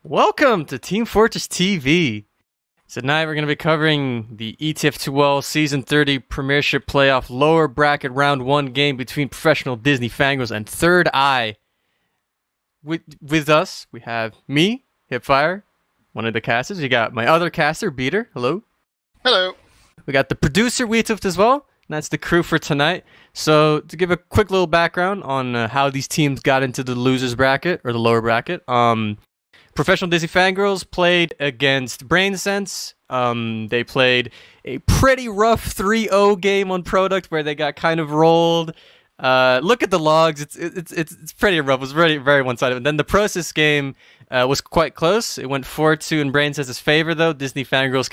Welcome to Team Fortress TV. Tonight we're going to be covering the ETF2L Season 30 Premiership Playoff Lower Bracket Round 1 game between professional Disney Fangirls and Third Eye. With us, we have me, HiipFire, one of the casters. You got my other caster, Beater. Hello. Hello. We got the producer, Wiethoofd, as well. And that's the crew for tonight. So to give a quick little background on how these teams got into the losers bracket, or the lower bracket, Professional Disney Fangirls played against BrainSense. They played a pretty rough 3-0 game on Product where they got kind of rolled. Look at the logs; it's pretty rough. It was very very one-sided. And then the Process game was quite close. It went 4-2 in BrainSense's favor, though. Disney Fangirls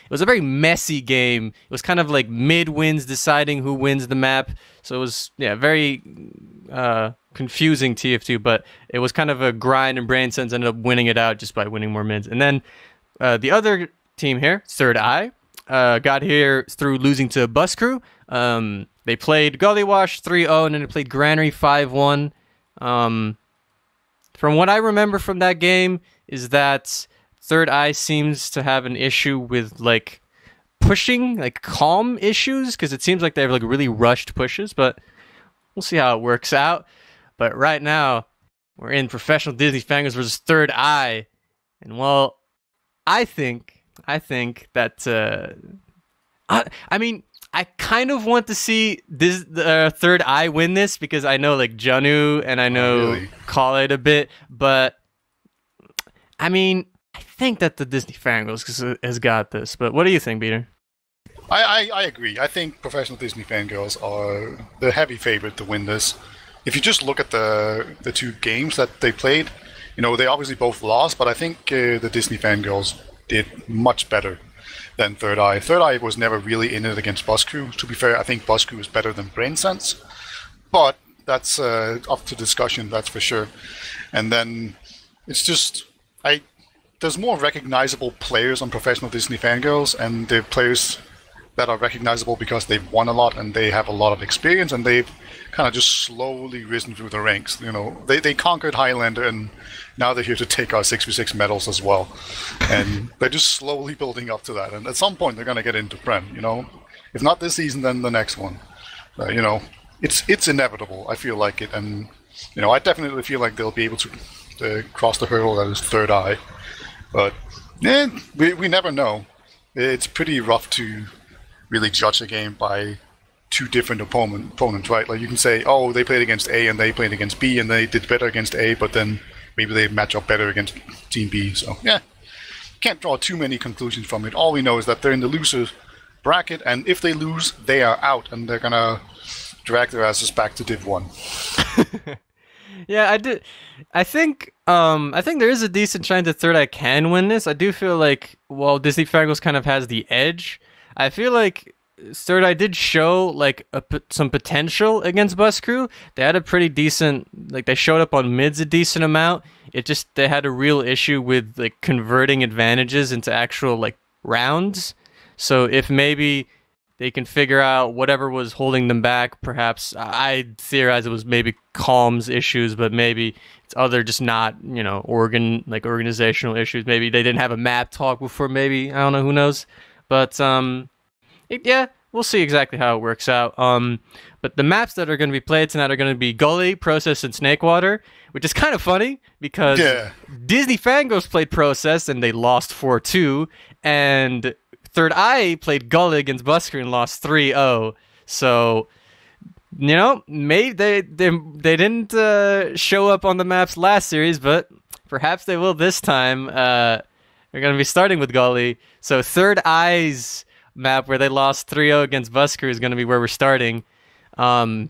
it was a very messy game. It was kind of like mid-wins deciding who wins the map. So it was very confusing TF2, but it was kind of a grind, and BrainSense ended up winning it out just by winning more mids. And then the other team here, Third Eye, got here through losing to Bus Crew. They played Gullywash 3-0, and then they played Granary 5-1. From what I remember from that game is that Third Eye seems to have an issue with like pushing, like calm issues, because it seems like they have like really rushed pushes, but we'll see how it works out. But right now, we're in Professional Disney Fangirls versus Third Eye. And well, I think that I kind of want to see this Third Eye win this, because I know like Janu and I know Call It a bit, but I mean, I think that the Disney Fangirls has got this. But what do you think, Peter? I agree. I think Professional Disney Fangirls are the heavy favorite to win this. If you just look at the two games that they played, they obviously both lost, but I think the Disney Fangirls did much better than Third Eye. Third Eye was never really in it against Bus Crew. To be fair, I think Bus Crew is better than BrainSense, but that's up to discussion, that's for sure. And then it's just there's more recognizable players on Professional Disney Fangirls, and they're players that are recognizable because they've won a lot and they have a lot of experience, and they've kind of just slowly risen through the ranks. They conquered Highlander, and now they're here to take our 6v6 medals as well. And they're just slowly building up to that. And at some point, they're going to get into Prem. If not this season, then the next one. It's inevitable. I feel like it, and I definitely feel like they'll be able to cross the hurdle that is Third Eye. But we never know. It's pretty rough to really judge a game by two different opponents, right? Like you can say, oh, they played against A and they played against B and they did better against A, but then maybe they match up better against Team B. So can't draw too many conclusions from it. All we know is that they're in the losers bracket, and if they lose, they are out, and they're gonna drag their asses back to Div 1. Yeah, I think there is a decent chance that Third Eye can win this. I do feel like while Disney Fangirls kind of has the edge, I feel like Third Eye did show like some potential against Bus Crew. They had a pretty decent, like they showed up on mids a decent amount. They had a real issue with like converting advantages into actual like rounds. So if maybe they can figure out whatever was holding them back, perhaps I theorize it was maybe comms issues, but maybe it's other just not, organizational issues. Maybe they didn't have a map talk before, maybe, I don't know, who knows. But we'll see exactly how it works out. But the maps that are going to be played tonight are going to be Gully, Process, and Snakewater, which is kind of funny because Disney Fangirls played Process and they lost 4-2, and Third Eye played Gully against Busker and lost 3-0. So, maybe they didn't show up on the maps last series, but perhaps they will this time. They're going to be starting with Gully. So Third Eye's map where they lost 3-0 against Busker is going to be where we're starting. I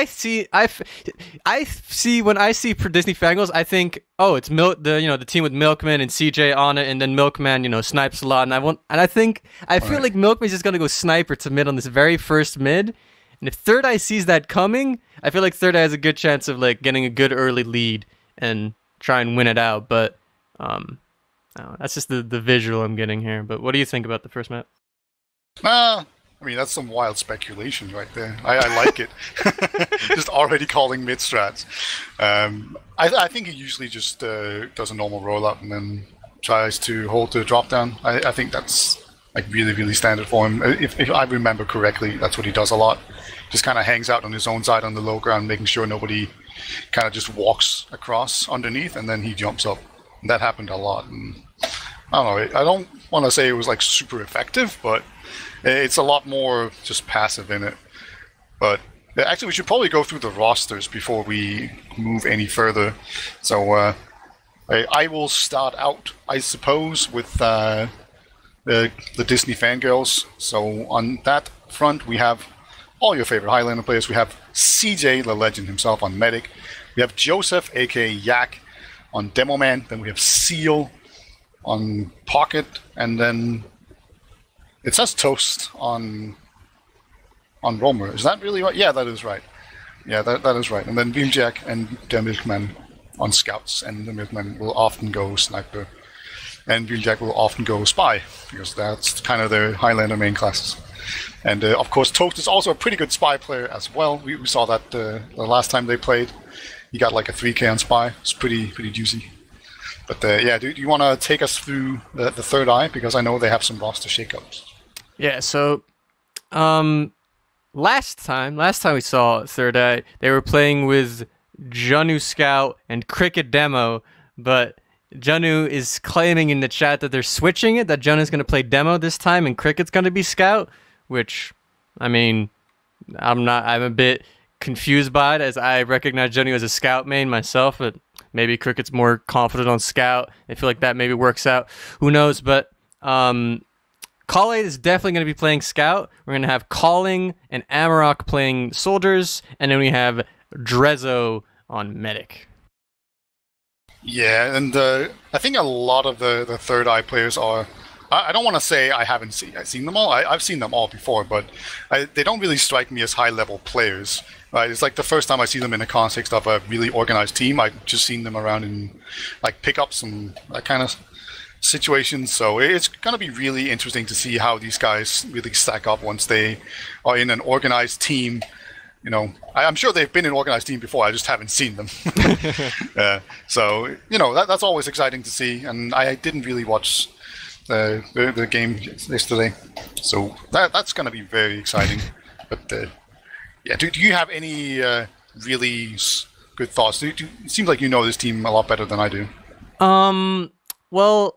see when I see for Disney Fangirls, I think, oh, it's the team with Milkman and CJ on it, and then Milkman, snipes a lot, and I feel like Milkman's just gonna go sniper to mid on this very first mid, and if Third Eye sees that coming, I feel like Third Eye has a good chance of like getting a good early lead and try and win it out. But I don't know, that's just the visual I'm getting here. But what do you think about the first map? I mean, that's some wild speculation right there. I like it. Just already calling mid strats. I think he usually just does a normal roll up and then tries to hold the drop down. I think that's like really, really standard for him. If I remember correctly, that's what he does a lot. Just kind of hangs out on his own side on the low ground, making sure nobody kind of just walks across underneath, and then he jumps up. And that happened a lot. And I don't know. I don't want to say it was like super effective, but it's a lot more just passive in it. But actually, we should probably go through the rosters before we move any further. So I will start out, I suppose, with the Disney Fangirls. So on that front, we have all your favorite Highlander players. We have CJ, the legend himself, on Medic. We have Joseph, aka Yak, on Demoman. Then we have Seal on Pocket, and then it says Toast on Romer. Is that really right? Yeah, that is right. Yeah, that is right. And then Wheeljack and the Milkman on Scouts, and the Milkman will often go Sniper, and Wheeljack will often go Spy, because that's kind of their Highlander main classes. And of course, Toast is also a pretty good Spy player as well. We saw that the last time they played. He got like a 3k on Spy. It's pretty juicy. But yeah, do you want to take us through the third eye? Because I know they have some roster shakeups. Yeah, so last time we saw Third Eye, they were playing with Janu Scout and Cricket Demo, but Janu is claiming in the chat that they're switching it, that Janu's going to play Demo this time and Cricket's going to be Scout, which, I mean, I'm a bit confused by it, as I recognize Janu as a Scout main myself, but maybe Cricket's more confident on Scout. I feel like that maybe works out. Who knows? But Khaled is definitely going to be playing Scout. We're going to have Calling and Amarok playing Soldiers, and then we have Drezzo on Medic. Yeah, and I think a lot of the Third Eye players are... I don't want to say I haven't seen them all. I've seen them all before, but they don't really strike me as high-level players. It's like the first time I see them in the context of a really organized team. I've just seen them around in like pickups and that kind of situations. So it's going to be really interesting to see how these guys really stack up once they are in an organized team. You know, I'm sure they've been in an organized team before. I just haven't seen them. So, you know, that's always exciting to see. And I didn't really watch the game yesterday. So that's going to be very exciting. But yeah, do you have any really good thoughts? It seems like you know this team a lot better than I do. Well,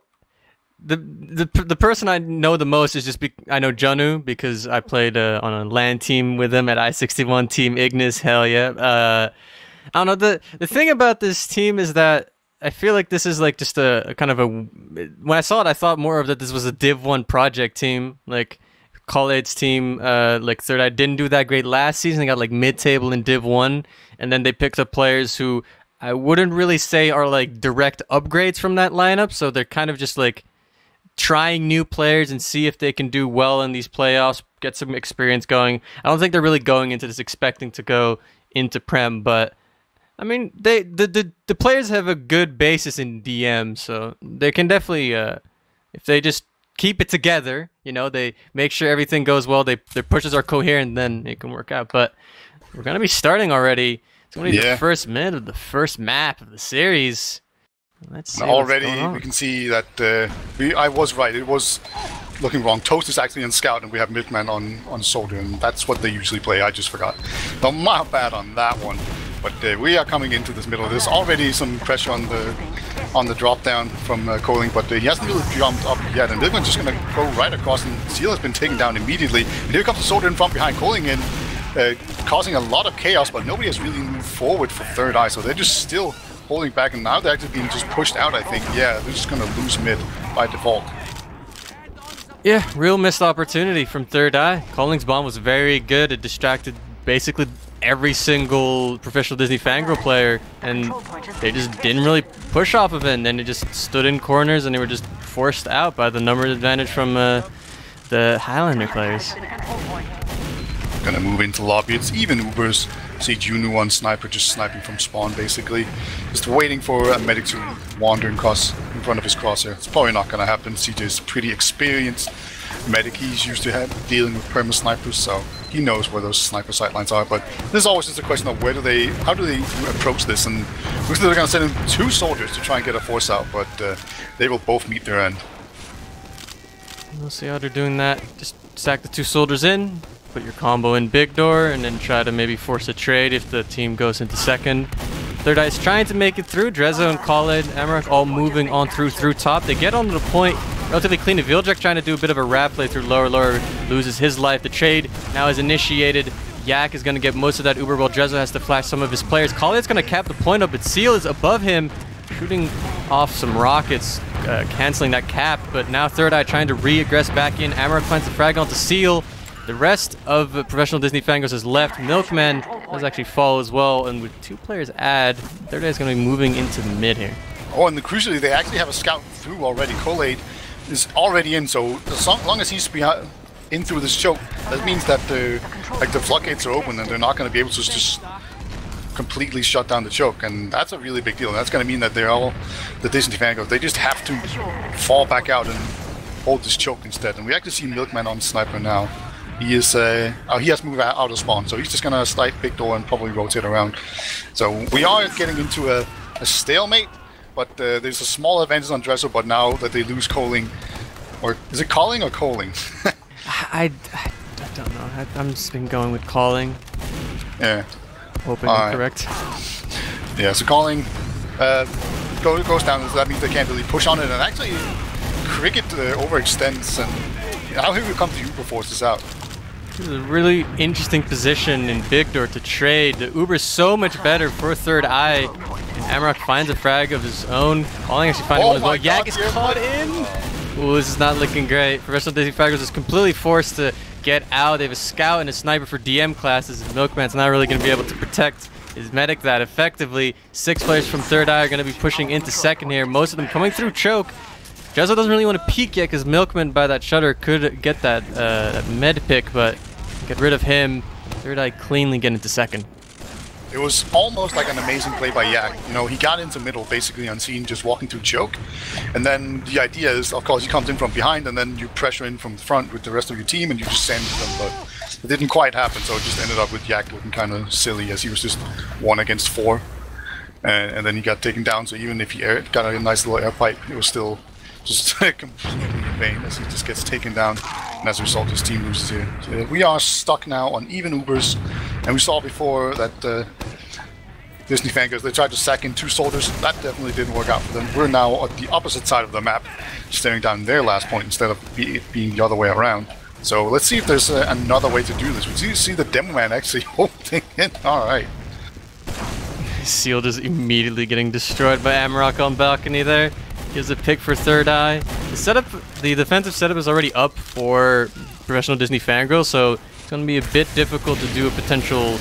the person I know the most is I know Janu because I played on a LAN team with him at I-61 Team Ignis. Hell yeah! I don't know, the thing about this team is that I feel like this is like just a kind of a. When I saw it, I thought more of that this was a Div 1 project team, like Khaled's team. Like Third Eye didn't do that great last season. They got like mid-table in Div 1, and then they picked up players who I wouldn't really say are like direct upgrades from that lineup. So they're kind of just like trying new players and see if they can do well in these playoffs, get some experience going. I don't think they're really going into this expecting to go into Prem, but I mean, the players have a good basis in DM, so they can definitely, if they just keep it together, you know, they make sure everything goes well, their pushes are coherent, then it can work out. But we're going to be starting already. It's going to be the first minute of the first map of the series. Let's see. Already we can see that I was right. It was looking wrong. Toast is actually on Scout, and we have Milkman on Soldier, and that's what they usually play. I just forgot. So my bad on that one. But we are coming into this middle. There's already some pressure on the drop down from Coling, but he hasn't really jumped up yet. And Milkman's just going to go right across, and Seal has been taken down immediately. And here comes the Soldier in front behind Coling in, causing a lot of chaos, but nobody has really moved forward for Third Eye, so they're just still holding back, and now they're actually being just pushed out, I think. Yeah, they're just going to lose mid by default. Yeah, real missed opportunity from Third Eye. Colling's bomb was very good. It distracted basically every single professional Disney Fangirl player, and they just didn't really push off of it, and then it just stood in corners, and they were just forced out by the number advantage from the Highlander players. Gonna move into lobby. It's even Ubers. See Junu on Sniper just sniping from spawn, basically. Just waiting for a medic to wander in front of his crosshair. It's probably not gonna happen. CJ is pretty experienced. medic he's used to dealing with perma snipers, so he knows where those sniper sightlines are. But there's always just a question of how do they approach this, and looks like they're going to send in 2 soldiers to try and get a force out, but they will both meet their end. We'll see how they're doing that. Just stack the 2 soldiers in, put your combo in big door, and then try to maybe force a trade if the team goes into second. Third Eye is trying to make it through. Drezzo and Khaled, Amarok all moving on through top. They get onto the point relatively clean. Viljack trying to do a bit of a rat play through lower, loses his life. The trade now is initiated. Yak is going to get most of that Uber while Drezzo has to flash some of his players. Khaled's going to cap the point up, but Seal is above him, shooting off some rockets, canceling that cap. But now Third Eye trying to re-aggress back in. Amarok finds the frag onto Seal. The rest of Professional Disney Fangirls is left. Milkman does actually fall as well, and with 2 players add, Third Eye is going to be moving into the mid here. Oh, and crucially, they actually have a scout through already. Khaled is already in, so as long as he's in through this choke, that means that the floodgates are open and they're not going to be able to just completely shut down the choke, and that's a really big deal. And that's going to mean that they're all the Disney Fangirls. They just have to fall back out and hold this choke instead. And we actually see Milkman on Sniper now. He is he has moved out of spawn, so he's just gonna snipe big door and probably rotate around. So we are getting into a stalemate, but there's a small advantage on Dressel. But now that they lose Coling, or is it calling or coaling? I don't know. I'm just been going with calling. Yeah. Hoping I'm correct. Yeah. So calling goes down, so that means they can't really push on it. And actually, Cricket overextends, and now here we come to Uber forces out. This is a really interesting position in Big Door to trade. The Uber's so much better for Third Eye. And Amarok finds a frag of his own. Calling actually finding one as well. Yak is caught in! Ooh, this is not looking great. Professional Disney Fangirls is completely forced to get out. They have a scout and a sniper for DM classes. Milkman's not really going to be able to protect his medic that effectively. 6 players from Third Eye are going to be pushing into second here. Most of them coming through choke. Jezzo doesn't really want to peek yet because Milkman by that shutter could get that med pick, but get rid of him. Third Eye cleanly get into second. It was almost like an amazing play by Yak. You know, he got into middle basically unseen, just walking through choke. And then the idea is, of course, he comes in from behind and then you pressure in from the front with the rest of your team and you just sandwich them. But it didn't quite happen, so it just ended up with Yak looking kind of silly as he was just 1 against 4. And then he got taken down, so even if he got a nice little air pipe, it was still just completely in vain as he just gets taken down, and as a result his team loses here. So we are stuck now on even Ubers, and we saw before that Disney Fangirls, they tried to sack in 2 soldiers. That definitely didn't work out for them. We're now at the opposite side of the map, staring down their last point instead of it being the other way around. So let's see if there's another way to do this. We see the demo man actually holding it. Alright. Seal just immediately getting destroyed by Amarok on balcony there. Gives a pick for Third Eye. The setup, the defensive setup is already up for Professional Disney Fangirls, so it's going to be a bit difficult to do a potential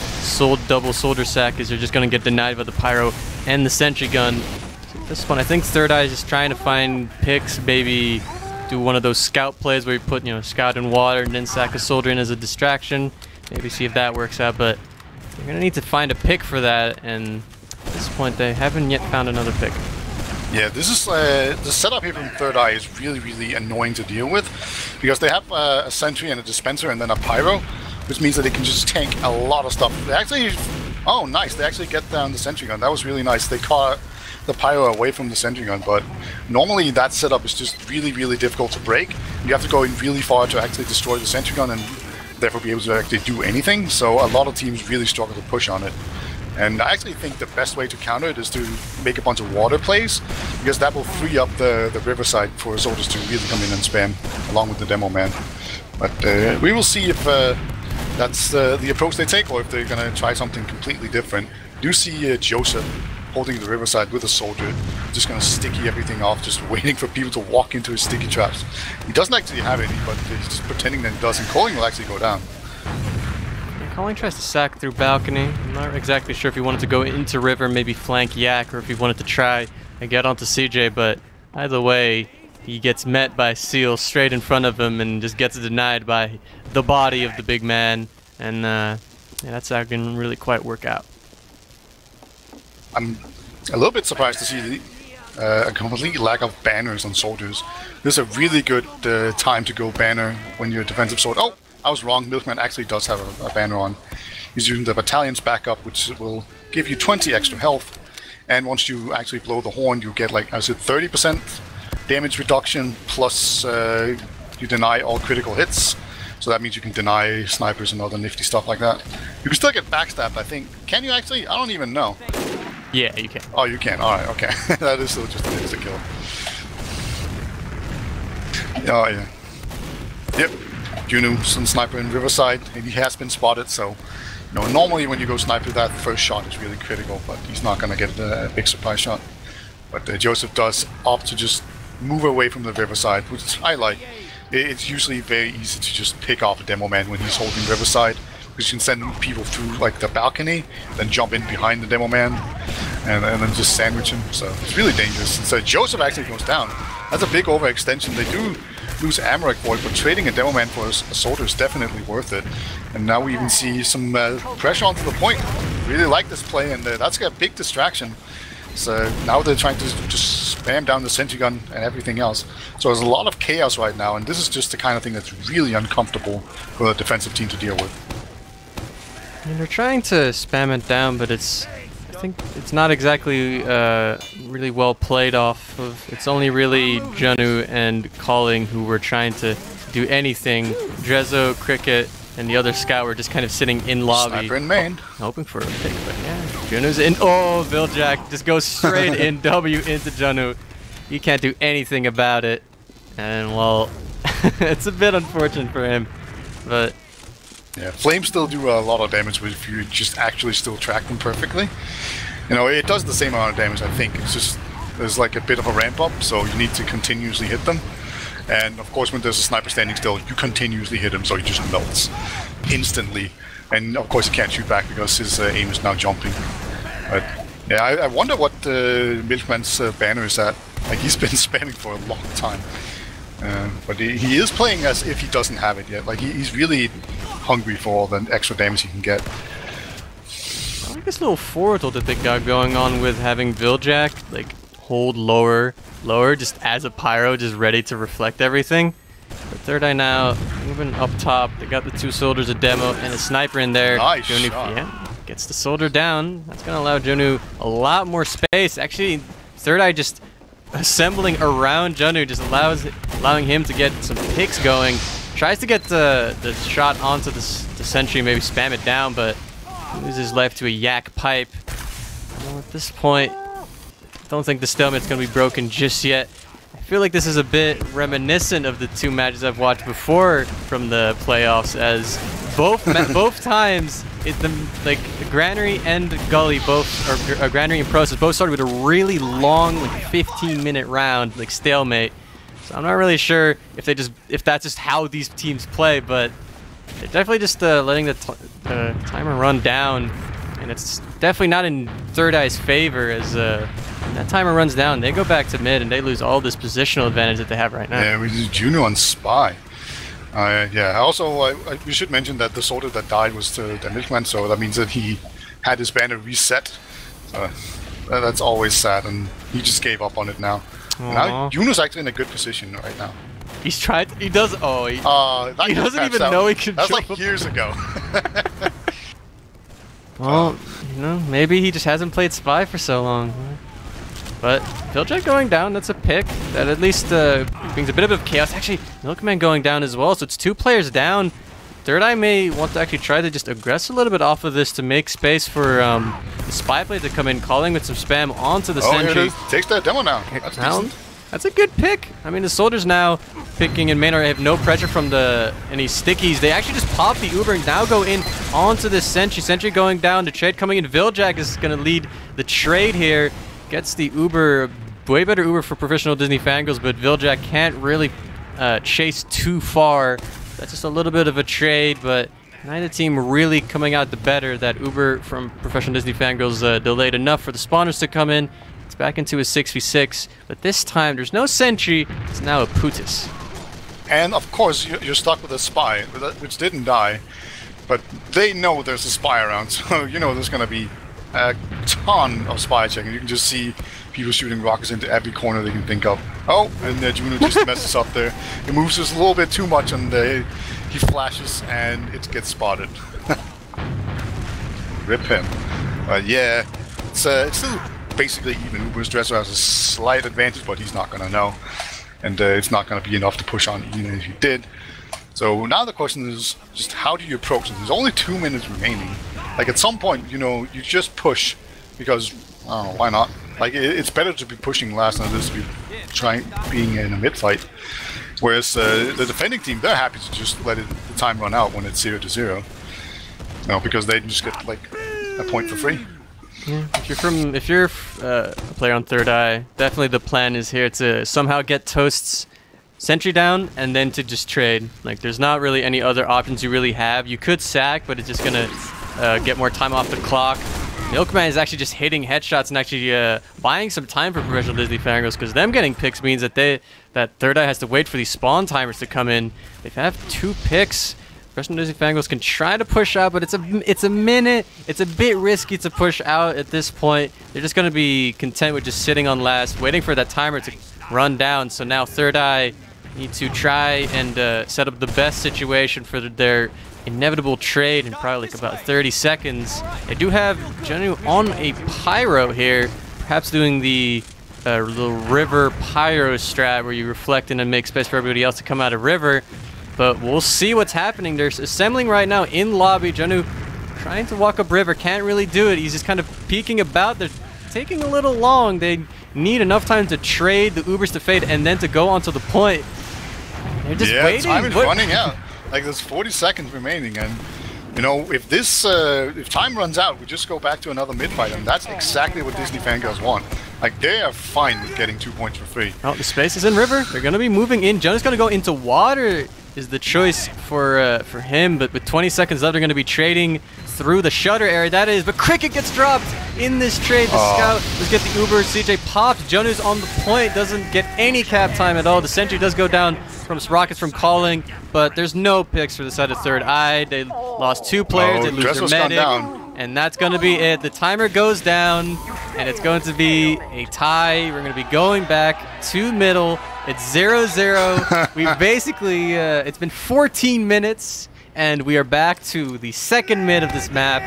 double soldier sack as you're just going to get denied by the pyro and the sentry gun. So at this point, I think Third Eye is just trying to find picks, maybe do one of those scout plays where you put, scout in water and then sack a soldier in as a distraction. Maybe see if that works out, but you're going to need to find a pick for that, and at this point, they haven't yet found another pick. Yeah, this is the setup here from Third Eye is really, really annoying to deal with because they have a sentry and a dispenser and then a pyro, which means that they can just tank a lot of stuff. They actually, oh nice, they actually get down the sentry gun. That was really nice. They caught the pyro away from the sentry gun, but normally that setup is just really, really difficult to break. You have to go in really far to actually destroy the sentry gun and therefore be able to actually do anything. So a lot of teams really struggle to push on it. And I actually think the best way to counter it is to make a bunch of water plays, because that will free up the riverside for soldiers to really come in and spam, along with the demo man. But we will see if that's the approach they take, or if they're going to try something completely different. Do see Joseph holding the riverside with a soldier, just going to sticky everything off, just waiting for people to walk into his sticky traps. He doesn't actually have any, but he's just pretending that he does, and Calling will actually go down. Calling tries to sack through balcony. I'm not exactly sure if he wanted to go into river, maybe flank Yak, or if he wanted to try and get onto CJ, but either way, he gets met by Seal straight in front of him and just gets denied by the body of the big man, and yeah, that's not going to really quite work out. I'm a little bit surprised to see a complete lack of banners on soldiers. This is a really good time to go banner when you're a defensive soldier. Oh, I was wrong. Milkman actually does have a banner on. He's using the battalion's backup, which will give you 20 extra health. And once you actually blow the horn, you get, like I said, 30% damage reduction, plus you deny all critical hits. So that means you can deny snipers and other nifty stuff like that. You can still get backstabbed, I think. Can you actually? I don't even know. Yeah, you can. Oh, you can. Alright, okay. That is still just an insta-kill. Oh, yeah. Yep. Juno, some sniper in Riverside, and he has been spotted, so... You know, normally when you go sniper, that first shot is really critical, but he's not going to get a big surprise shot. But Joseph does opt to just move away from the Riverside, which I like. It's usually very easy to just pick off a demo man when he's holding Riverside, because you can send people through like the balcony, then jump in behind the demo man, and then just sandwich him. So it's really dangerous. And so Joseph actually goes down. That's a big overextension. They do lose Amarek for it, but trading a demo man for a soldier is definitely worth it. And now we even see some pressure onto the point. Really like this play, and that's a big distraction. So now they're trying to just spam down the sentry gun and everything else. So there's a lot of chaos right now, and this is just the kind of thing that's really uncomfortable for the defensive team to deal with. And they're trying to spam it down, but I think it's not exactly really well played off of. It's only really Janu and Calling who were trying to do anything. Drezzo, Cricket, and the other scout were just kind of sitting in lobby. Sniper in main. Hoping for a pick, but yeah. Janu's in. Oh, Viljack just goes straight in W into Janu. He can't do anything about it. And well, it's a bit unfortunate for him, but... Yeah, flames still do a lot of damage if you just actually still track them perfectly. You know, it does the same amount of damage, I think. It's just, there's like a bit of a ramp up, so you need to continuously hit them. And of course, when there's a sniper standing still, you continuously hit him, so he just melts instantly. And of course, he can't shoot back because his aim is now jumping. But yeah, I wonder what Milkman's banner is at. Like, he's been spamming for a long time. But he is playing as if he doesn't have it yet. Like, he's really hungry for all the extra damage he can get. I like this little forward tilt that they got going on with having Viljack, like, hold lower, just as a pyro, just ready to reflect everything. But Third Eye now moving up top. They got the two soldiers, a demo, and a sniper in there. Nice Jonu, shot. yeah, gets the soldier down. That's gonna allow Jonu a lot more space. Actually, Third Eye just assembling around Jonu, just allowing him to get some picks going. Tries to get the shot onto the sentry, maybe spam it down, but loses life to a yak pipe. Well, at this point, don't think the stalemate's going to be broken just yet. I feel like this is a bit reminiscent of the two matches I've watched before from the playoffs, as both times, like Granary and Gully both, or Granary and Process both started with a really long, like 15-minute round, like stalemate. So I'm not really sure if that's just how these teams play, but they're definitely just letting the timer run down, and it's definitely not in Third Eye's favor as when that timer runs down, they go back to mid and they lose all this positional advantage that they have right now. Yeah, we do Juno on Spy. Yeah, also we should mention that the soldier that died was the Milkman, so that means that he had his banner reset. That's always sad, and he just gave up on it now. Now Juno's actually in a good position right now. He's tried. He does. Oh, he doesn't even know he can. That's like years ago. Well, you know, maybe he just hasn't played Spy for so long. But Viljack going down, that's a pick. That at least brings a bit of chaos. Actually, Milkman going down as well, so it's 2 players down. Third Eye may want to actually try to just aggress a little bit off of this to make space for the Spy play to come in, calling with some spam onto the sentry. Takes that demo now. That's decent. That's a good pick. I mean, the soldiers now picking in main, or have no pressure from any stickies. They actually just pop the Uber and now go in onto this sentry. Sentry going down, the trade coming in. Viljack is going to lead the trade here. Gets the Uber, way better Uber for professional Disney Fangirls, but Viljack can't really chase too far. That's just a little bit of a trade, but neither team really coming out the better. That Uber from professional Disney Fangirls delayed enough for the spawners to come in. It's back into a 6v6, but this time there's no sentry. It's now a Putis. And of course, you're stuck with a Spy, which didn't die, but they know there's a Spy around, so you know there's going to be a ton of Spy checking. You can just see people shooting rockets into every corner they can think of. Oh, and Juno just messes up there. He moves just a little bit too much, and he flashes, and it gets spotted. Rip him. Yeah, it's still basically even. Uber's Dresser has a slight advantage, but he's not going to know. And it's not going to be enough to push on even if he did. So now the question is just how do you approach it? There's only 2 minutes remaining. Like at some point, you know, you just push because, I don't know, why not? Like it's better to be pushing last than it is to be being in a mid-fight. Whereas the defending team, they're happy to just let the time run out when it's 0-0. You know, because they just get like a point for free. Yeah. If you're a player on Third Eye, definitely the plan is here to somehow get Toast's sentry down and then to just trade. Like there's not really any other options you really have. You could sack, but it's just gonna get more time off the clock. Milkman is actually just hitting headshots and actually buying some time for Professional Disney Fangirls, because them getting picks means that Third Eye has to wait for these spawn timers to come in. They have 2 picks. Professional Disney Fangirls can try to push out, but it's a minute. It's a bit risky to push out at this point. They're just going to be content with just sitting on last, waiting for that timer to run down. So now Third Eye need to try and set up the best situation for their inevitable trade in probably like about 30 seconds. They do have Jenu on a Pyro here, perhaps doing the little river Pyro strat where you reflect in and make space for everybody else to come out of river. But we'll see what's happening. They're assembling right now in lobby. Jenu trying to walk up river, can't really do it. He's just kind of peeking about. They're taking a little long. They need enough time to trade the Ubers to fade and then to go onto the point. They're just waiting. Time is running out. Like there's 40 seconds remaining, and you know if if time runs out, we just go back to another mid fight, and that's exactly what Disney Fangirls want. Like they are fine with getting 2 points for free. Oh, the space is in river. They're gonna be moving in. Jenu's gonna go into water. Is the choice for him, but with 20 seconds left, they're going to be trading through the shutter area. That is, but Cricket gets dropped in this trade. The scout, let's get the Uber. CJ pops. Jenu's on the point, doesn't get any cap time at all. The sentry does go down from rockets from calling, but there's no picks for the side of Third Eye. They lost 2 players. They lose their medic, and that's going to be it. The timer goes down, and it's going to be a tie. We're going to be going back to middle. It's 0-0. We basically, it's been 14 minutes, and we are back to the second mid of this map.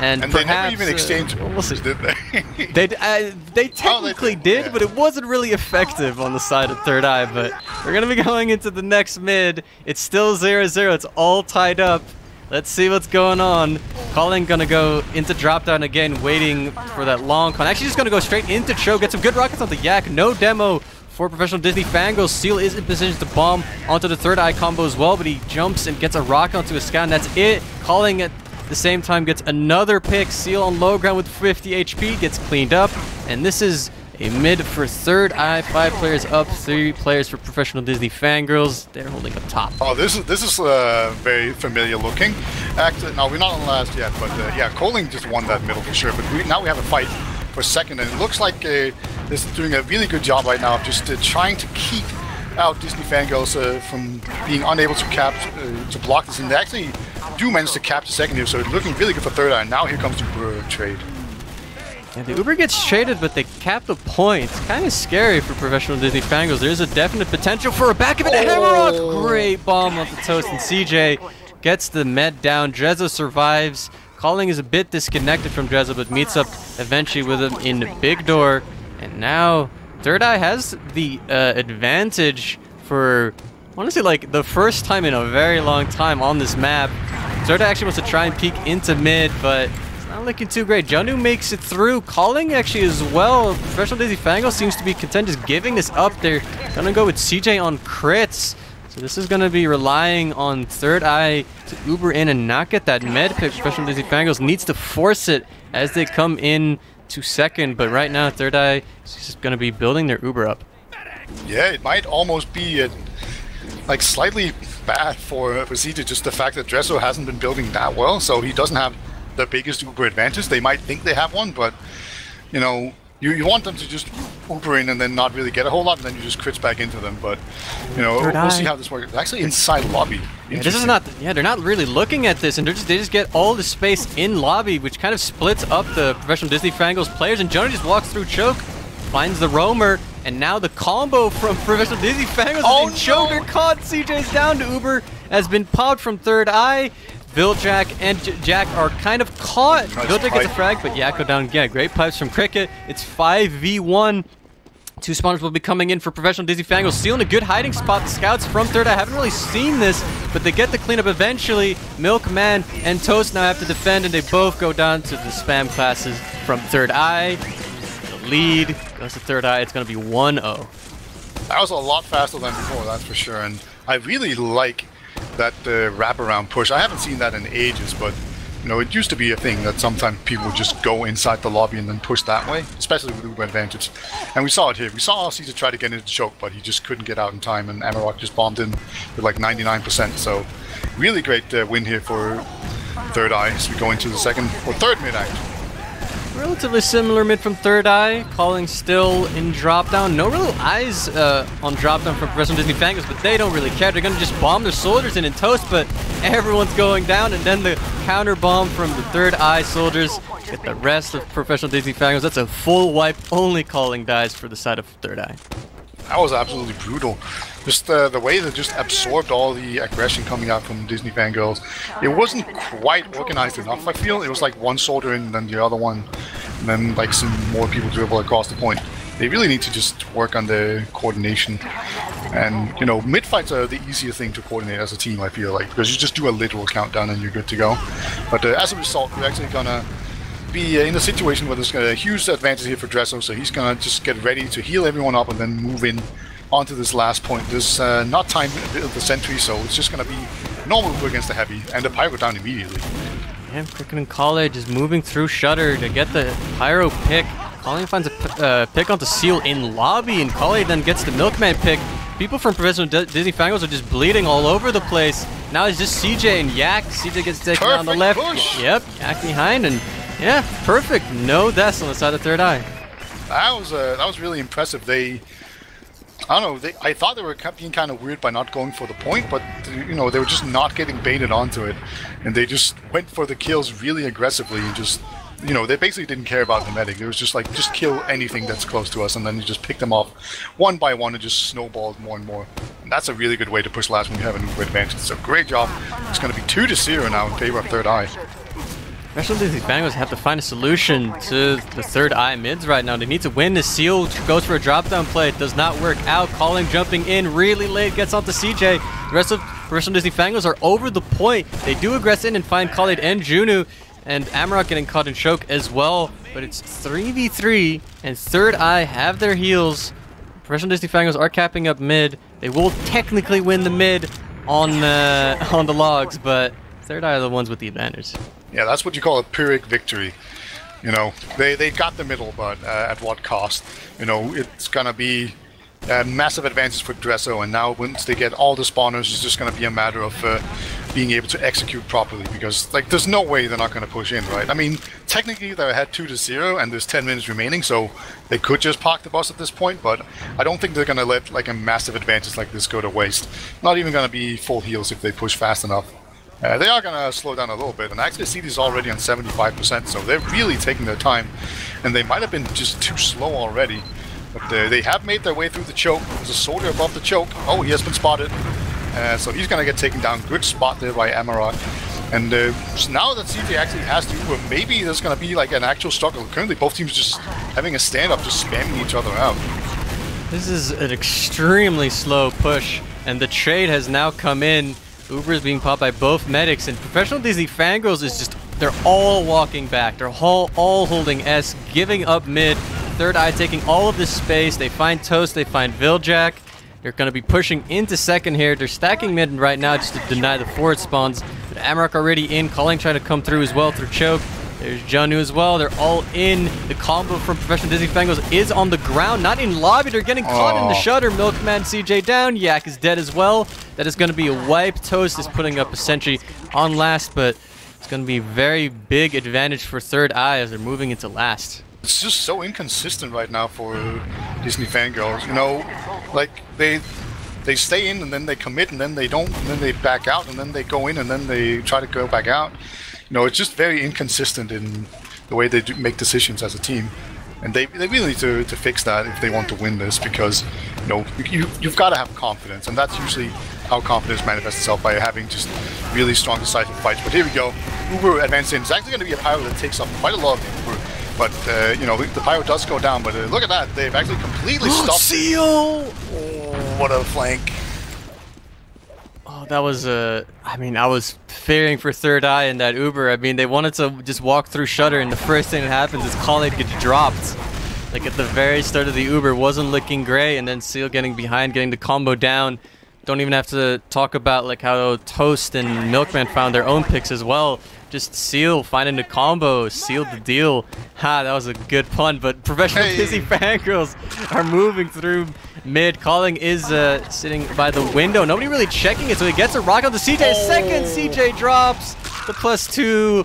And perhaps, they never even exchanged Ubers, did they? They technically did, yeah. But it wasn't really effective on the side of Third Eye. But we're going to be going into the next mid. It's still 0-0. It's all tied up. Let's see what's going on. Calling gonna go into drop down again, waiting for that long con. Actually, just gonna go straight into Cho. Get some good rockets on the Yak. No demo for Professional Disney Fangirls. Seal is in position to bomb onto the Third Eye combo as well, but he jumps and gets a rocket onto a scout, and that's it. Calling at the same time gets another pick. Seal on low ground with 50 HP, gets cleaned up, and this is a mid for Third Eye. 5 players up, 3 players for Professional Disney Fangirls. They're holding up top. Oh, this is very familiar looking. Now we're not on last yet, but yeah, Coling just won that middle for sure. But now we have a fight for second, and it looks like this is doing a really good job right now of just trying to keep out Disney Fangirls from being unable to block this, and they actually do manage to cap the second here, so it's looking really good for Third Eye. And now here comes the trade. Yeah, the Uber gets traded, but they cap the points. Kind of scary for Professional Disney Fangirls. There's a definite potential for a back of it. Hammerrock! Great bomb off the Toast, and CJ gets the med down. Drezza survives. Calling is a bit disconnected from Drezza, but meets up eventually with him in Big Door. And now Third Eye has the advantage for, honestly, like the first time in a very long time on this map. Third Eye actually wants to try and peek into mid, but not looking too great. Janu makes it through. Calling actually as well. Professional Disney Fangirls seems to be content just giving this up. They're gonna go with CJ on crits. So this is gonna be relying on Third Eye to Uber in and not get that med pick. Professional Disney Fangirls needs to force it as they come in to second. But right now, Third Eye is just gonna be building their Uber up. Yeah, it might almost be like slightly bad for CJ, just the fact that Dresso hasn't been building that well, so he doesn't have the biggest Uber advantage. They might think they have one, but you know, you want them to just Uber in and then not really get a whole lot, and then you just crits back into them. But you know, we'll see how this works. It's actually inside lobby. Yeah, this is not. Yeah, they're not really looking at this, and they just get all the space in lobby, which kind of splits up the Professional Disney Fangirls players. And Johnny just walks through choke. finds the roamer, and now the combo from Professional Disney Fangirls Oh, is choker caught. CJ's down to Uber, has been popped from third eye. Viljack and Jack are kind of caught. Nice Viljack gets a pipe. frag, but Yakko down again. Great pipes from Cricket. It's 5v1. Two spawners will be coming in for Professional Disney Fangirls, stealing a good hiding spot. The scouts from third eye haven't really seen this, but they get the cleanup eventually. Milkman and Toast now have to defend, and they both go down to the spam classes from third eye. The lead goes to third eye. It's going to be 1-0. That was a lot faster than before, that's for sure. And I really like that wraparound push. I haven't seen that in ages, but you know, it used to be a thing that sometimes people would just go inside the lobby and then push that way, especially with Uber advantage. And we saw it here. We saw Caesar try to get into the choke, but he just couldn't get out in time, and Amarok just bombed in with like 99%. So really great win here for third eye as we go into the second or third mid actually. Relatively similar mid from third eye. Calling still in drop down. No real eyes on drop down from Professional Disney Fangirls, but they don't really care. They're gonna just bomb their soldiers in Toast, but everyone's going down, and then the counter bomb from the third eye soldiers get the rest of Professional Disney Fangirls. That's a full wipe. Only Calling dies for the side of third eye. That was absolutely brutal. Just the way they just absorbed all the aggression coming out from Disney Fangirls. It wasn't quite organized enough, I feel. It was like one soldier in, then the other one, and then like some more people dribble across the point. They really need to just work on the coordination. And, you know, mid-fights are the easiest thing to coordinate as a team, I feel like, because you just do a literal countdown and you're good to go. But as a result, we're actually gonna be in a situation where there's a huge advantage here for Dresso, so he's gonna just get ready to heal everyone up and then move in onto this last point. There's not time to build the sentry, so it's just gonna be normal move against the heavy, and the pyro down immediately. Yeah, Cricket and College is moving through Shutter to get the pyro pick. Calling finds a pick onto Seal in lobby, and College then gets the Milkman pick. People from Professional Disney Fangirls are just bleeding all over the place. Now it's just CJ and Yak. CJ gets taken on the left. Push. Yep, Yak behind, and yeah, perfect. No deaths on the side of third eye. That was really impressive. I don't know. I thought they were being kind of weird by not going for the point, but you know, they were just not getting baited onto it, and they just went for the kills really aggressively and just, you know, they basically didn't care about the medic. It was just like, just kill anything that's close to us, and then you just pick them off one by one and just snowballed more and more. And that's a really good way to push last when you have an Uber advantage. So great job. It's going to be 2-0 now in favor of third eye. Professional Disney Fangirls have to find a solution to the third eye mids right now. They need to win. The Seal goes for a drop down play. It does not work out. Calling jumping in really late, gets onto CJ. The rest of Professional Disney Fangirls are over the point. They do aggress in and find Khalid and Junu, and Amarok getting caught in choke as well. But it's 3v3, and third eye have their heals. Professional Disney Fangirls are capping up mid. They will technically win the mid on the logs, but third eye are the ones with the advantage. Yeah, that's what you call a Pyrrhic victory. You know, they got the middle, but at what cost? You know, it's gonna be a massive advantage for Dresso, and now once they get all the spawners, it's just gonna be a matter of being able to execute properly, because like there's no way they're not gonna push in, right? I mean, technically they're ahead 2-0, and there's 10 minutes remaining, so they could just park the bus at this point, but I don't think they're gonna let like a massive advantage like this go to waste. Not even gonna be full heals if they push fast enough. They are going to slow down a little bit, and actually CD is already on 75%, so they're really taking their time, and they might have been just too slow already, but they have made their way through the choke. There's a soldier above the choke. Oh, he has been spotted, so he's going to get taken down. Good spot there by Amarok, and so now that CJ actually has to, maybe there's going to be like an actual struggle. Currently both teams just having a stand-up, just spamming each other out. This is an extremely slow push, and the trade has now come in. Uber is being popped by both medics, and Professional Disney Fangirls is just, they're all walking back. They're all holding S, giving up mid. Third eye taking all of this space. They find Toast, they find Viljack. They're going to be pushing into second here. They're stacking mid right now just to deny the forward spawns. But Amarok already in, Calling trying to come through as well through choke. There's Janu as well. They're all in. The combo from Professional Disney Fangirls is on the ground, not in lobby. They're getting caught in the shutter. Milkman CJ down. Yak is dead as well. That is going to be a wipe. Toast is putting up a sentry on last, but it's going to be a very big advantage for third eye as they're moving into last. It's just so inconsistent right now for Disney Fangirls. You know, like they stay in and then they commit and then they don't, and then they back out and then they go in and then they try to go back out. You know, it's just very inconsistent in the way they make decisions as a team. And they really need to fix that if they want to win this, because you've got to have confidence, and that's usually how confidence manifests itself, by having just really strong decisive fights. But here we go, Uber advancing. It's actually going to be a pyro that takes up quite a lot of the Uber, but the pyro does go down. But look at that, they've actually completely stopped. Seal! Oh, what a flank! Oh, that was I was fearing for Third Eye in that Uber. I mean, they wanted to just walk through Shutter, and the first thing that happens is Khalid gets dropped. Like at the very start of the Uber, wasn't looking great, and then Seal getting behind, getting the combo down. Don't even have to talk about like how Toast and Milkman found their own picks as well. Just Seal finding the combo, sealed the deal. Ha, that was a good pun, but Professional Disney Fangirls are moving through mid. Calling is sitting by the window. Nobody really checking it, so he gets a rock on the CJ. Second CJ drops. The +2.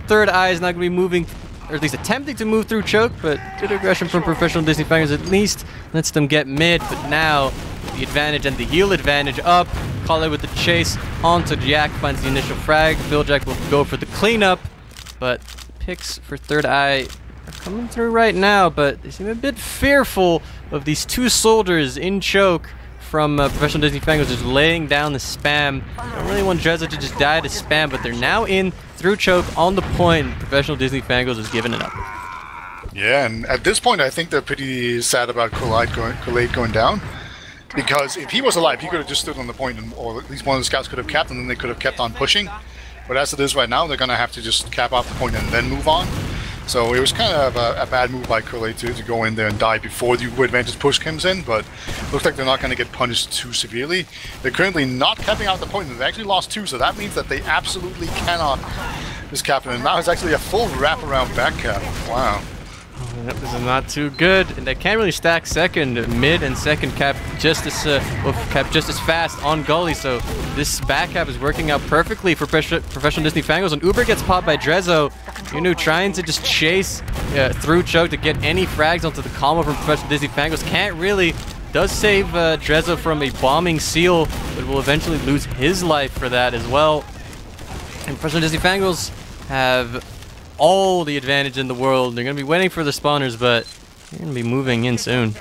Third Eye is not going to be moving, or at least attempting to move through choke, but good aggression from Professional Disney Fangirls at least lets them get mid. But now the advantage and the heal advantage up. Kale with the chase onto Jack, finds the initial frag. Jack will go for the cleanup, but picks for Third Eye are coming through right now, but they seem a bit fearful of these two soldiers in choke from Professional Disney Fangirls, just laying down the spam. Don't really want Drezza to just die to spam, but they're now in through choke on the point, and Professional Disney Fangirls is giving it up. Yeah, and at this point, I think they're pretty sad about Khalid going down. Because if he was alive, he could have just stood on the point, or at least one of the scouts could have capped, and then they could have kept on pushing. But as it is right now, they're going to have to just cap off the point and then move on. So it was kind of a bad move by Khalid to go in there and die before the Uber advantage push comes in, but looks like they're not going to get punished too severely. They're currently not capping out the point, and they actually lost 2, so that means that they absolutely cannot just cap it. And now it's actually a full wraparound back cap. Wow. Yep, this is not too good, and they can't really stack second. Mid and second cap just as fast on Gully, so this back cap is working out perfectly for Professional Disney Fangirls. And Uber gets popped by Drezzo, trying to just chase through choke to get any frags onto the combo from Professional Disney Fangirls. Can't really. Does save Drezzo from a bombing seal, but will eventually lose his life for that as well. And Professional Disney Fangirls have all the advantage in the world. They're going to be waiting for the spawners, but they're going to be moving in soon.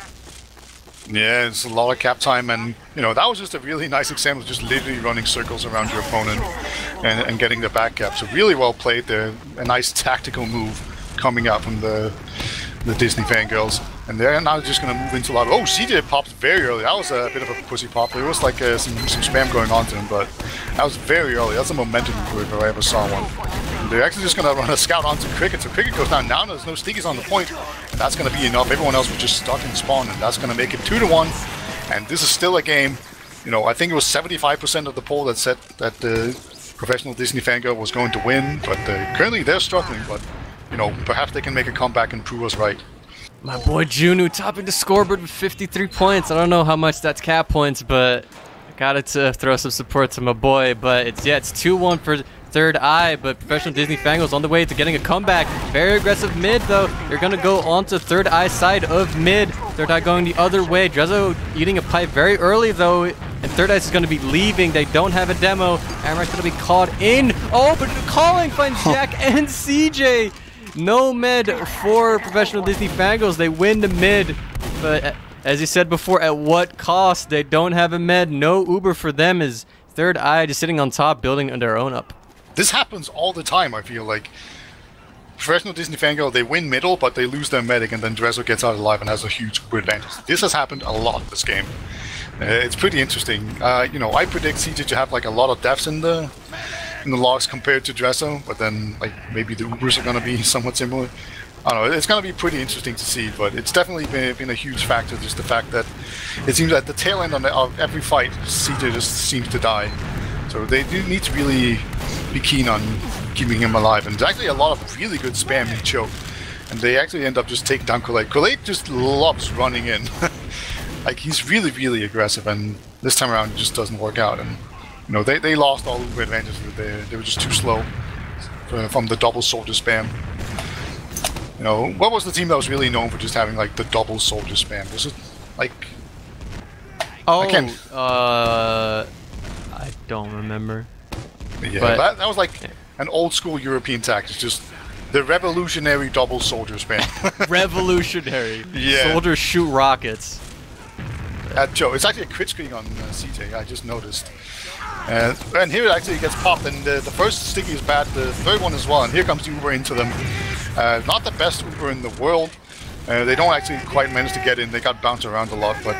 Yeah, it's a lot of cap time, and that was just a really nice example of just literally running circles around your opponent and getting the back cap. So really well played there. A nice tactical move coming out from the Disney Fangirls. And they're now just going to move into a lot of... Oh, CJ popped very early. That was a bit of a pussy pop. There was like some spam going on to him, but that was very early. That's a momentum move if I ever saw one. And they're actually just going to run a scout onto Cricket. So Cricket goes down. Now there's no sneakies on the point, and that's going to be enough. Everyone else was just stuck in spawn, and that's going to make it 2-1. And this is still a game. I think it was 75% of the poll that said that the Professional Disney Fangirl was going to win, but currently they're struggling. But perhaps they can make a comeback and prove us right. My boy Junu topping the scoreboard with 53 points. I don't know how much that's cap points, but I got to throw some support to my boy. But it's 2-1 for Third Eye, but Professional Disney Fangirls on the way to getting a comeback. Very aggressive mid, though. They're going to go onto Third Eye side of mid. Third Eye going the other way. Drezzo eating a pipe very early, though, and Third Eye is going to be leaving. They don't have a demo. Amrak's going to be caught in. Oh, but Calling finds Jack and CJ. No med for Professional Disney Fangirls. They win the mid, but as you said before, at what cost? They don't have a med. No Uber for them, as Third Eye just sitting on top, building their own up. This happens all the time, I feel like. Professional Disney Fangirl, they win middle, but they lose their medic, and then Drezzo gets out alive and has a huge Uber advantage. This has happened a lot this game. It's pretty interesting. I predict CJ to have like a lot of deaths in the logs compared to Drezzo, but then like maybe the Ubers are going to be somewhat similar. I don't know, it's going to be pretty interesting to see, but it's definitely been a huge factor, just the fact that it seems that the tail end of every fight, CJ just seems to die. So they do need to really be keen on keeping him alive, and there's actually a lot of really good spam in choke, and they actually end up just taking down Khalid. Khalid just loves running in. Like, he's really, really aggressive, and this time around it just doesn't work out, and they lost all the advantages. They were just too slow from the double soldier spam. What was the team that was really known for just having like the double soldier spam? Was it like... I don't remember. Yeah, that was like an old school European tactic. Just The revolutionary double soldier spam. Revolutionary. Yeah. Soldiers shoot rockets. Joe, it's actually a crit screen on CJ, I just noticed. And here it actually gets popped, and the first sticky is bad, the third one as well, and here comes the Uber into them. Not the best Uber in the world. They don't actually quite manage to get in, they got bounced around a lot, but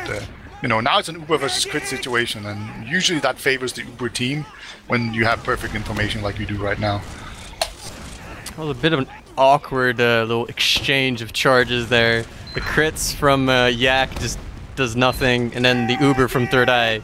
you know, now it's an Uber versus crit situation, and usually that favors the Uber team when you have perfect information like you do right now. Well, a bit of an awkward little exchange of charges there. The crits from Yak just does nothing, and then the Uber from Third Eye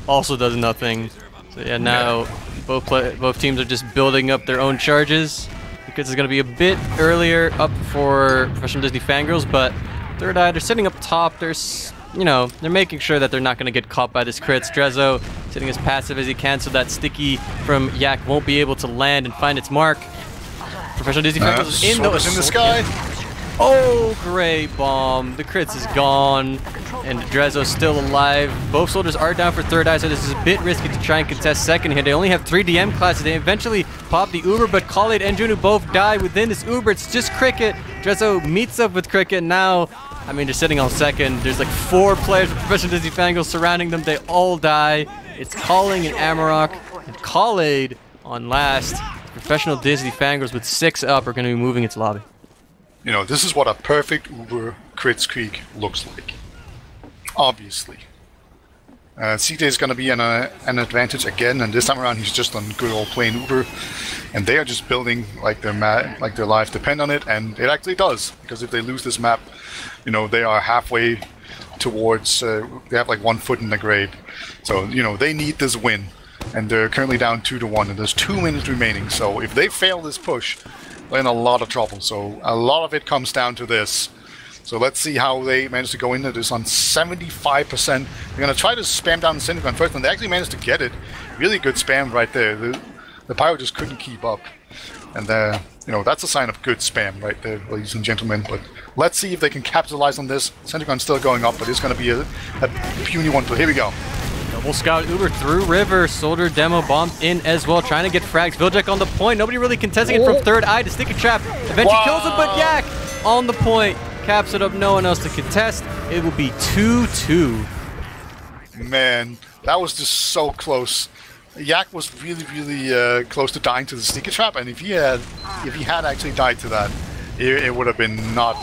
also does nothing. So yeah, now both teams are just building up their own charges because it's going to be a bit earlier up for Professional Disney Fangirls, but Third Eye, they're sitting up top. You know, they're making sure that they're not going to get caught by this crits. Drezzo sitting as passive as he can so that sticky from Yak won't be able to land and find its mark. Professional Disney Fangirls is in the sky. Oh, great bomb. The crits is gone, and Drezzo's still alive. Both soldiers are down for Third Eye, so this is a bit risky to try and contest second here. They only have 3 DM classes. They eventually pop the Uber, but Khalid and Junu both die within this Uber. It's just Cricket. Drezzo meets up with Cricket now. I mean, they're sitting on second. There's like 4 players with Professional Disney Fangirls surrounding them. They all die. It's Calling and Amarok, and Khalid on last. Professional Disney Fangirls with 6 up are going to be moving its lobby. You know, this is what a perfect Uber crit streak looks like. Obviously. CJ is going to be an advantage again, and this time around he's just on good old plain Uber. And they are just building like their lives depend on it, and it actually does. Because if they lose this map, you know, they are halfway towards, they have like 1 foot in the grave. So, you know, they need this win. And they're currently down 2-1, and there's 2 minutes remaining. So if they fail this push, they're in a lot of trouble. So a lot of it comes down to this. So let's see how they manage to go into this on 75%. They're going to try to spam down the Synagogue first, and they actually managed to get it. Really good spam right there. The Pyro just couldn't keep up. And you know, that's a sign of good spam right there, ladies and gentlemen. But let's see if they can capitalize on this. Synagogue's still going up, but it's going to be a puny one. But here we go. Double Scout Uber through River. Soldier Demo bombed in as well, trying to get frags. Viljack on the point. Nobody really contesting it from Third Eye to Sticky Trap. Eventually kills him, but Yak on the point. Caps it up, no one else to contest. It will be 2-2. Man, that was just so close. Yak was really close to dying to the Sticky Trap, and if he had actually died to that, it would have been not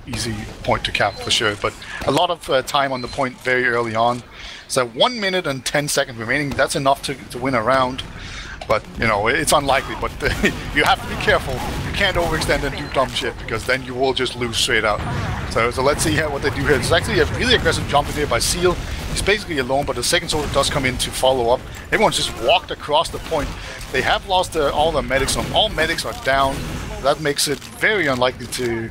easy point to cap for sure. But a lot of time on the point very early on. So 1 minute and 10 seconds remaining. That's enough to win a round. But, you know, it's unlikely. But you have to be careful. You can't overextend and do dumb shit, because then you will just lose straight out. So let's see what they do here. There's actually a really aggressive jump in here by Seal. He's basically alone, but the second soldier does come in to follow up. Everyone's just walked across the point. They have lost all the medics. So all medics are down. That makes it very unlikely to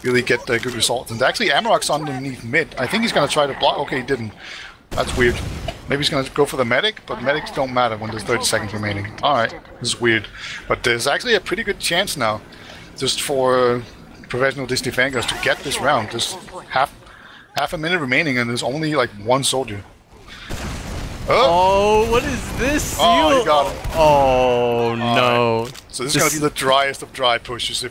really get good results. And actually, Amarok's underneath mid. I think he's going to try to block. Okay, he didn't. That's weird. Maybe he's going to go for the medic, but medics don't matter when there's 30 seconds remaining. Alright, this is weird. But there's actually a pretty good chance now, just for Professional Disney Fangirls to get this round. There's half a minute remaining, and there's only like 1 soldier. Oh, what is this? Seal? Oh, you got him. Oh, no. Right. So this is going to be the driest of dry pushes.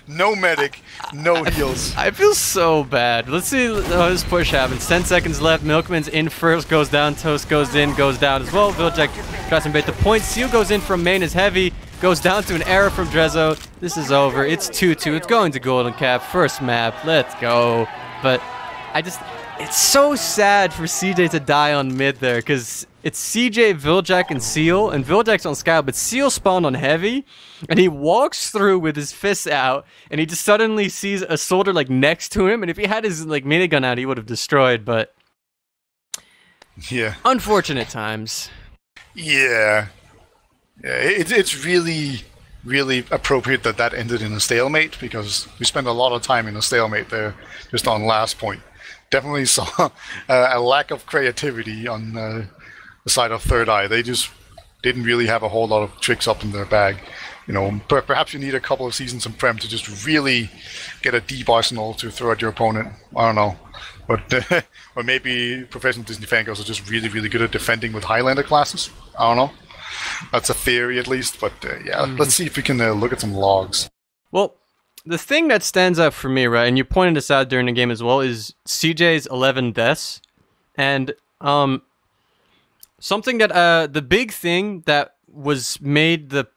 No medic, no heals. I feel so bad. Let's see how this push happens. 10 seconds left. Milkman's in first, goes down. Toast goes in, goes down as well. Viljack tries to bait the point. Seal goes in from main is heavy. Goes down to an error from Drezzo. This is over. It's 2-2. It's going to Golden Cap. First map. Let's go. But it's so sad for CJ to die on mid there, because it's CJ, Viljack, and Seal, and Viljack's on Scout, but Seal spawned on heavy, and he walks through with his fists out, and he just suddenly sees a soldier like next to him, and if he had his like minigun out, he would have destroyed, but yeah, unfortunate times. Yeah, it's really appropriate that ended in a stalemate, because we spent a lot of time in a stalemate there, just on last point. Definitely saw a lack of creativity on the side of Third Eye. They just didn't really have a whole lot of tricks up in their bag. You know, perhaps you need a couple of seasons in Prem to just really get a deep arsenal to throw at your opponent. I don't know. But or maybe Professional Disney Fangirls are just really good at defending with Highlander classes. I don't know. That's a theory at least. But yeah, let's see if we can look at some logs. Well, the thing that stands out for me, right, and you pointed this out during the game as well, is CJ's 11 deaths. And something that the big thing that was made the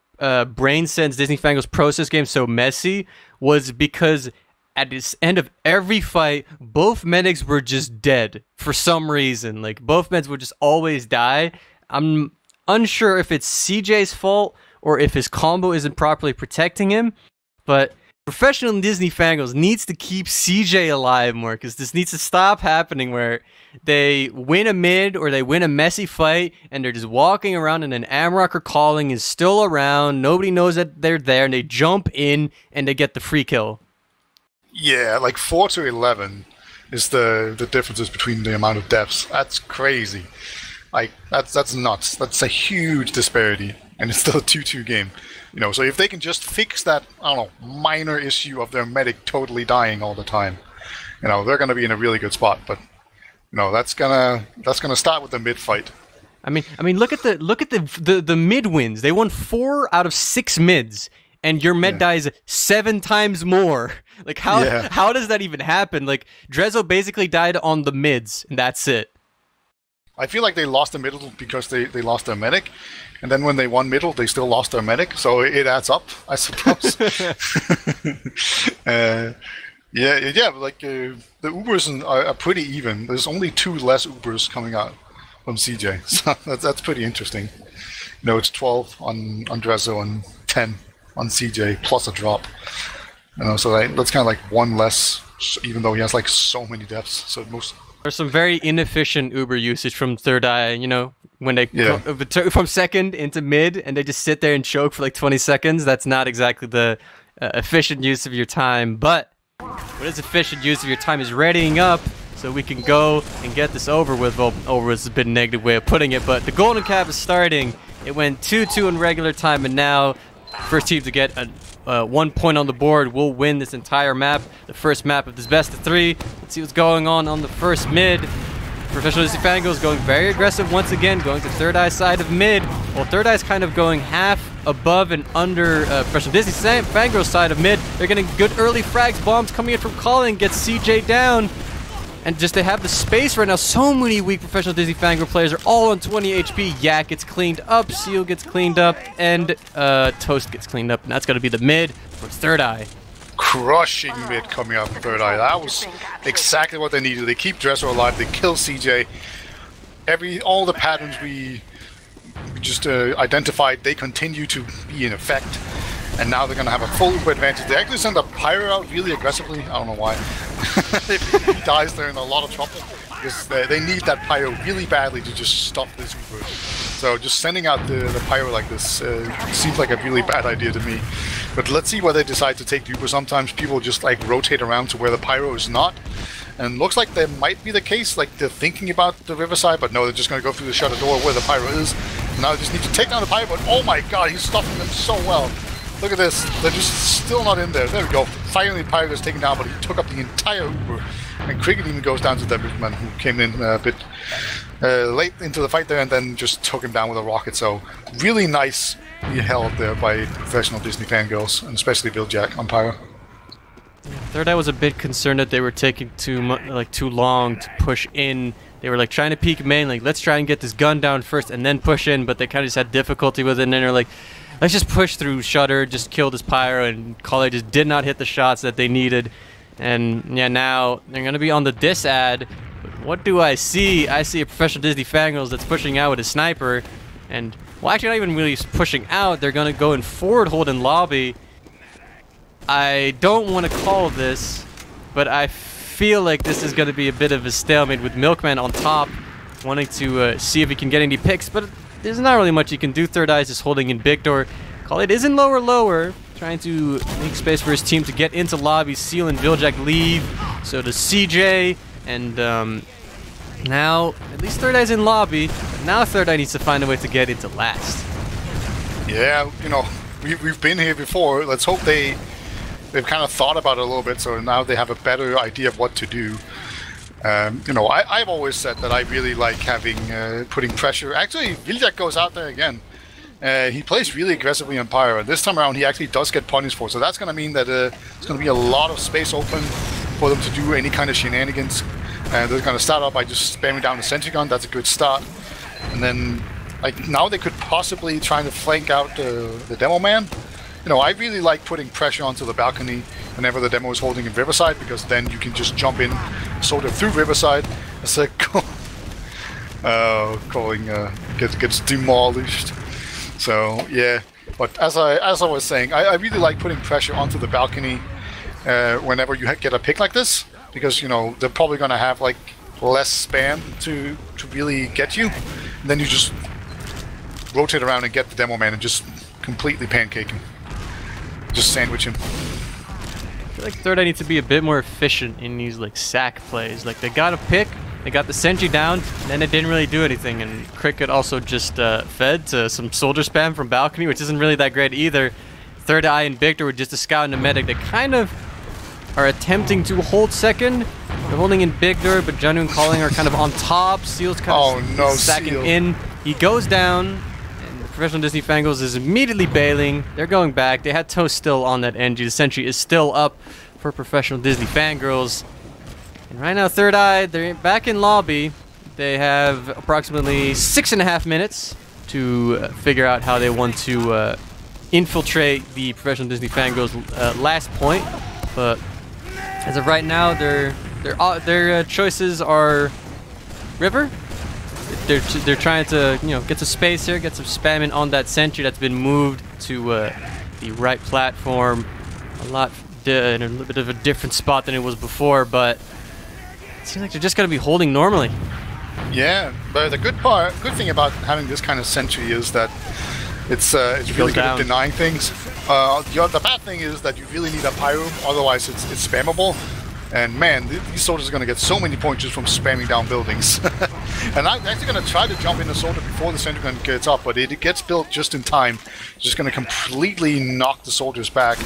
Brain Sense Disney Fangirls process game so messy was because at the end of every fight, both medics were just dead for some reason. Like, both meds would just always die. I'm unsure if it's CJ's fault or if his combo isn't properly protecting him, but professional Disney Fangirls needs to keep CJ alive more, because this needs to stop happening where they win a mid or they win a messy fight and they're just walking around and an Amrock or Calling is still around. Nobody knows that they're there and they jump in and they get the free kill. Yeah, like 4 to 11 is the differences between the amount of deaths. That's crazy. Like, that's nuts. That's a huge disparity, and it's still a 2-2 game. You know, so if they can just fix that, I don't know, minor issue of their medic totally dying all the time, you know, they're going to be in a really good spot. But you know, that's gonna start with the mid fight. I mean, look at the mid wins. They won 4 out of 6 mids, and your med dies 7 times more. Like, how does that even happen? Like, Drezzo basically died on the mids, and that's it. I feel like they lost the middle because they lost their medic, and then when they won middle, they still lost their medic, so it adds up, I suppose. Yeah, like the Ubers are pretty even. There's only 2 less Ubers coming out from CJ, so that's pretty interesting. You know, it's 12 on Drezzo and 10 on CJ plus a drop. You know, so that's kind of like 1 less, even though he has like so many deaths. So most. There's some very inefficient Uber usage from Third Eye, you know, when they go from second into mid and they just sit there and choke for like 20 seconds. That's not exactly the efficient use of your time. But what is efficient use of your time is readying up so we can go and get this over with. Well, over is a bit negative way of putting it, but the golden cap is starting. It went 2-2 in regular time, and now first team to get 1 point on the board will win this entire map, the first map of this best of 3. Let's see what's going on the first mid. Professional Disney Fangirls going very aggressive once again, going to Third Eye side of mid. While Third Eye's kind of going half above and under Professional Disney Fangirls side of mid. They're getting good early frags, bombs coming in from Calling, gets CJ down. And just they have the space right now. So many weak Professional Disney Fangirl players are all on 20 HP. Yak gets cleaned up, Seal gets cleaned up, and Toast gets cleaned up. And that's going to be the mid for Third Eye. Crushing mid coming out from Third Eye. That was exactly what they needed. They keep Drezzo alive. They kill CJ. All the patterns we just identified, they continue to be in effect. And now they're going to have a full Uber advantage. They actually send a Pyro out really aggressively. I don't know why. If he dies, they're in a lot of trouble. Because they need that Pyro really badly to just stop this Uber. So just sending out the Pyro like this seems like a really bad idea to me. But let's see where they decide to take the Uber. Sometimes people just like rotate around to where the Pyro is not. And looks like that might be the case. Like they're thinking about the Riverside, but no, they're just going to go through the shutter door where the Pyro is. Now they just need to take down the Pyro, but oh my god, he's stopping them so well. Look at this. They're just still not in there. There we go. Finally, Pyro is taken down, but he took up the entire Uber. And Cricket even goes down to the Devilman, who came in a bit late into the fight there and then just took him down with a rocket. So really nice held there by professional Disney Fangirls, and especially Bill Jack on Pyro. Third Eye was a bit concerned that they were taking too long to push in. They were like trying to peek main, like let's try and get this gun down first and then push in, but they kind of just had difficulty with it, and then they're like, let's just push through Shutter, just kill this Pyro, and Collie just did not hit the shots that they needed. And yeah, now they're going to be on the dis ad. But what do I see? I see a professional Disney Fangirls that's pushing out with a sniper. And, well, actually not even really pushing out. They're going to go in forward hold in lobby. I don't want to call this, but I feel like this is going to be a bit of a stalemate with Milkman on top, wanting to see if he can get any picks. But there's not really much he can do. Third Eye is just holding in big door. Call it isn't lower, trying to make space for his team to get into lobby. Seal and Viljack leave, so does CJ, and now at least Third Eye's in lobby, but now Third Eye needs to find a way to get into last. Yeah, you know, we've been here before. Let's hope they've kind of thought about it a little bit, so now they have a better idea of what to do. You know, I've always said that I really like having putting pressure. Actually, Viljack goes out there again. He plays really aggressively on Pyro, and this time around he actually does get punished for it. So that's going to mean that there's going to be a lot of space open for them to do any kind of shenanigans. And they're going to start out by just spamming down the sentry gun. That's a good start. And then, like, now they could possibly try to flank out the demo man. You know, I really like putting pressure onto the balcony whenever the demo is holding in Riverside, because then you can just jump in, sort of through Riverside. It's like calling gets demolished. So yeah, but as I was saying, I really like putting pressure onto the balcony whenever you get a pick like this, because you know they're probably gonna have like less spam to really get you. And then you just rotate around and get the demo man and just completely pancake him, just sandwich him. I feel like Third Eye needs to be a bit more efficient in these like sack plays. Like they got a pick. They got the sentry down, and then it didn't really do anything, and Cricket also just fed to some soldier spam from balcony, which isn't really that great either. Third Eye and Victor were just a scout and a medic. They kind of are attempting to hold second. They're holding in Victor, but Janu and Calling are kind of on top. Seal's kind of sacking Seal. in. He goes down, and the Professional Disney Fangirls is immediately bailing. They're going back. They had Toast still on that NG. The sentry is still up for Professional Disney Fangirls. And right now, Third Eye, they're back in lobby. They have approximately 6.5 minutes to figure out how they want to infiltrate the Professional Disney Fangirls' last point. But as of right now, their choices are River. They're trying to get some space here, get some spamming on that sentry that's been moved to the right platform. In a little bit of a different spot than it was before, but it seems like they're just going to be holding normally. Yeah, but the good thing about having this kind of sentry is that it's really good at denying things. The bad thing is that you really need a pyro, otherwise it's spammable. And man, these soldiers are going to get so many points just from spamming down buildings. And I'm actually going to try to jump in the soldier before the sentry gun gets up, but it gets built just in time. It's just going to completely knock the soldiers back.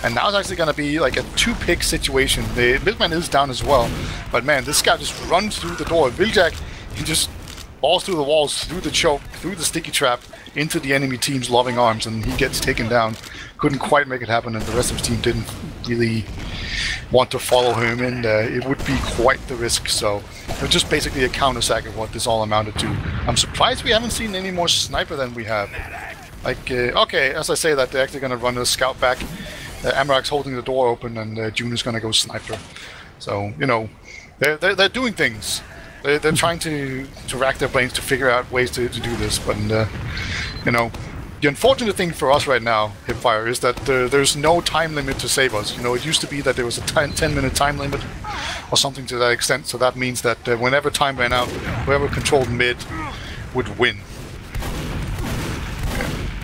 And now it's actually going to be like a 2-pick situation. The Milkman is down as well, but man, this guy just runs through the door. Viljack, he just balls through the walls, through the choke, through the sticky trap, into the enemy team's loving arms, and he gets taken down. Couldn't quite make it happen, and the rest of his team didn't really want to follow him, and it would be quite the risk. So it was just basically a counter-sack of what this all amounted to. I'm surprised we haven't seen any more sniper than we have. Like, okay, as I say that, they're actually going to run a scout back. Amarak's holding the door open, and Junior's going to go sniper. So, you know, they're doing things. They're trying to rack their brains to figure out ways to do this, but you know, the unfortunate thing for us right now, HiipFire, is that there's no time limit to save us. You know, it used to be that there was a 10-minute time limit or something to that extent, so that means that whenever time ran out, whoever controlled mid would win.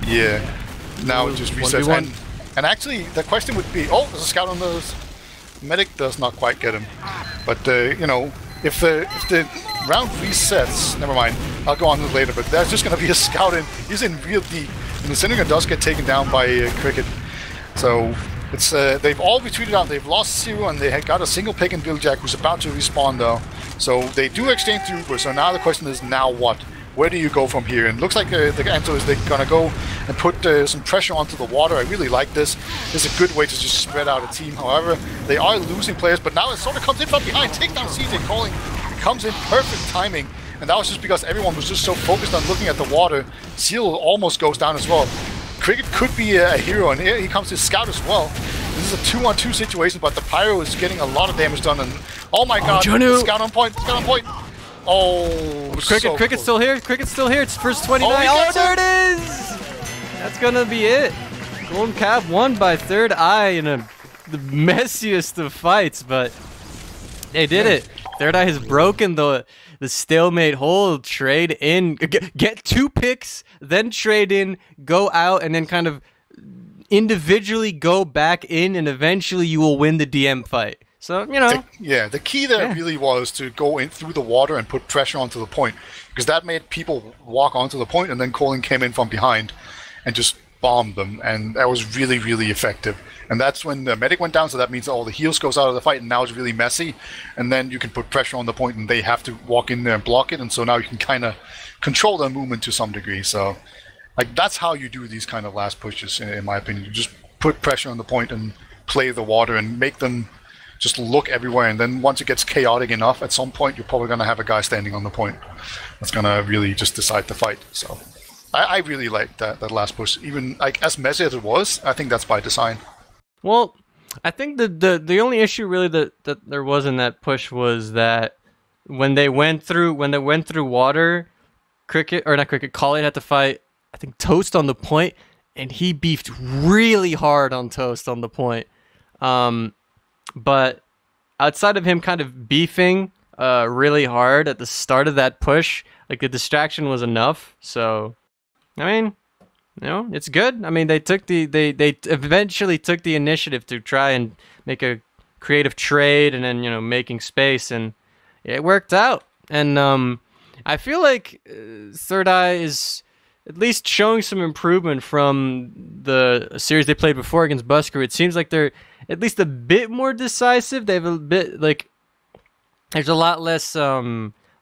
Yeah. Now it just resets. And actually, the question would be, oh, there's a scout on the medic, does not quite get him. But, you know, if the round resets, never mind, I'll go on to it later, but there's just going to be a scout in. He's in real deep, and the Synagogue does get taken down by Cricket. So it's they've all retreated out. They've lost Zero, and they had got a single pick in Billjack, who's about to respawn though. So they do exchange the Uber. So now the question is, now what? Where do you go from here? And it looks like the answer is they're going to go and put some pressure onto the water. I really like this. This is a good way to just spread out a team. However, they are losing players, but now it sort of comes in from behind. Take down CJ Calling. It comes in perfect timing. And that was just because everyone was just so focused on looking at the water. Seal almost goes down as well. Cricket could be a hero, and here he comes to scout as well. This is a 2-on-2 situation, but the Pyro is getting a lot of damage done. And oh my god, scout on point, scout on point. Oh, Cricket's still here. Cricket's still here. It's first 29. Oh, there it is! That's gonna be it. Golden Cap won by Third Eye in the messiest of fights, but they did it. Third Eye has broken the stalemate hold. Trade in, get 2 picks, then trade in, go out, and then kind of individually go back in, and eventually you will win the DM fight. So, you know. The key there really was to go in through the water and put pressure onto the point, because that made people walk onto the point, and then Colin came in from behind and just bombed them, and that was really, really effective. And that's when the medic went down, so that means all the heals goes out of the fight, and now it's really messy. And then you can put pressure on the point, and they have to walk in there and block it, and so now you can kind of control their movement to some degree. So, Like, that's how you do these kind of last pushes, in my opinion. You just put pressure on the point and play the water and make them just look everywhere. And then once it gets chaotic enough, at some point, you're probably going to have a guy standing on the point that's going to really just decide the fight. So I really like that last push. Even like as messy as it was, I think that's by design. Well, I think the only issue really that there was in that push was that when they went through water, Collier had to fight, I think, Toast on the point, and he beefed really hard on Toast on the point. But outside of him kind of beefing really hard at the start of that push, like the distraction was enough. So, I mean, it's good. I mean, they eventually took the initiative to try and make a creative trade, and then making space, and it worked out. And I feel like Third Eye is at least showing some improvement from the series they played before against Busker. It seems like they're at least a bit more decisive. They have a bit, like, there's a lot less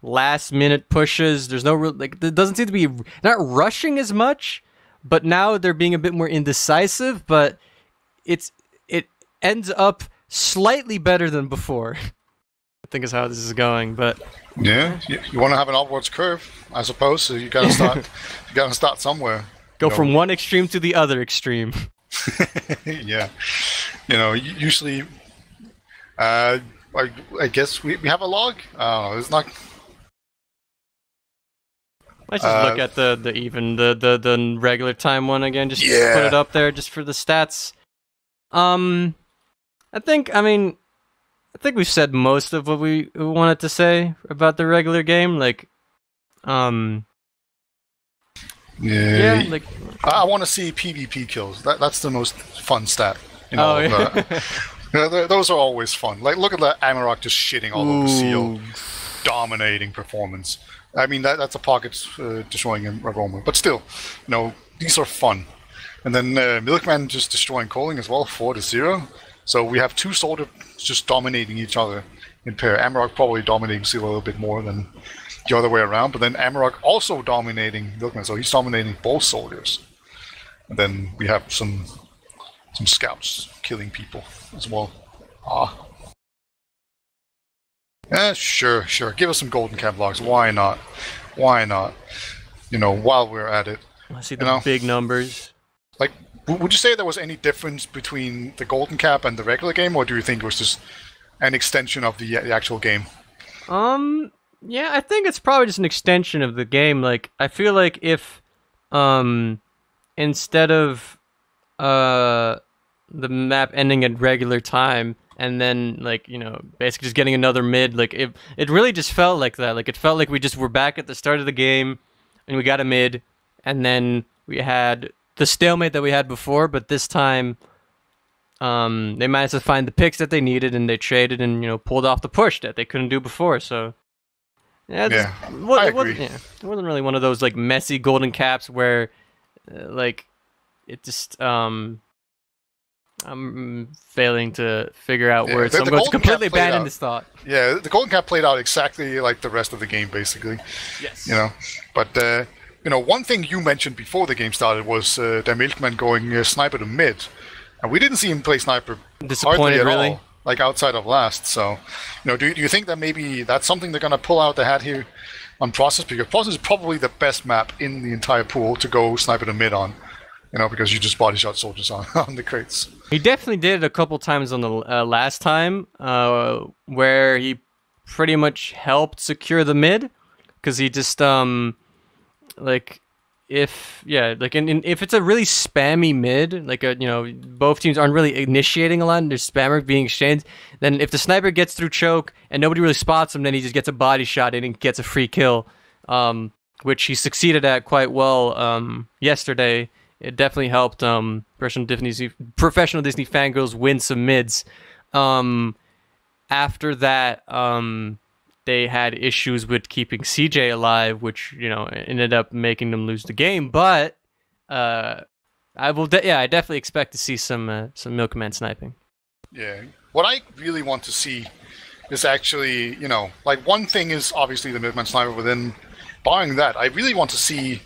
last minute pushes. There's no real, like, there doesn't seem to be, not rushing as much, but now they're being a bit more indecisive, but it ends up slightly better than before. I think is how this is going, but yeah, you want to have an upwards curve, I suppose. So you got to start, you got to start somewhere. Go from one extreme to the other extreme. Yeah, usually, I guess we have a log. I don't know. It's not. Let's just look at the regular time one again. Just put it up there just for the stats. I think we've said most of what we wanted to say about the regular game. Like, yeah, like I want to see PvP kills. That's the most fun stat. Those are always fun. Like, look at that Amarok just shitting all over Seal, dominating performance. I mean, that's a pocket destroying aroma, but still, these are fun. And then Milkman just destroying Coling as well, 4-0. So we have two soldiers just dominating each other in pair. Amarok probably dominating Seal a little bit more than the other way around, but then Amarok also dominating Milkman, so he's dominating both soldiers. And then we have some scouts killing people as well. Sure. Give us some golden cap logs. Why not? While we're at it. I see the big numbers. Like, would you say there was any difference between the golden cap and the regular game, or do you think it was just an extension of the actual game? Yeah, I think it's probably just an extension of the game. Like, I feel like if, instead of, the map ending at regular time, and then, like, basically just getting another mid, like, it really just felt like that. Like, it felt like we just were back at the start of the game, and we got a mid, and then we had the stalemate that we had before, but this time, they managed to find the picks that they needed, and they traded and, pulled off the push that they couldn't do before, so... Yeah, I agree. It wasn't really one of those, like, messy golden caps where, like, it just, I'm failing to figure out words, so I'm going to completely abandon this thought. Yeah, the golden cap played out exactly like the rest of the game, basically. Yes. But, one thing you mentioned before the game started was the Milkman going sniper to mid. And we didn't see him play sniper hardly at all, like outside of last. So, do you think that maybe that's something they're going to pull out the hat here on Process? Because Process is probably the best map in the entire pool to go sniper to mid on. Because you just body shot soldiers on the crates. He definitely did it a couple times on the last time, where he pretty much helped secure the mid, because he just if it's a really spammy mid, like both teams aren't really initiating a lot and there's spammer being exchanged, then if the sniper gets through choke and nobody really spots him, then he just gets a body shot in and gets a free kill, which he succeeded at quite well yesterday. It definitely helped Professional Disney Fangirls win some mids. After that, they had issues with keeping CJ alive, which ended up making them lose the game. But I definitely expect to see some Milkman sniping. Yeah, what I really want to see is actually one thing is obviously the Milkman sniper, but then barring that, I really want to see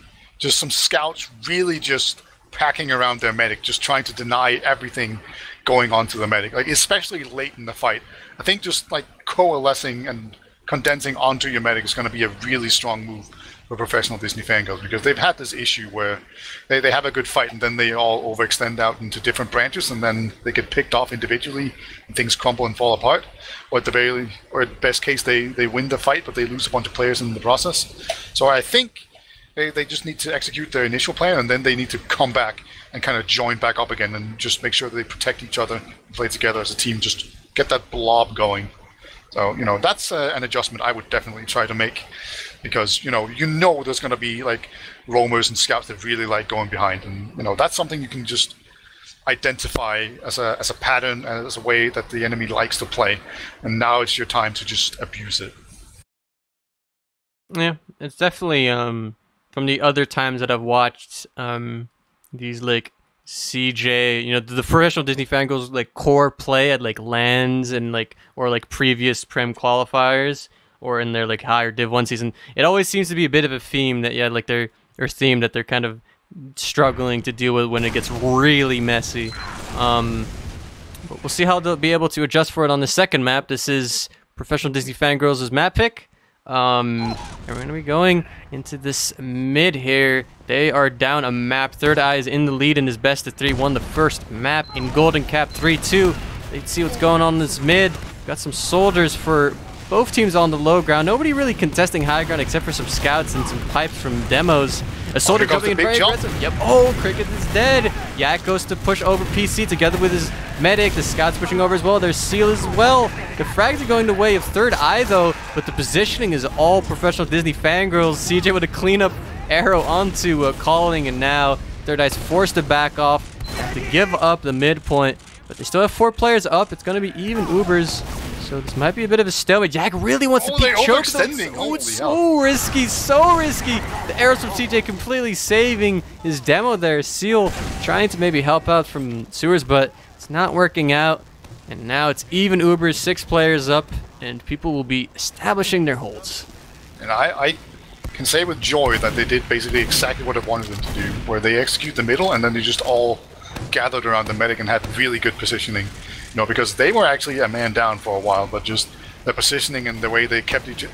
just some scouts really just packing around their medic, just trying to deny everything going on to the medic, like especially late in the fight. I think just like coalescing and condensing onto your medic is going to be a really strong move for professional Disney Fangirls, because they've had this issue where they have a good fight and then they all overextend out into different branches and then they get picked off individually and things crumble and fall apart. Or at best case they win the fight but they lose a bunch of players in the process. So I think they just need to execute their initial plan and then they need to come back and kind of join back up again and just make sure that they protect each other and play together as a team, just get that blob going. So, that's an adjustment I would definitely try to make, because, there's going to be like roamers and scouts that really like going behind. And, that's something you can just identify as a pattern and as a way that the enemy likes to play. And now it's your time to just abuse it. Yeah, it's definitely, from the other times that I've watched, these like CJ, the professional Disney Fangirls like core play at like lands and like or like previous Prem qualifiers or in their like higher Div 1 season, it always seems to be a bit of a theme that they're kind of struggling to deal with when it gets really messy. But we'll see how they'll be able to adjust for it on the second map. This is professional Disney Fangirls' map pick. And we're gonna be going into this mid here. They are down a map. Third Eye is in the lead in his best of 3. Won the first map in Golden Cap 3-2. Let's see what's going on in this mid. Got some soldiers for both teams on the low ground. Nobody really contesting high ground except for some scouts and some pipes from demos. A soldier coming in very aggressive. Yep. Oh, Cricket is dead. Yak goes to push over PC together with his medic. The scouts pushing over as well. There's Seal as well. The frags are going the way of Third Eye though, but the positioning is all professional Disney Fangirls. CJ with a cleanup arrow onto Calling, and now Third Eye's forced to back off to give up the midpoint. But they still have 4 players up. It's going to be even Ubers. So this might be a bit of a stalemate. Yak really wants to peek choke. It's so risky, so risky. The arrows from CJ completely saving his demo there. Seal trying to maybe help out from sewers, but it's not working out. And now it's even Ubers, 6 players up, and people will be establishing their holds. And I can say with joy that they did basically exactly what I wanted them to do, where they execute the middle and then they just all gathered around the medic and had really good positioning. Because they were actually a man down for a while, but just the positioning and the way they kept it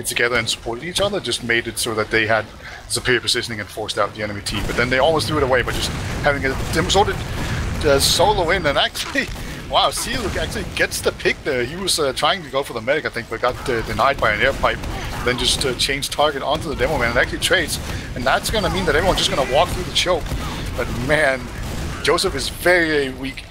together and supported each other just made it so that they had superior positioning and forced out the enemy team. But then they almost threw it away by just having a sort of solo in, and actually, wow, Seal actually gets the pick there. He was trying to go for the medic, I think, but got denied by an air pipe. Then just changed target onto the demo man and actually trades. And that's going to mean that everyone's just going to walk through the choke. But man, Joseph is very, very weak.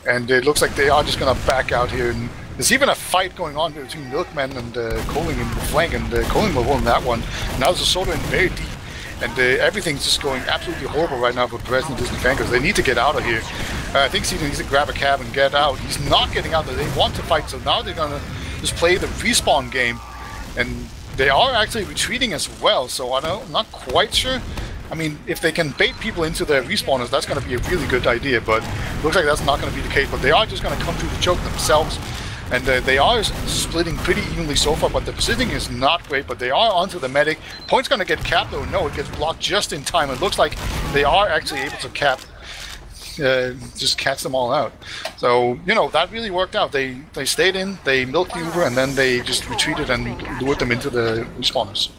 And it looks like they are just going to back out here. And there's even a fight going on between Milkman and Coling in the flank, and Coling will win that one. Now there's a Soda in very deep, and everything's just going absolutely horrible right now for Professional Disney Fangirls. They need to get out of here. I think Cedar needs to grab a cab and get out. He's not getting out there. They want to fight, so now they're going to just play the respawn game. And they are actually retreating as well, so I'm not quite sure. I mean, if they can bait people into their respawners, that's going to be a really good idea, but it looks like that's not going to be the case. But they are just going to come through the choke themselves, and they are splitting pretty evenly so far, but the positioning is not great, but they are onto the medic. Point's going to get capped, though. No, it gets blocked just in time. It looks like they are actually able to cap, just catch them all out. So, that really worked out. They stayed in, they milked the Uber, and then they just retreated and lured them into the respawners.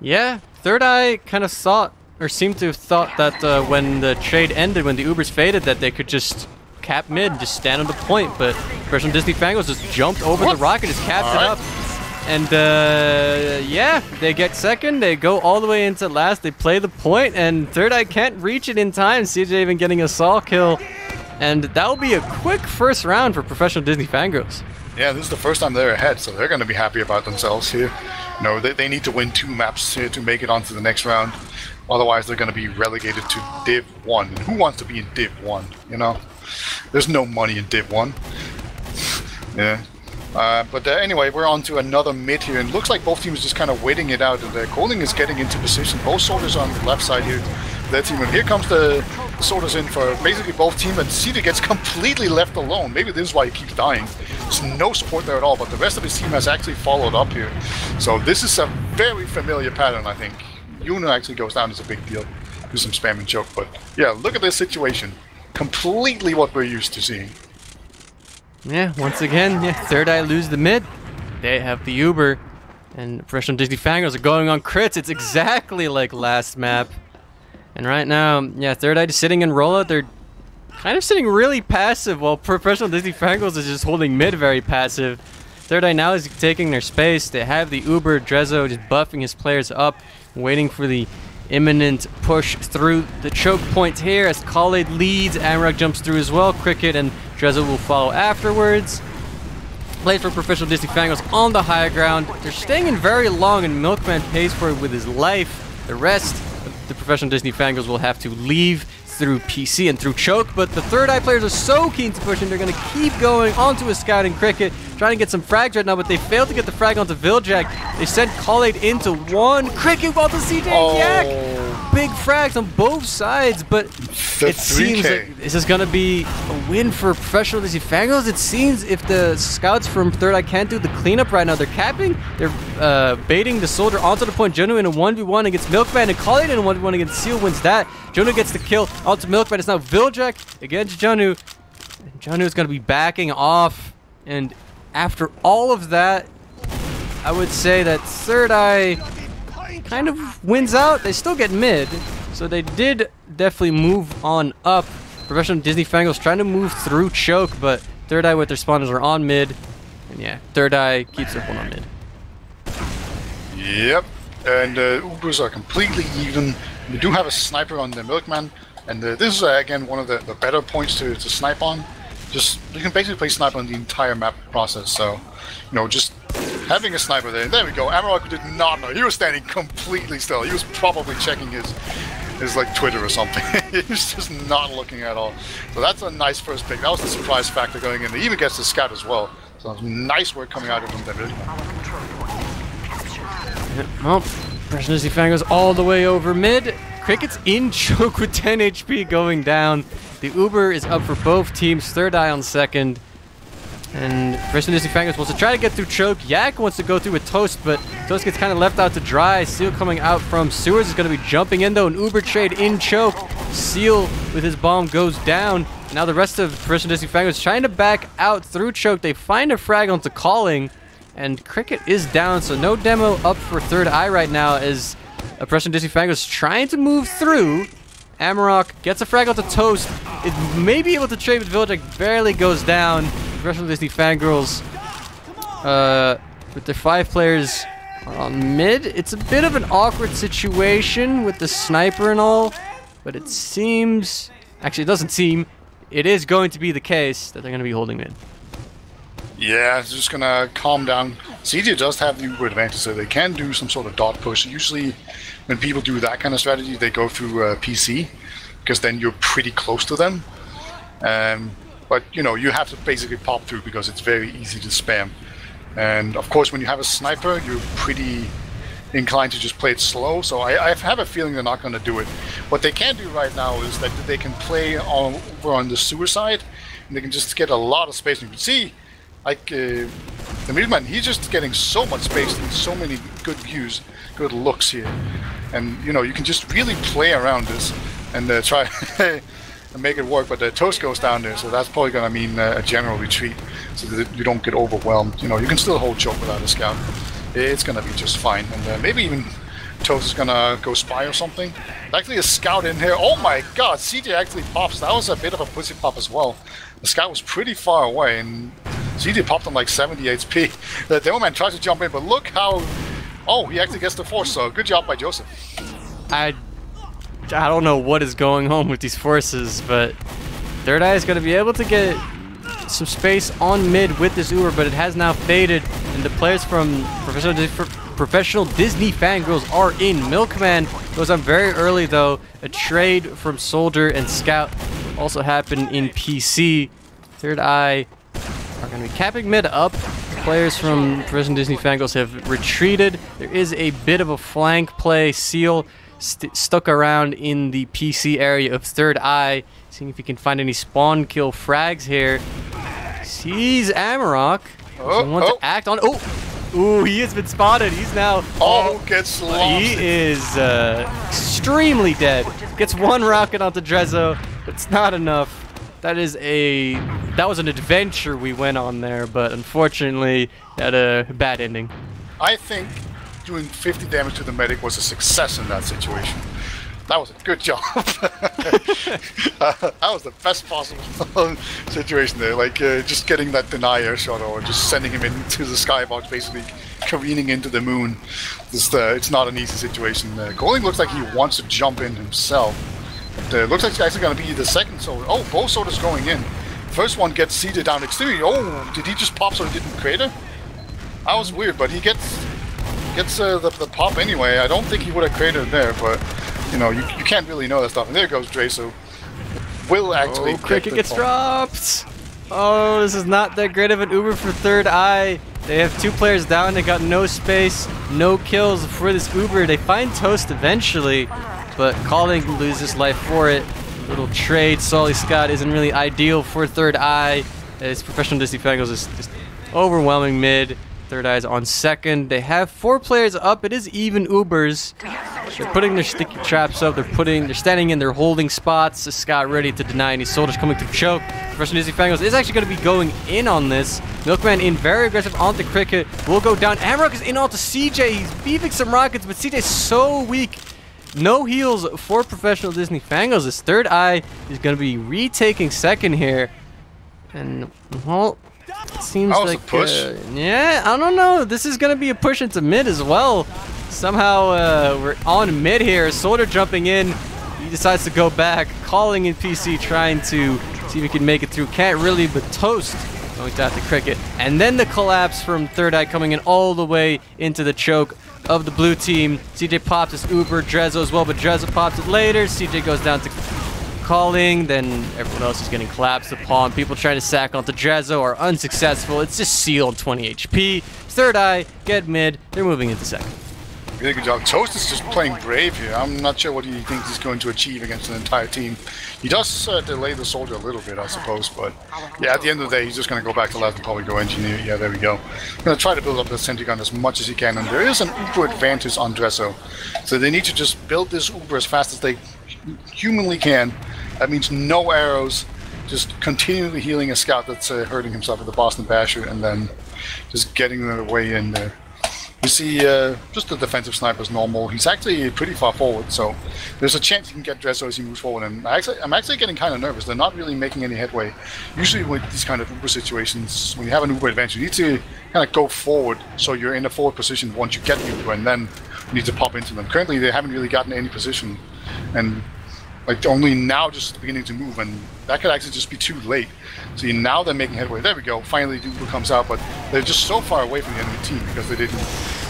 Yeah, Third Eye kind of seemed to have thought that when the trade ended, when the Ubers faded, that they could just cap mid and just stand on the point, but Professional Disney Fangirls just jumped over the rocket, just capped it up. And yeah, they get second, they go all the way into last, they play the point, and Third Eye can't reach it in time. CJ even getting a Saw kill, and that'll be a quick first round for Professional Disney Fangirls. Yeah, this is the first time they're ahead, so they're going to be happy about themselves here. They need to win 2 maps here to make it onto the next round. Otherwise, they're going to be relegated to Div 1. And who wants to be in Div 1, There's no money in Div 1. Yeah. But anyway, we're on to another mid here, and it looks like both teams are just kind of waiting it out. And Coling is getting into position. Both soldiers on the left side here. Their team, and here comes the soldiers in for basically both teams, and Cedar gets completely left alone. Maybe this is why he keeps dying. There's no support there at all, but the rest of his team has actually followed up here. So this is a very familiar pattern, I think. Uno actually goes down, it's a big deal. Do some spam and choke, but yeah, look at this situation. Completely what we're used to seeing. Yeah, once again, yeah, Third Eye lose the mid. They have the Uber, and Professional Disney Fangirls are going on crits. It's exactly like last map. And right now, yeah, Third Eye just sitting in rollout. They're kind of sitting really passive, while Professional Disney Fangirls is just holding mid very passive. Third Eye now is taking their space. They have the Uber, Drezzo just buffing his players up, waiting for the imminent push through the choke point here as Khalid leads. Amrock jumps through as well. Cricket and Drezzo will follow afterwards. Plays for Professional Disney Fangirls on the high ground. They're staying in very long, and Milkman pays for it with his life. The rest of the Professional Disney Fangirls will have to leave through PC and through choke, but the Third Eye players are so keen to push, and they're going to keep going onto a scouting Cricket, trying to get some frags right now, but they failed to get the frag onto Viljak. They sent Khalid into one. Cricket while the CJ Yak. Big frags on both sides, but it seems like this is going to be a win for Professional Disney Fangirls. It seems if the scouts from Third Eye can't do the cleanup right now, they're capping, they're baiting the soldier onto the point. Jonu in a 1v1 against Milkman, and Khalid in a 1v1 against Seal wins that. Jonu gets the kill onto Milkman. It's now Viljak against Jonu. Jonu is going to be backing off, and after all of that, I would say that Third Eye kind of wins out. They still get mid, so they did definitely move on up. Professional Disney Fangirls trying to move through choke, but Third Eye with their spawners are on mid, and yeah, Third Eye keeps their hold on mid. Yep, and Ubers are completely even. We do have a sniper on the Milkman, and this is again one of the better points to snipe on. Just you can basically play sniper on the entire map process. So, you know, just having a sniper there. There we go. Amarok did not know. He was standing completely still. He was probably checking his like Twitter or something. He was just not looking at all. So that's a nice first pick. That was the surprise factor going in. He even gets the scout as well. So nice work coming out of him there. Well, Professional Disney Fangirls all the way over mid. Cricket's in choke with 10 HP going down. The Uber is up for both teams. Third Eye on second. And Professional Disney Fangirls wants to try to get through choke. Yak wants to go through with Toast, but Toast gets kind of left out to dry. Seal coming out from sewers is going to be jumping in though. An Uber trade in choke. Seal with his bomb goes down. Now the rest of Professional Disney Fangirls trying to back out through choke. They find a frag onto Calling, and Cricket is down, so no demo up for Third Eye right now as Professional Disney Fangirls trying to move through. Amarok gets a frag onto Toast. It may be able to trade with Viljak, barely goes down. Professional Disney Fangirls with their 5 players on mid. It's a bit of an awkward situation with the sniper and all, but it seems, actually it doesn't seem, it is going to be the case that they're going to be holding mid. Yeah, it's just gonna calm down. CJ does have the Uber advantage, so they can do some sort of dot push. Usually, when people do that kind of strategy, they go through PC, because then you're pretty close to them. But you know, you have to basically pop through because it's very easy to spam. And of course, when you have a sniper, you're pretty inclined to just play it slow. So I have a feeling they're not going to do it. What they can do right now is that they can play over on the sewer side, and they can just get a lot of space. And you can see, like the midman, he's just getting so much space and so many good views, good looks here. And you know, you can just really play around this and try and make it work. But the Toast goes down there, so that's probably going to mean a general retreat, so that you don't get overwhelmed. You know, you can still hold choke without a scout. It's going to be just fine. And maybe even Toast is going to go spy or something. Actually, a scout in here. Oh my god, CJ actually pops. That was a bit of a pussy pop as well. The scout was pretty far away, and CJ popped him like 70 HP. The Demoman tries to jump in, but look how... Oh, he actually gets the force, so good job by Joseph. I don't know what is going on with these forces, but Third Eye is going to be able to get some space on mid with this Uber, but it has now faded, and the players from Professional Disney Fangirls are in. Milkman goes on very early though. A trade from Soldier and Scout also happened in PC. Third Eye are going to be capping mid up. Players from Professional Disney Fangirls have retreated. There is a bit of a flank play. Seal stuck around in the PC area of Third Eye, seeing if he can find any spawn kill frags here. Sees Amarok. To act on. Oh! Ooh, he has been spotted. He's now... Oh, gets lost. He is extremely dead. Gets one rocket onto Drezzo, but it's not enough. That was an adventure we went on there, but unfortunately, had a bad ending. I think doing 50 damage to the medic was a success in that situation. That was a good job. That was the best possible situation there. Like just getting that denier shot or just sending him into the skybox, basically careening into the moon. It's not an easy situation. Goling looks like he wants to jump in himself. But, looks like he's actually going to be the second soldier. Oh, both soldiers going in. First one gets seated down extremely. Oh, did he just pop so he didn't crater? That was weird, but he gets the pop anyway. I don't think he would have cratered there, but you know, you can't really know that stuff. And there goes Drezzo. Will actually Cricket gets dropped. Oh, this is not that great of an Uber for Third Eye. They have 2 players down. They got no space, no kills for this Uber. They find Toast eventually, but Calling loses life for it. Little trade. Solly Scott isn't really ideal for Third Eye. As Professional Disney Fangirls is just overwhelming mid. Third Eye is on second. They have 4 players up. It is even Ubers. They're putting their sticky traps up. They're standing in. They're holding spots. Scott ready to deny any soldiers coming through choke. Professional Disney Fangirls is actually going to be going in on this. Milkman in very aggressive onto Cricket. Will go down. Amrock is in onto CJ. He's beefing some rockets, but CJ's so weak. No heals for Professional Disney Fangirls. This Third Eye is going to be retaking second here. And, well, it seems like a push. Yeah, I don't know. This is going to be a push into mid as well. Somehow we're on mid here. Soldier jumping in. He decides to go back. Calling in PC, trying to see if he can make it through. Can't really, but Toast going down to Cricket. And then the collapse from Third Eye coming in all the way into the choke of the blue team. CJ pops his Uber, Drezzo as well, but Drezzo pops it later. CJ goes down to Calling, then everyone else is getting collapsed upon. People trying to sack onto Drezzo are unsuccessful. It's just sealed 20 HP. Third Eye, get mid. They're moving into second. Really good job. Toast is just playing brave here. I'm not sure what he thinks he's going to achieve against an entire team. He does delay the soldier a little bit, I suppose, but yeah, at the end of the day, he's just going to go back to left and probably go engineer. Yeah, there we go. Going to try to build up the sentry gun as much as he can, and there is an Uber advantage on Drezzo. So they need to just build this Uber as fast as they humanly can. That means no arrows, just continually healing a scout that's hurting himself with the Boston Basher, and then just getting their way in there. You see, just the defensive sniper is normal. He's actually pretty far forward, so there's a chance he can get Drezzo as he moves forward. And I'm actually getting kind of nervous. They're not really making any headway. Usually with these kind of Uber situations, when you have an Uber advantage, you need to kind of go forward so you're in a forward position once you get the Uber, and then you need to pop into them. Currently, they haven't really gotten any position, and like only now just beginning to move, and that could actually just be too late. See, now they're making headway. There we go. Finally, the Uber comes out, but they're just so far away from the enemy team because they didn't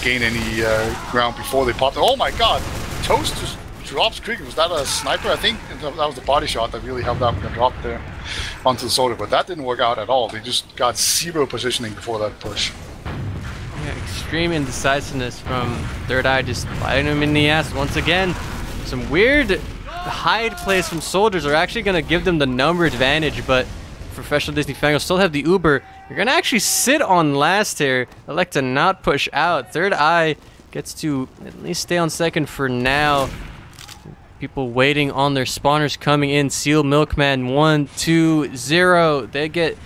gain any ground before they popped. Oh my God! Toast just drops Krieger. Was that a sniper? I think that was the body shot that really helped out with the drop there onto the soldier, but that didn't work out at all. They just got 0 positioning before that push. Yeah, extreme indecisiveness from Third Eye, just biting him in the ass once again. Some weird hide plays from soldiers are actually going to give them the number advantage, but Professional Disney Fangirls still have the Uber. You're going to actually sit on last here. I like to not push out. Third Eye gets to at least stay on second for now. People waiting on their spawners coming in. Seal Milkman 1, 2, 0. They get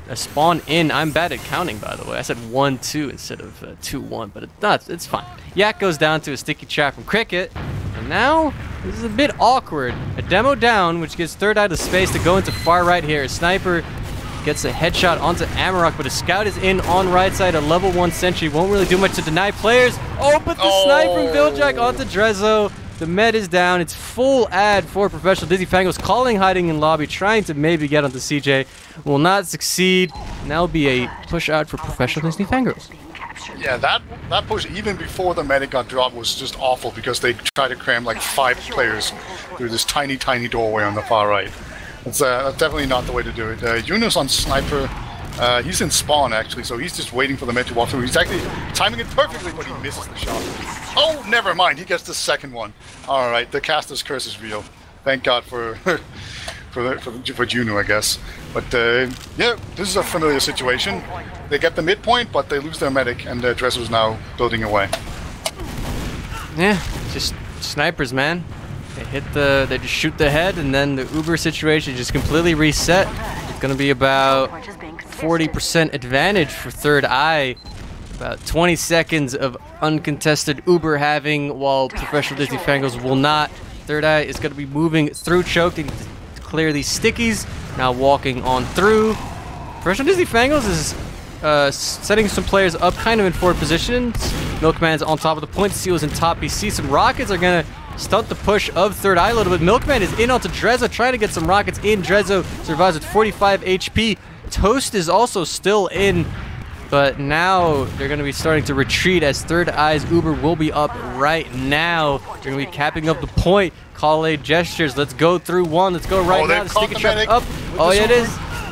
a spawn in. I'm bad at counting, by the way. I said 1, 2 instead of 2, 1, but it's fine. Yak goes down to a sticky trap from Cricket. And now, this is a bit awkward. A demo down, which gives Third Eye the space to go into far right here. A sniper gets a headshot onto Amarok, but a scout is in on right side. A level 1 sentry won't really do much to deny players. Oh, but the snipe from Viljack onto Drezzo. The med is down. It's full ad for Professional Disney Fangirls. Calling, hiding in lobby, trying to maybe get onto CJ. Will not succeed. And that'll be a push out for Professional Disney Fangirls. Yeah, that push, even before the medic got dropped, was just awful because they tried to cram like 5 players through this tiny, tiny doorway on the far right. That's definitely not the way to do it. Yunus on sniper, he's in spawn actually, so he's just waiting for the med to walk through. He's actually timing it perfectly, but he misses the shot. Oh, never mind, he gets the second one. Alright, the caster's curse is real. Thank God for for Juno, I guess. But yeah, this is a familiar situation. They get the midpoint, but they lose their medic, and Dresser's now building away. Yeah, just snipers, man. They just shoot the head, and then the Uber situation just completely reset. It's gonna be about 40% advantage for Third Eye. About 20 seconds of uncontested Uber having, while Professional Disney Fangirls will not. Third Eye is going to be moving through choke to clear these stickies. Now walking on through. Professional Disney Fangirls is setting some players up kind of in forward positions. Milkman's on top of the point. Seal's in top. BC. Some rockets are going to stunt the push of Third Eye a little bit. Milkman is in onto Drezzo, trying to get some rockets in. Drezzo survives with 45 HP. Toast is also still in. But now they're going to be starting to retreat as Third Eye's Uber will be up right now. They're going to be capping up the point. Kale gestures. Let's go through one. Let's go right now. The sticky trap up. Oh, yeah, it is.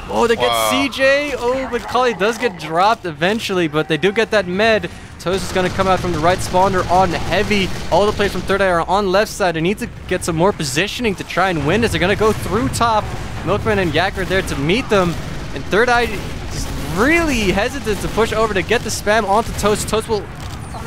Oh, they get CJ. Oh, but Kale does get dropped eventually, but they do get that med. Toast is going to come out from the right spawner on heavy. All the players from Third Eye are on left side. They need to get some more positioning to try and win this. They're going to go through top. Milkman and Yak are there to meet them. And Third Eye is really hesitant to push over to get the spam onto Toast. Toast will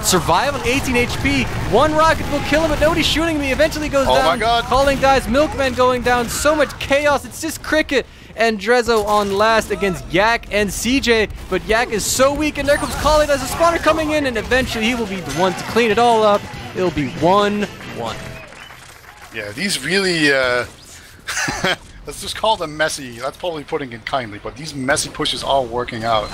survive on 18 HP. One rocket will kill him, but nobody's shooting me. Eventually goes down. Oh my god. Calling dies. Milkman going down. So much chaos. It's just Cricket and Drezzo on last against Yak and CJ. But Yak is so weak, and there comes Calling. There's a spawner coming in, and eventually he will be the one to clean it all up. It'll be 1-1. Yeah, these really... let's just call them messy. That's probably putting it kindly, but these messy pushes are working out.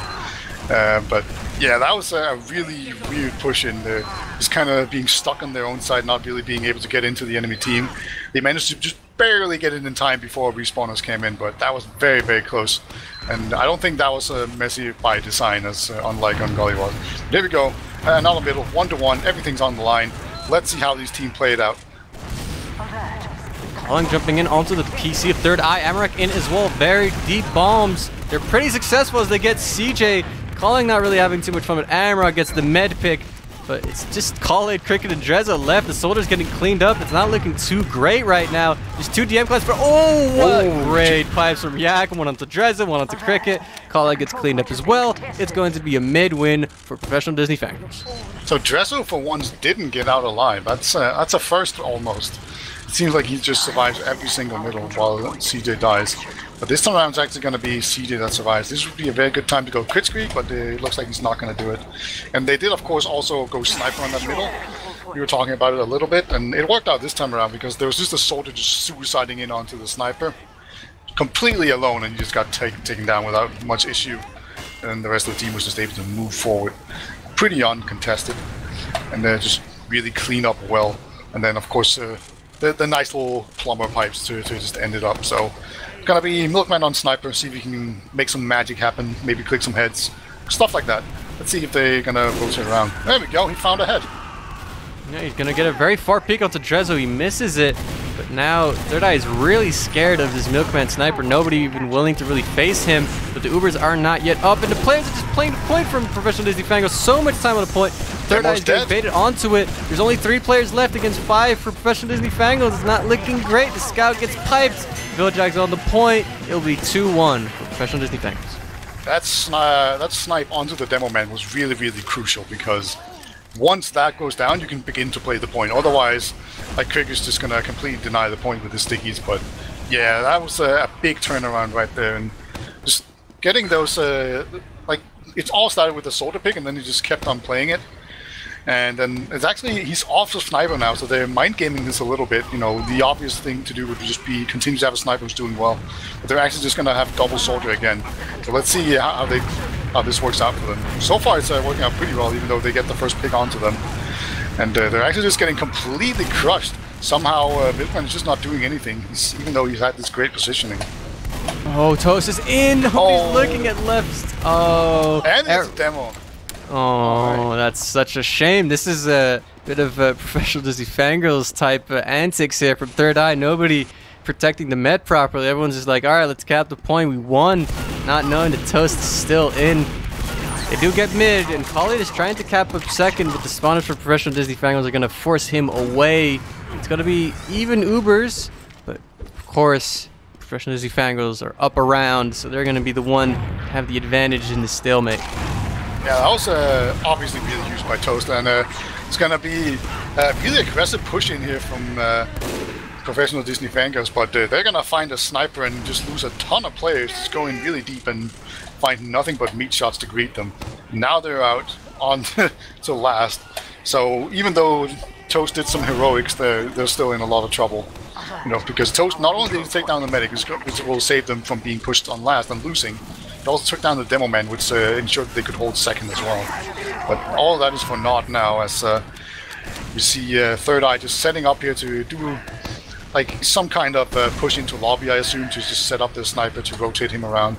But yeah, that was a really weird push in there. Just kind of being stuck on their own side, not really being able to get into the enemy team. They managed to just barely get in time before respawners came in, but that was very, very close. And I don't think that was messy by design, as unlike on Gullywash. There we go. Another middle, 1-1. Everything's on the line. Let's see how these teams play it out. Calling jumping in onto the PC of Third Eye. Amarak in as well. Very deep bombs. They're pretty successful as they get CJ. Calling not really having too much fun, but Amarak gets the med pick. But it's just Kale, Cricket, and Drezzo left. The Soldier's getting cleaned up. It's not looking too great right now. Just 2 DM class for... Oh, what great pipes from Yak. One onto Drezzo, one onto Cricket. Kale gets cleaned up as well. It's going to be a mid-win for Professional Disney Fangirls. So Drezzo, for once, didn't get out alive. That's a first, almost. It seems like he just survives every single middle while CJ dies. But this time around it's actually going to be CJ that survives. This would be a very good time to go crit streak, but it looks like he's not going to do it. And they did, of course, also go sniper on that middle. We were talking about it a little bit, and it worked out this time around because there was just a soldier just suiciding in onto the sniper. Completely alone, and he just got taken down without much issue. And the rest of the team was just able to move forward. Pretty uncontested. And they just really clean up well. And then, of course... The nice little plumber pipes to just end it up. So, gonna be Milkman on Sniper, see if he can make some magic happen, maybe click some heads, stuff like that. Let's see if they're gonna rotate around. There we go, he found a head. Yeah, he's gonna get a very far peek onto Drezzo. He misses it, but now Third Eye is really scared of this Milkman Sniper. Nobody even willing to really face him, but the Ubers are not yet up, and the players are just playing the point from Professional Disney Fangirls. So much time on the point. Third Eye is getting baited onto it. There's only 3 players left against 5 for Professional Disney Fangirls. It's not looking great. The Scout gets piped. Villajag's on the point. It'll be 2-1 for Professional Disney Fangirls. That snipe onto the demo man was really, really crucial because once that goes down, you can begin to play the point. Otherwise, like Kriger's just gonna completely deny the point with the stickies. But yeah, that was a big turnaround right there, and just getting those like it all started with the soldier pick, and then he just kept on playing it. And then it's actually, he's off the sniper now, so they're mind gaming this a little bit. You know, the obvious thing to do would just be continue to have a sniper who's doing well, but they're actually just gonna have double soldier again. So let's see how this works out for them. So far, it's working out pretty well, even though they get the first pick onto them, and they're actually just getting completely crushed. Somehow, Bitman is just not doing anything, even though he's had this great positioning. Oh, Toast is in. Oh. He's looking at left. Oh, and it's a demo. Oh, right. That's such a shame. This is a bit of Professional Disney Fangirls type antics here from Third Eye. Nobody protecting the Met properly. Everyone's just like, all right, let's cap the point. We won, not knowing that Toast is still in. They do get mid, and Khalid is trying to cap up second, but the spawners for Professional Disney Fangirls are going to force him away. It's going to be even Ubers, but of course, Professional Disney Fangirls are up around, so they're going to be the one to have the advantage in the stalemate. Yeah, that was obviously really used by Toast, and it's going to be a really aggressive push in here from Professional Disney Fangirls, but they're going to find a sniper and just lose a ton of players, just going really deep and find nothing but meat shots to greet them. Now they're out on to last, so even though Toast did some heroics, they're still in a lot of trouble. You know, because Toast not only did he take down the medic, which will save them from being pushed on last and losing, he also took down the demo man, which ensured that they could hold second as well. But all of that is for naught now, as we see Third Eye just setting up here to do like some kind of push into lobby, I assume, to just set up the sniper to rotate him around.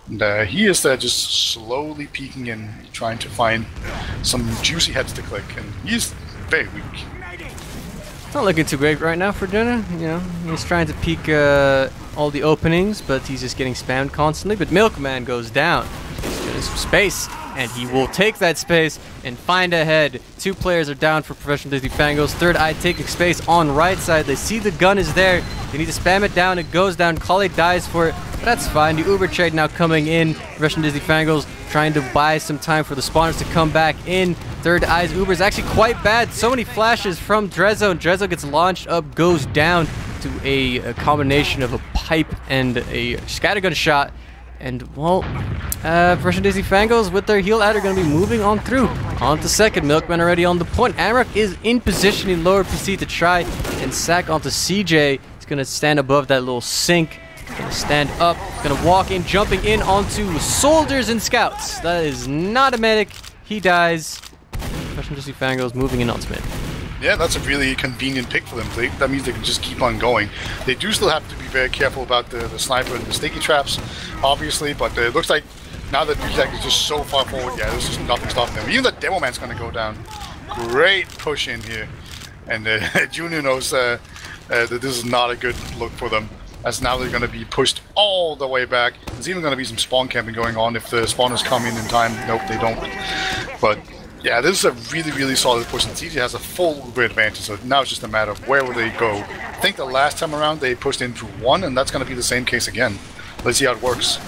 And he is there just slowly peeking in, trying to find some juicy heads to click, and he's very weak. It's not looking too great right now for Jenna. You know, he's trying to peek all the openings, but he's just getting spammed constantly. But Milkman goes down. He's getting some space, and he will take that space and find a head. 2 players are down for Professional Disney Fangirls. Third Eye taking space on right side. They see the gun is there. They need to spam it down. It goes down. Kale dies for it. But that's fine. The Uber trade now coming in. Professional Disney Fangirls trying to buy some time for the spawners to come back in. Third Eye's Uber is actually quite bad. So many flashes from Drezzo, and Drezzo gets launched up, goes down to a combination of a pipe and a scattergun shot. And, well, Professional Disney Fangirls with their heal ad are going to be moving on through. On to second. Milkman already on the point. Amrock is in position in lower PC to try and sack onto CJ. He's going to stand above that little sink. Gonna stand up, gonna walk in, jumping in onto soldiers and scouts. That is not a medic. He dies. Professional Disney Fangirls moving in on Smith. Yeah, that's a really convenient pick for them. That means they can just keep on going. They do still have to be very careful about the sniper and the sticky traps, obviously, but it looks like now that Wiethoofd is just so far forward, yeah, there's just nothing stopping them. Even the demo man's gonna go down. Great push in here. And Junior knows that this is not a good look for them, as now they're going to be pushed all the way back. There's even going to be some spawn camping going on if the spawners come in time. Nope, they don't. But yeah, this is a really, really solid push, and CJ has a full Uber advantage, so now it's just a matter of where will they go. I think the last time around they pushed in through 1, and that's going to be the same case again. Let's see how it works.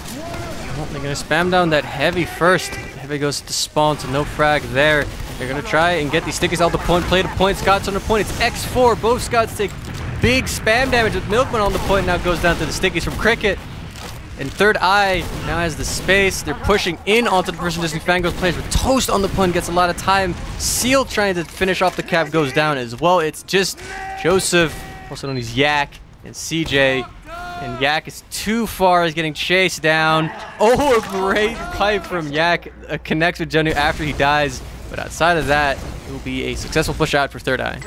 Well, they're going to spam down that heavy first. Heavy goes to spawn, so no frag there. They're going to try and get these stickies out the point, play the point. Scott's on the point. It's X4. Both Scotts take big spam damage with Milkman on the point. Now goes down to the stickies from Cricket. And Third Eye now has the space. They're pushing in onto the Professional Disney Fangirls players with Toast on the point. Gets a lot of time. Seal trying to finish off the cap goes down as well. It's just Joseph, also known as Yak, and CJ. And Yak is too far. He's getting chased down. Oh, a great pipe from Yak. Connects with Jenu after he dies. But outside of that, it will be a successful push out for Third Eye.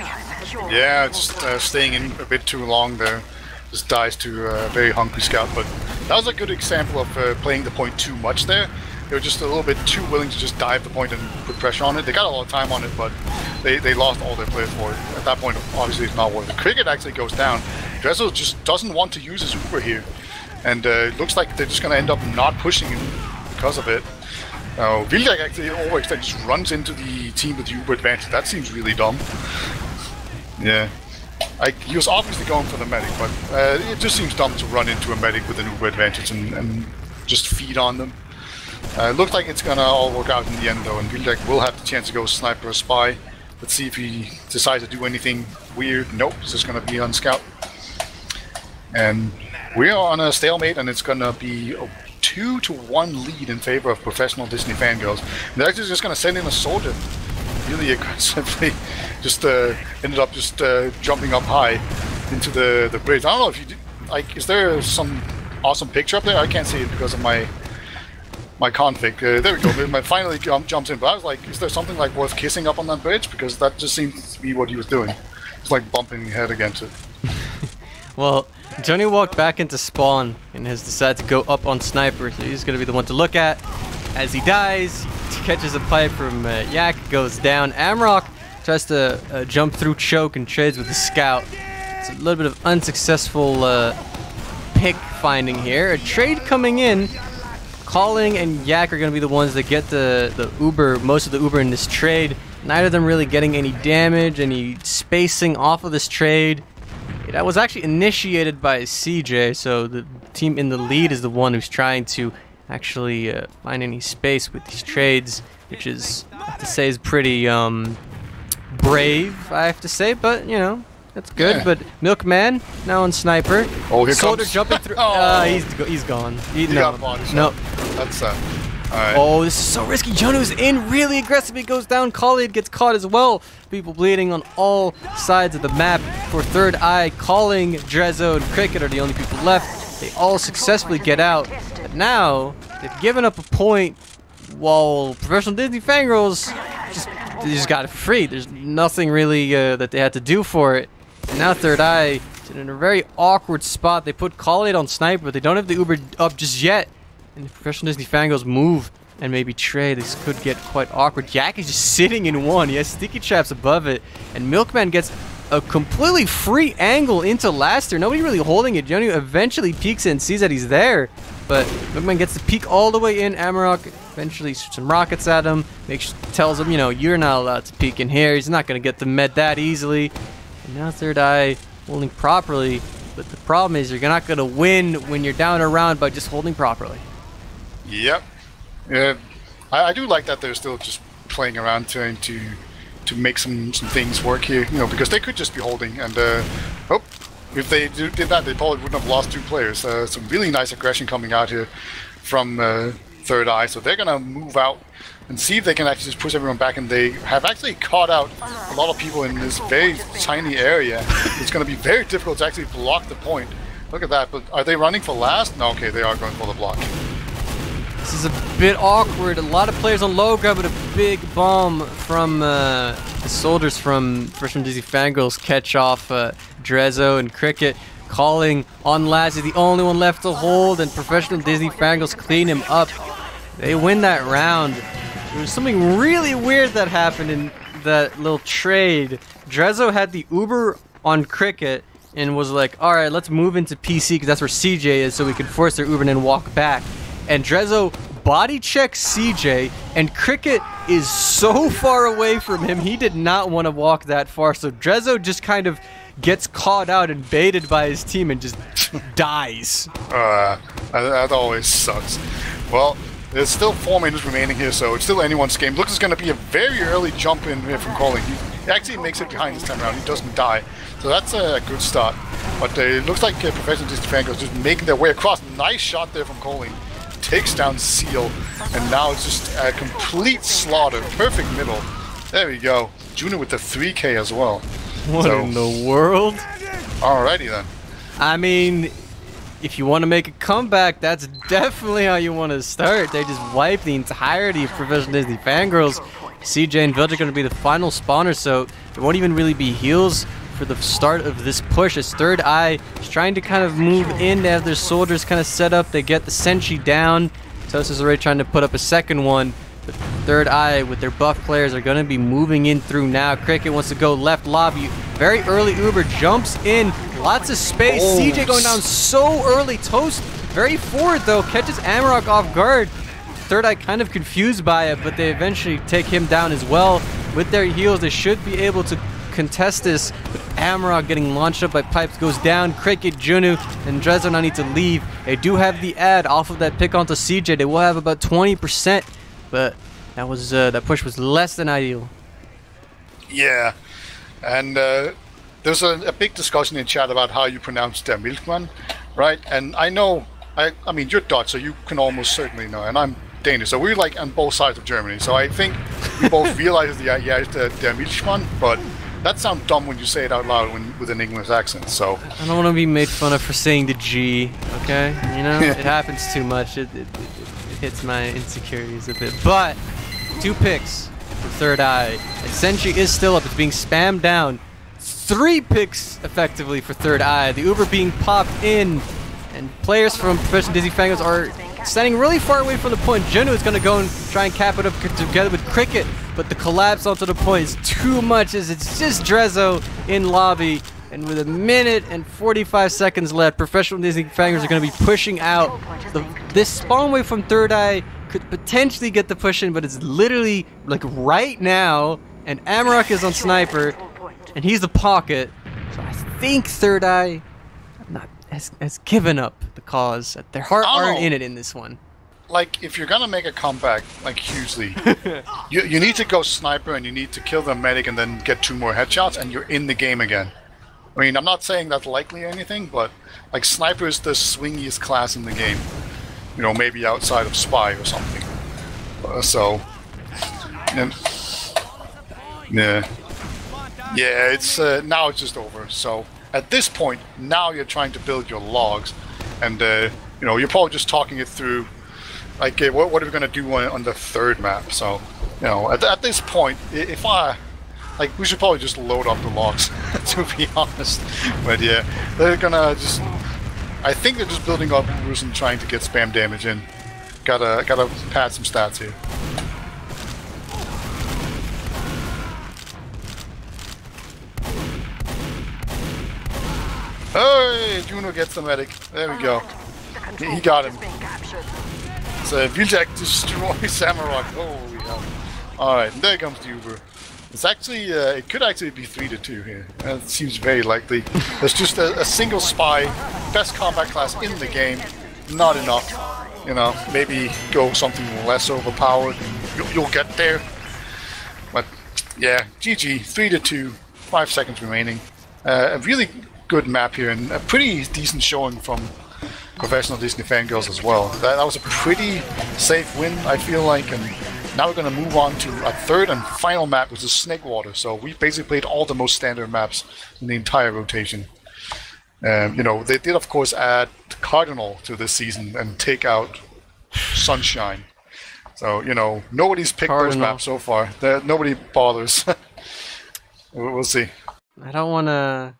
Yeah, just staying in a bit too long there. Just dies to a very hungry scout, but that was a good example of playing the point too much there. They were just a little bit too willing to just dive the point and put pressure on it. They got a lot of time on it, but they lost all their players for it. At that point, obviously it's not worth it. Cricket actually goes down. Drezzo just doesn't want to use his Uber here, and it looks like they're just going to end up not pushing him because of it. Wiethoofd actually overextend, just runs into the team with the Uber advantage. That seems really dumb. Yeah. He was obviously going for the medic, but it just seems dumb to run into a medic with an Uber advantage and just feed on them. It looks like it's gonna all work out in the end though, and Wiethoofd will have the chance to go sniper or spy. Let's see if he decides to do anything weird. Nope, it's just gonna be on scout. And we're on a stalemate, and it's gonna be a 2-1 lead in favor of Professional Disney Fangirls. They're actually just gonna send in a soldier really aggressively. Just ended up just jumping up high into the bridge. I don't know if you do, like, is there some awesome picture up there? I can't see it because of my config. There we go. It finally jumps in. But I was like, is there something like worth kissing up on that bridge? Because that just seems to be what he was doing. It's like bumping his head against it. Well, Johnny walked back into spawn and has decided to go up on sniper. So he's going to be the one to look at. As he dies, he catches a pipe from Yak, goes down. Amrock tries to jump through choke and trades with the scout. It's a little bit of unsuccessful pick finding here. A trade coming in. Calling and Yak are going to be the ones that get the Uber, most of the Uber in this trade. Neither of them really getting any damage, any spacing off of this trade. That was actually initiated by CJ, so the team in the lead is the one who's trying to actually find any space with these trades, which is, I have to say, is pretty brave, I have to say, but, you know, that's good. Yeah. But Milkman, now on Sniper. Oh, here Soldier comes. jumping through. He's gone. No. That's alright. Oh, this is so risky. Junu's in really aggressively, goes down. Khalid gets caught as well. People bleeding on all sides of the map. For Third Eye, Calling, Drezzo, and Cricket are the only people left. They all successfully get out. But now, they've given up a point while Professional Disney Fangirls they just got it free. There's nothing really that they had to do for it. And now Third Eye is in a very awkward spot. They put Khalid on Sniper, but they don't have the Uber up just yet. And if Professional Disney Fangirls move and maybe trade, this could get quite awkward. Yak is just sitting in one. He has sticky traps above it. And Milkman gets a completely free angle into Laster. Nobody really holding it. Jonu eventually peeks in and sees that he's there. But Milkman gets to peek all the way in. Amarok eventually shoots some rockets at him. Tells him, you know, you're not allowed to peek in here. He's not going to get the med that easily. And now Third Eye holding properly. But the problem is you're not going to win when you're down a round by just holding properly. Yep. Yeah. I do like that they're still just playing around trying to make some things work here, you know, because they could just be holding and if they did that, they probably wouldn't have lost 2 players. Some really nice aggression coming out here from Third Eye, so they're gonna move out and see if they can actually just push everyone back, and they have actually caught out a lot of people in this very tiny area. It's gonna be very difficult to actually block the point. Look at that, but are they running for last? No, okay, they are going for the block. This is a bit awkward. A lot of players on low ground, but a big bomb from the soldiers from Professional Disney Fangirls catch off Drezzo and Cricket. Calling on Laz is the only one left to hold, and Professional Disney Fangirls clean him up. They win that round. There was something really weird that happened in that little trade. Drezzo had the Uber on Cricket and was like, alright, let's move into PC because that's where CJ is so we can force their Uber and then walk back. And Drezzo body checks CJ, and Cricket is so far away from him, he did not want to walk that far. So Drezzo just kind of gets caught out and baited by his team and just dies. That always sucks. Well, there's still 4 minutes remaining here, so it's still anyone's game. Looks it's going to be a very early jump in here from Calling. He actually makes it behind this time around. He doesn't die. So that's a good start. But it looks like Professional Disney Fangirls just making their way across. Nice shot there from Calling. Takes down Seal, and now it's just a complete slaughter. Perfect middle. There we go. Junior with the 3K as well. What in the world? Alrighty then. I mean, if you want to make a comeback, that's definitely how you want to start. They just wipe the entirety of Professional Disney Fangirls. CJ and Village are going to be the final spawners, so there won't even really be heals for the start of this push, as Third Eye is trying to kind of move in. They have their soldiers kind of set up. They get the sentry down. Toast is already trying to put up a second one. But Third Eye with their buff players are going to be moving in through now. Cricket wants to go left lobby. Very early Uber jumps in. Lots of space. Oh. CJ going down so early. Toast very forward though. Catches Amarok off guard. Third Eye kind of confused by it, but they eventually take him down as well. With their heals, they should be able to contest this, but Amarok getting launched up by pipes goes down. Cricket, Junu, and Drezzo now need to leave. They do have the ad off of that pick onto CJ. They will have about 20%, but that was that push was less than ideal. Yeah, and there's a big discussion in chat about how you pronounce Der Milchmann, right? And I know, I mean, you're Dutch, so you can almost certainly know, and I'm Danish, so we're like on both sides of Germany. So I think we both realize it's Der Milchmann, but that sounds dumb when you say it out loud with an English accent, so... I don't want to be made fun of for saying the G, okay? You know, it happens too much. It hits my insecurities a bit. But, 2 picks for Third Eye. And Sentry is still up. It's being spammed down. 3 picks, effectively, for Third Eye. The Uber being popped in. And players from Professional Disney Fangirls are standing really far away from the point. Jenu is going to go and try and cap it up together with Cricket. But the collapse onto the point is too much, as it's just Drezzo in lobby. And with 1 minute and 45 seconds left, Professional Disney Fangirls are going to be pushing out. This spawn wave from Third Eye could potentially get the push in, but it's literally like right now. And Amarok is on Sniper, and he's the pocket. So I think Third Eye has given up the cause. Their heart aren't in it in this one. Like, if you're gonna make a comeback, like, hugely, you need to go sniper and you need to kill the medic and then get 2 more headshots and you're in the game again. I mean, I'm not saying that's likely or anything, but, like, sniper is the swingiest class in the game. You know, maybe outside of spy or something. Yeah. Yeah, it's, now it's just over. So, at this point, now you're trying to build your logs, and, you know, you're probably just talking it through. Like, what are we going to do on the 3rd map? So, you know, at this point, if like, we should probably just load up the logs, to be honest. But yeah, they're going to just, I think they're just building up Ubers and trying to get spam damage in. Gotta pad some stats here. Hey, Juno gets the medic. There we go. He got him. So Viljak destroys Samarok. Holy hell. Alright, there comes the Uber. It's actually, it could actually be 3-2 here. It seems very likely. There's just a single spy, best combat class in the game. Not enough. You know, maybe go something less overpowered. You'll get there. But, yeah, GG. 3-2. 5 seconds remaining. A really good map here and a pretty decent showing from Professional Disney Fangirls as well. That was a pretty safe win, I feel like, and now we're going to move on to a 3rd and final map, which is Snakewater. So we basically played all the most standard maps in the entire rotation. You know, they did, of course, add Cardinal to this season and take out Sunshine. So, you know, nobody's picked those maps so far. Nobody bothers. We'll see. I don't want to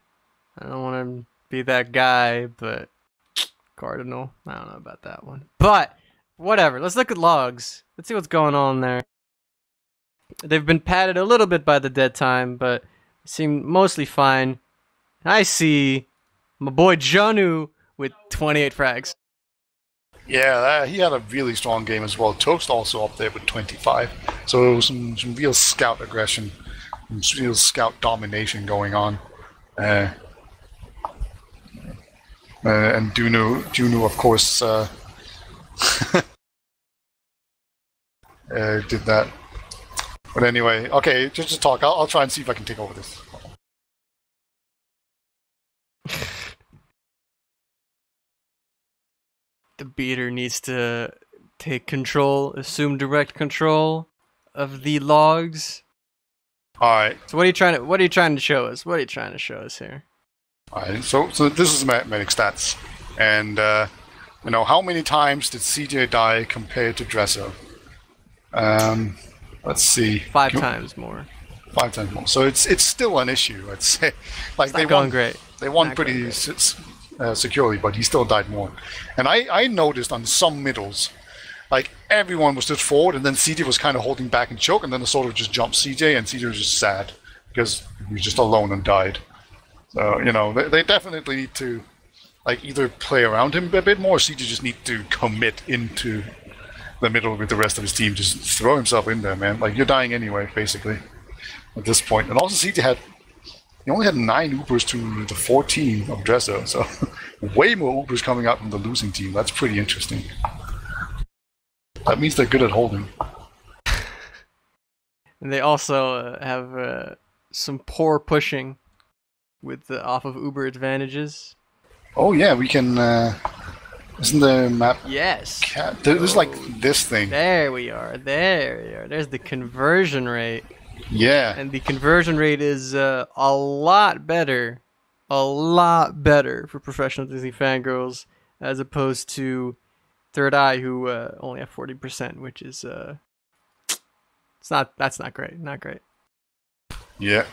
be that guy, but Cardinal. I don't know about that one. But, whatever. Let's look at logs. Let's see what's going on there. They've been padded a little bit by the dead time, but seem mostly fine. I see my boy Jonu with 28 frags. Yeah, he had a really strong game as well. Toast also up there with 25. So some real scout aggression, some real scout domination going on. And Juno, of course, did that. But anyway, okay, just to talk, I'll try and see if I can take over this. The beater needs to take control, assume direct control of the logs. All right. So what are you trying to show us? What are you trying to show us here? Alright, so this is medic stats, and you know, how many times did CJ die compared to Dresso? Let's see. 5 times more. 5 times more. So it's still an issue, I'd say. Like they won great. They won pretty securely, but he still died more. And I noticed on some middles, like everyone was just forward, and then CJ was kind of holding back and choke, and then the soldier just jumped CJ, and CJ was just sad because he was just alone and died. So, you know, they definitely need to, like, either play around him a bit more, or CJ just need to commit into the middle with the rest of his team. Just throw himself in there, man. Like, you're dying anyway, basically, at this point. And also, CJ he only had 9 Ubers to the 14 of Dresso, so way more Ubers coming out from the losing team. That's pretty interesting. That means they're good at holding. And they also have some poor pushing with off of Uber advantages. Oh yeah, we can. Isn't the map? Yes. There's like this thing. There we are. There's the conversion rate. Yeah. And the conversion rate is a lot better for Professional Disney Fangirls as opposed to Third Eye, who only have 40%, which is that's not great. Not great. Yeah,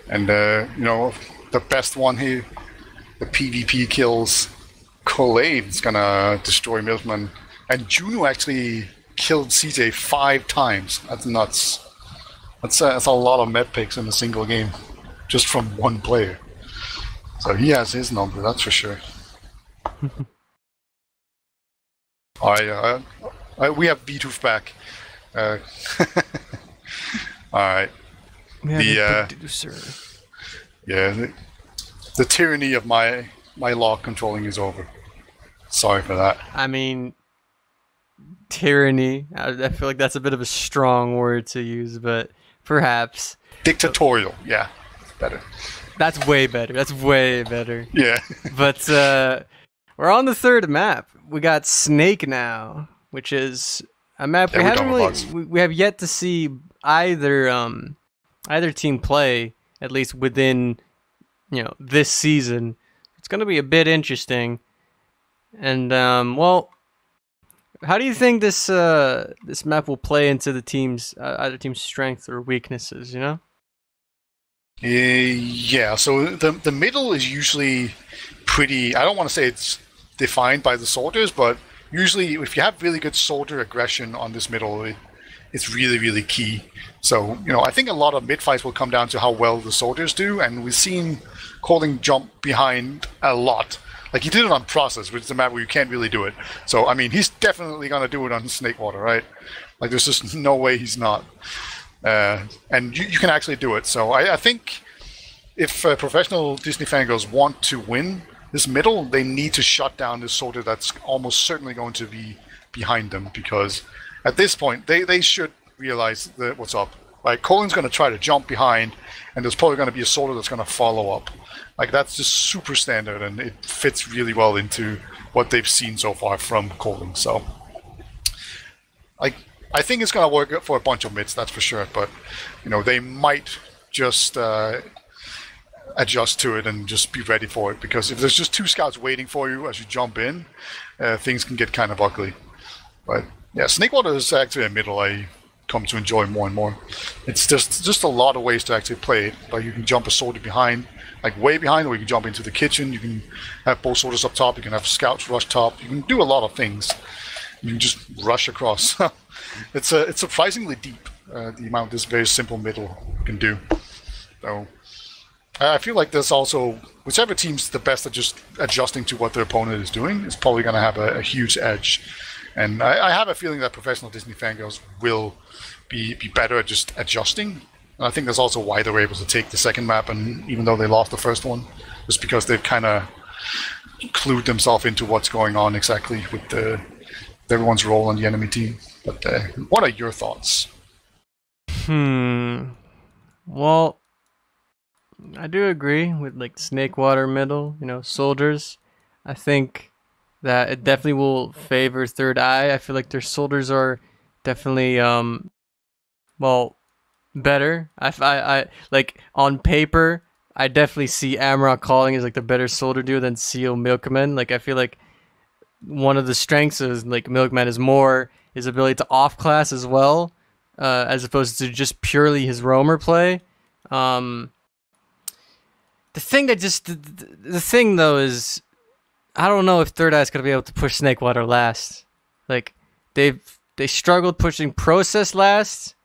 and you know, the best one here, the PvP kills. Collade is gonna destroy Milkman, and Juno actually killed CJ 5 times. That's nuts. That's a lot of med picks in a single game, just from one player. So he has his number, that's for sure. We have Wiethoofd back. All right. The producer. Yeah. The tyranny of my log controlling is over. Sorry for that. I mean, tyranny. I feel like that's a bit of a strong word to use, but perhaps. Dictatorial, yeah. Better. That's way better. That's way better. Yeah. But we're on the third map. We got Snake now, which is a map we haven't really. We have yet to see either team play, at least within this season. It's going to be a bit interesting. And well, how do you think this map will play into the team's either team's strengths or weaknesses? Yeah. So the middle is usually pretty. I don't want to say it's defined by the soldiers, but usually if you have really good soldier aggression on this middle, it's really, really key. So, I think a lot of mid fights will come down to how well the soldiers do, and we've seen Colding jump behind a lot. Like, he did it on Process, which is a map where you can't really do it. So, I mean, he's definitely going to do it on Snakewater, right? Like, there's just no way he's not. And you can actually do it. So, I think if professional Disney Fangirls want to win this middle, they need to shut down this soldier that's almost certainly going to be behind them, because at this point, they should realize what's up. Like, Colin's going to try to jump behind, and there's probably going to be a soldier that's going to follow up. Like, that's just super standard, and it fits really well into what they've seen so far from Colin. So, I think it's going to work for a bunch of mids, that's for sure. But, they might just adjust to it and just be ready for it. Because if there's just two scouts waiting for you as you jump in, things can get kind of ugly. But, yeah, Snakewater is actually a middle I come to enjoy more and more. It's just a lot of ways to actually play it. Like, you can jump a soldier behind, like way behind, or you can jump into the kitchen. You can have both soldiers up top. You can have scouts rush top. You can do a lot of things. You can just rush across. It's surprisingly deep, the amount this very simple middle can do. So I feel like there's also, whichever team's the best at just adjusting to what their opponent is doing is probably going to have a huge edge. And I have a feeling that professional Disney Fangirls will be better at just adjusting. And I think that's also why they were able to take the second map, and even though they lost the first one, just because they've kind of clued themselves into what's going on exactly with everyone's role on the enemy team. But what are your thoughts? Well, I do agree with like Snakewater middle, soldiers. I think that it definitely will favor Third Eye. I feel like their soldiers are definitely better. I like on paper, I definitely see Amrock Calling as like the better soldier duo than Seal Milkman. Like, I feel like one of the strengths is like Milkman is more his ability to off class as well, as opposed to just purely his roamer play. The thing though is, I don't know if Third Eye is gonna be able to push Snakewater last. Like, they struggled pushing Process last.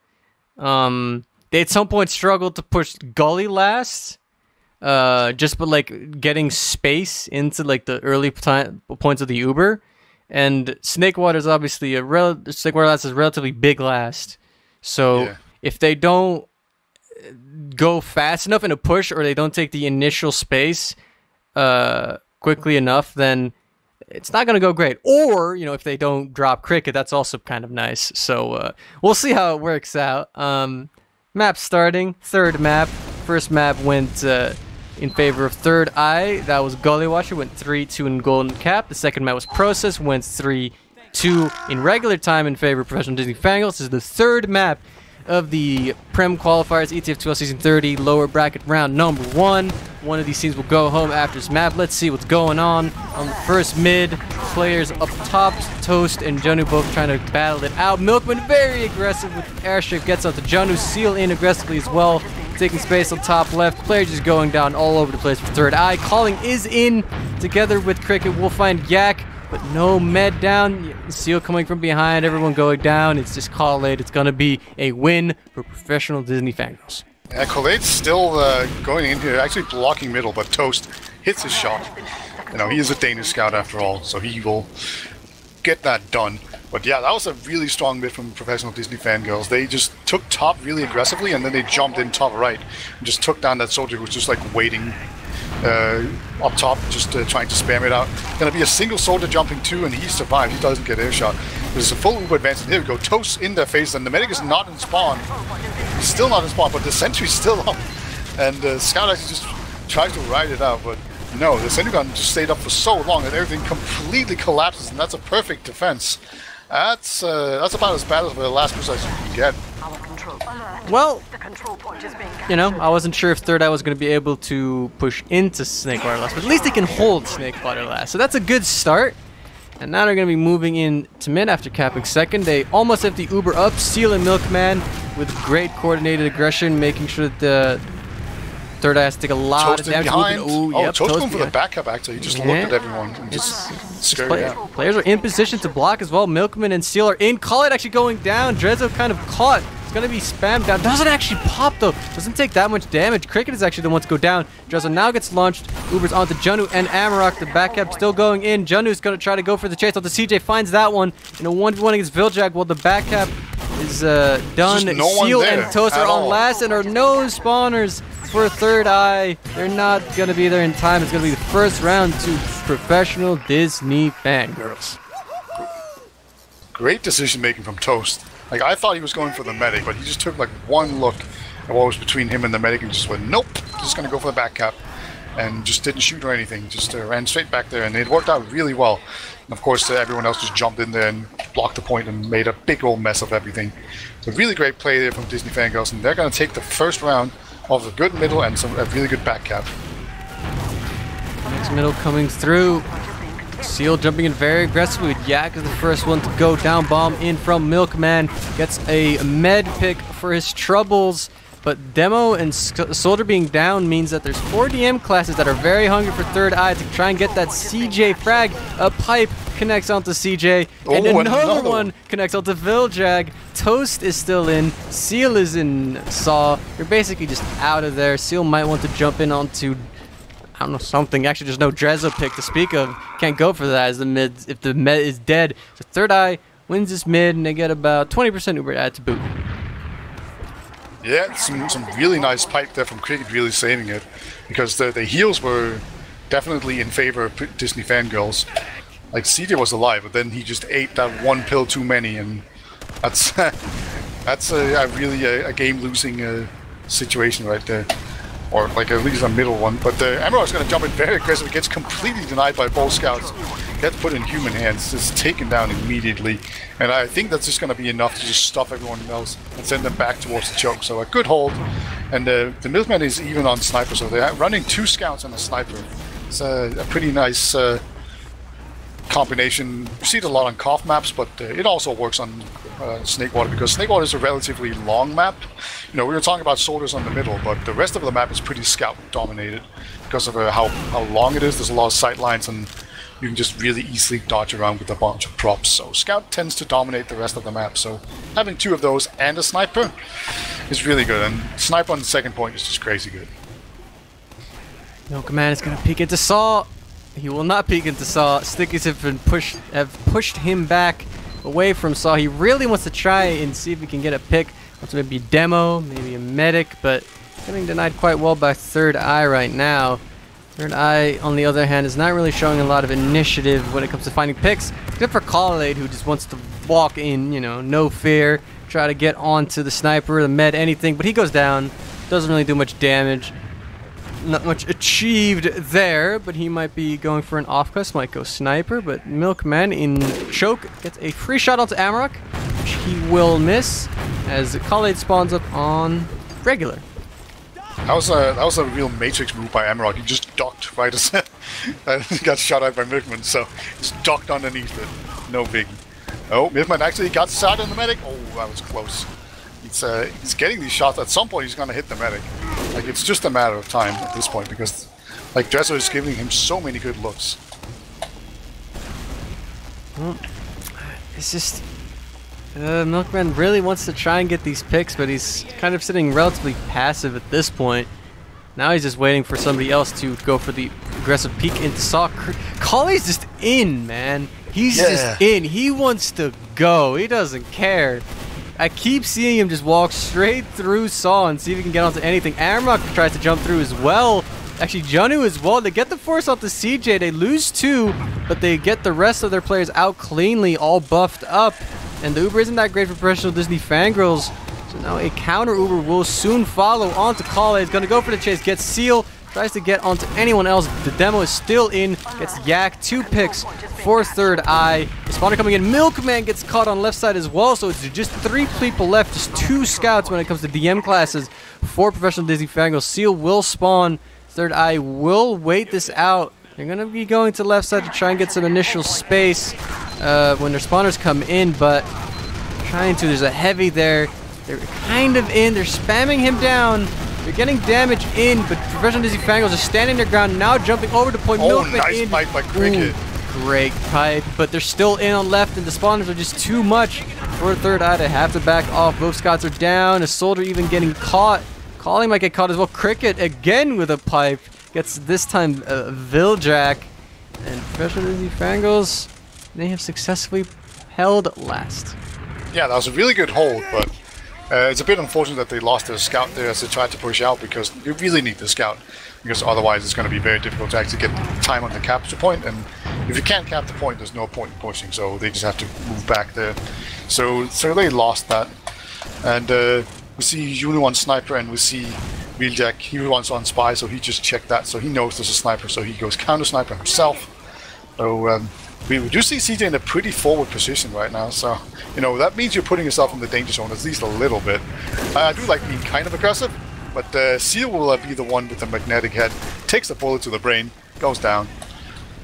They at some point struggled to push Gully last. But like getting space into like the early points of the Uber, and Snakewater is obviously Snakewater last is relatively big last. So if they don't go fast enough in a push, or they don't take the initial space quickly enough, then it's not going to go great. Or, if they don't drop Cricket, that's also kind of nice. So we'll see how it works out. Map starting, third map. First map went in favor of Third Eye. That was Gullywash, went 3-2 in Golden Cap. The second map was Process, went 3-2 in regular time in favor of Professional Disney Fangirls. This is the third map of the Prem Qualifiers, ETF2L Season 30, lower bracket round number 1. One of these teams will go home after this map. Let's see what's going on the first mid. Players up top, Toast and Janu both trying to battle it out. Milkman very aggressive with airstrike, gets onto Janu. Seal in aggressively as well, taking space on top left. Players just going down all over the place for Third Eye. Calling is in together with Cricket. We'll find Yak, but no med down. Seal coming from behind, everyone going down. It's just Collate. It's going to be a win for Professional Disney Fangirls. Yeah, Collate's still going in here, actually blocking middle, but Toast hits his shot. He is a Danish scout after all, so he will get that done. But yeah, that was a really strong mid from Professional Disney Fangirls. They just took top really aggressively, and then they jumped in top right and just took down that soldier who was just like waiting up top, just trying to spam it out. Gonna be a single soldier jumping too, and he survives. He doesn't get air shot. There's a full Uber advance, and here we go. Toast in their face, and the medic is not in spawn. He's still not in spawn, but the sentry's still up. And Scout actually just tries to ride it out, but no, the sentry gun just stayed up for so long that everything completely collapses, and that's a perfect defense. That's about as bad as the last precise you can get. Well, you know, I wasn't sure if Third Eye was going to be able to push into Snake Water Last, but at least they can hold Snake Water Last. So that's a good start. And now they're going to be moving in to mid after capping second. They almost have the Uber up. Seal and Milkman with great coordinated aggression, making sure that the Third Eye has to take a lot Toast of damage. Toast going for the backup, actually. He just looked at everyone and just scurried out. Players are in position to block as well. Milkman and Seal are in. Call It actually going down. Drezzo kind of caught. It's going to be spammed down. Doesn't actually pop, though. Doesn't take that much damage. Cricket is actually the one to go down. Drezzo now gets launched. Ubers onto Junu and Amarok. The back cap still going in. Junu's going to try to go for the chase. Onto CJ finds that one in a 1v1 against Viljag while the back cap is done. No Seal and Toast are on last, and are no spawners for Third Eye. They're not going to be there in time. It's going to be the first round to professional Disney Fangirls. Great decision making from Toast. Like, I thought he was going for the medic, but he just took like one look at what was between him and the medic and just went, nope, just going to go for the back cap. And just didn't shoot or anything, just ran straight back there, and it worked out really well. And of course, everyone else just jumped in there and blocked the point and made a big old mess of everything. So really great play there from Disney Fangirls, and they're going to take the first round of a good middle and a really good back cap. Next middle coming through. Seal jumping in very aggressively. Yak is the first one to go down. Bomb in from Milkman. Gets a med pick for his troubles. But Demo and Soldier being down means that there's 4 DM classes that are very hungry for Third Eye to try and get that CJ frag. A pipe connects onto CJ, and another one connects onto Viljag. Toast is still in. Seal is in Saw. You're basically just out of there. Seal might want to jump in onto, I don't know, something. Actually, there's no Drezzo pick to speak of. Can't go for that as the mid, if the med is dead. So Third Eye wins this mid, and they get about 20% Uber add to boot. Yeah, some really nice pipe there from Cricket, really saving it, because the heals were definitely in favor of Disney Fangirls. Like, CJ was alive, but then he just ate that one pill too many, and that's that's really a game-losing situation right there. Or like at least a middle one. But Amarok's going to jump in very aggressively, gets completely denied by both scouts. Gets put in human hands, just taken down immediately. And I think that's just going to be enough to just stop everyone else and send them back towards the choke. So a good hold. And the Milkman is even on sniper, so they're running 2 scouts and a sniper. It's a pretty nice combination. You see it a lot on cough maps, but it also works on Snakewater, because Snakewater is a relatively long map. You know, we were talking about soldiers on the middle, but the rest of the map is pretty scout dominated because of how long it is. There's a lot of sight lines, and you can just really easily dodge around with a bunch of props. So scout tends to dominate the rest of the map. So having 2 of those and a sniper is really good, and sniper on the second point is just crazy good. Milkman is going to peek into Saw. He will not peek into Saw. Stickies have pushed him back away from Saw. He really wants to try and see if he can get a pick. Wants maybe a demo, maybe a medic, but getting denied quite well by Third Eye right now. Third Eye, on the other hand, is not really showing a lot of initiative when it comes to finding picks, except for Collade, who just wants to walk in, you know, no fear, try to get onto the sniper, the med, anything, but he goes down, doesn't really do much damage. Not much achieved there, but he might be going for an off-quest, might go sniper, but Milkman in choke gets a free shot onto Amarok, which he will miss, as Collade spawns up on regular. That was a real Matrix move by Amarok. He just ducked right as he got shot out by Milkman, so just ducked underneath it. No biggie. Oh, Milkman actually got shot in the medic. Oh, that was close. He's getting these shots. At some point, he's going to hit the medic. Like, it's just a matter of time at this point, because like Drezzo is giving him so many good looks. Well, it's just Milkman really wants to try and get these picks, but he's kind of sitting relatively passive at this point. Now he's just waiting for somebody else to go for the aggressive peek into Saw. Colley's just in, man. He's just in. He wants to go. He doesn't care. I keep seeing him just walk straight through Saw and see if he can get onto anything. Amarok tries to jump through as well, Actually, Janu as well. They get the force out to CJ. They lose 2, but they get the rest of their players out cleanly, all buffed up. And the Uber isn't that great for Professional Disney Fangirls. So now a counter Uber will soon follow onto Kale. He's going to go for the chase. Gets Seal. Tries to get onto anyone else. The demo is still in. Gets Yak. 2 picks for Third Eye. The spawner coming in. Milkman gets caught on left side as well. So it's just 3 people left. Just 2 scouts when it comes to DM classes for Professional Disney Fangirls. Seal will spawn. Third Eye will wait this out. They're going to be going to left side to try and get some initial space when their spawners come in. But trying to. There's a heavy there. They're kind of in. They're spamming him down. They're getting damage in, but Professional Disney Fangirls are standing their ground, now jumping over to point Milkman nice in. pipe by Cricket. Great pipe, but they're still in on left, and the spawners are just too much for Third Eye to have to back off. Both scouts are down. A soldier even getting caught. Calling might get caught as well. Cricket again with a pipe. Gets this time Viljack. And Professional Disney Fangirls, they have successfully held last. Yeah, that was a really good hold, but it's a bit unfortunate that they lost their scout there as they tried to push out, because you really need the scout, because otherwise it's going to be very difficult to actually get time on the capture point, and if you can't cap the point, there's no point in pushing, so they just have to move back there. So they lost that, and we see Juno on sniper, and we see Wheeljack, he was on spy, so he just checked that, so he knows there's a sniper, so he goes counter sniper himself. So we do see CJ in a pretty forward position right now, so you know that means you're putting yourself in the danger zone at least a little bit. I do like being kind of aggressive, but Seal will be the one with the magnetic head, takes the bullet to the brain, goes down,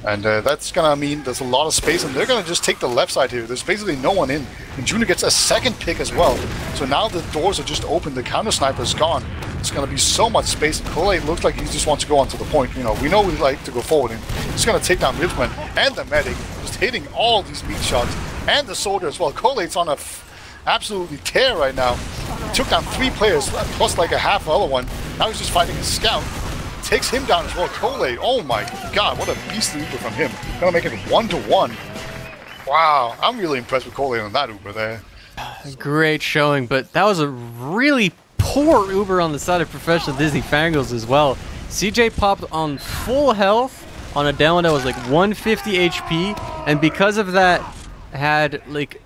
and that's gonna mean there's a lot of space, and they're gonna just take the left side here. There's basically no one in, and Junior gets a second pick as well. So now the doors are just open. The counter sniper is gone. It's gonna be so much space. Kole looks like he just wants to go on to the point. You know, we know we like to go forward, and he's gonna take down Milkman and the medic, just hitting all these meat shots, and the soldier as well. Collate's on a absolutely tear right now. He took down 3 players, plus like a half other one. Now he's just fighting a scout. Takes him down as well. Collate, oh my god, what a beastly Uber from him. Gonna make it 1-1. Wow, I'm really impressed with Collate on that Uber there. Great showing, but that was a really poor Uber on the side of Professional Disney Fangirls as well. CJ popped on full health on a down that was like 150 HP, and because of that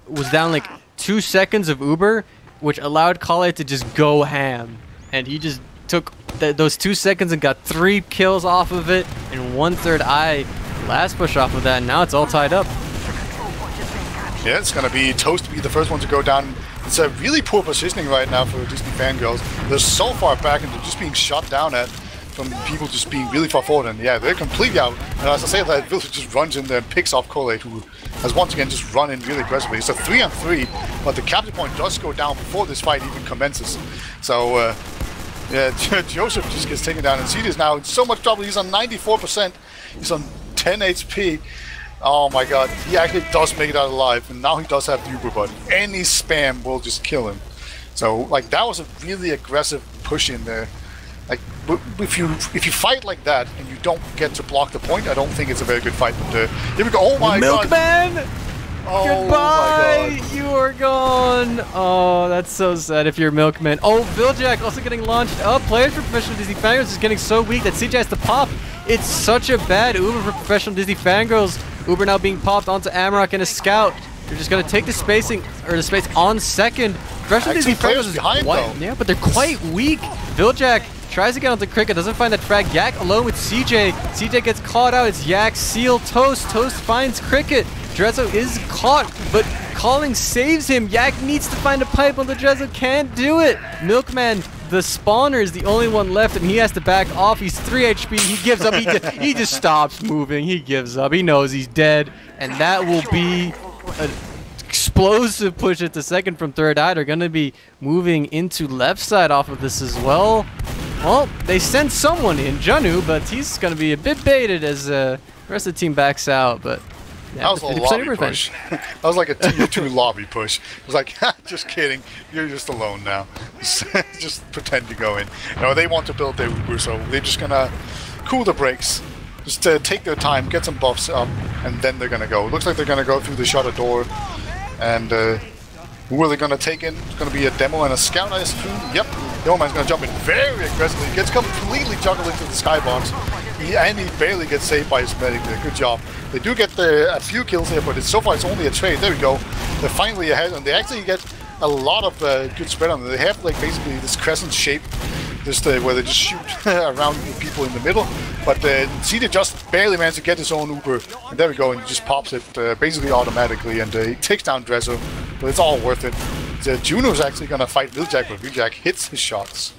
was down like 2 seconds of Uber, which allowed Kale to just go ham, and he just took those 2 seconds and got 3 kills off of it, and 1 Third Eye last push off of that, and now it's all tied up. Yeah, it's gonna be Toast to be the first one to go down. It's a really poor positioning right now for Disney Fangirls. They're so far back, and they're just being shot down at from people just being really far forward, and yeah, they're completely out. And as I say, that Village just runs in there and picks off Collate, who has once again just run in really aggressively. It's a 3-on-3, but the capture point does go down before this fight even commences. So yeah, Joseph just gets taken down, and CJ is now in so much trouble. He's on 94%. He's on 10 HP. Oh my god, he actually does make it out alive, and now he does have the Uber, but any spam will just kill him. So like that was a really aggressive push in there. Like if you fight like that and you don't get to block the point, I don't think it's a very good fight. But here we go. Oh my god, Milkman! Oh goodbye! My god. You are gone! Oh, that's so sad if you're Milkman. Oh, Viljack also getting launched up. Players for Professional Disney Fangirls is getting so weak that CJ has to pop. It's such a bad Uber for Professional Disney Fangirls. Uber now being popped onto Amarok and a scout. They're just going to take the spacing, or the space on second. Professional Disney Fangirls is behind though. Yeah, but they're quite weak. Viljack tries to get onto Cricket, doesn't find that frag. Yak alone with CJ. CJ gets caught out. It's Yak, Seal, Toast. Toast finds Cricket. Drezzo is caught, but Calling saves him. Yak needs to find a pipe on the Drezzo. Can't do it. Milkman, the spawner, is the only one left, and he has to back off. He's 3 HP. He gives up. He just stops moving. He gives up. He knows he's dead, and that will be an explosive push at the second from Third Eye. They're going to be moving into left side off of this as well. Well, they sent someone in, Janu, but he's going to be a bit baited as the rest of the team backs out. But yeah, that was a lobby push. That was like a tier 2 lobby push. It was like, just kidding, you're just alone now. Just pretend to go in. You know, they want to build their Uber, so they're just going to cool the brakes. Just take their time, get some buffs up, and then they're going to go. It looks like they're going to go through the shutter door. And Who are they going to take in? It's going to be a demo and a scout, I assume. Yep. The old man's going to jump in very aggressively. He gets completely juggled into the skybox. And he barely gets saved by his medic there. Good job. They do get a few kills here, but so far it's only a trade. There we go. They're finally ahead, and they actually get a lot of good spread on them. They have like basically this crescent shape, just where they just shoot around the people in the middle. But CJ just barely managed to get his own Uber, and there we go, and he just pops it basically automatically, and he takes down Drezzo. But it's all worth it. Juno's actually gonna fight Wheeljack, but Wheeljack hits his shots.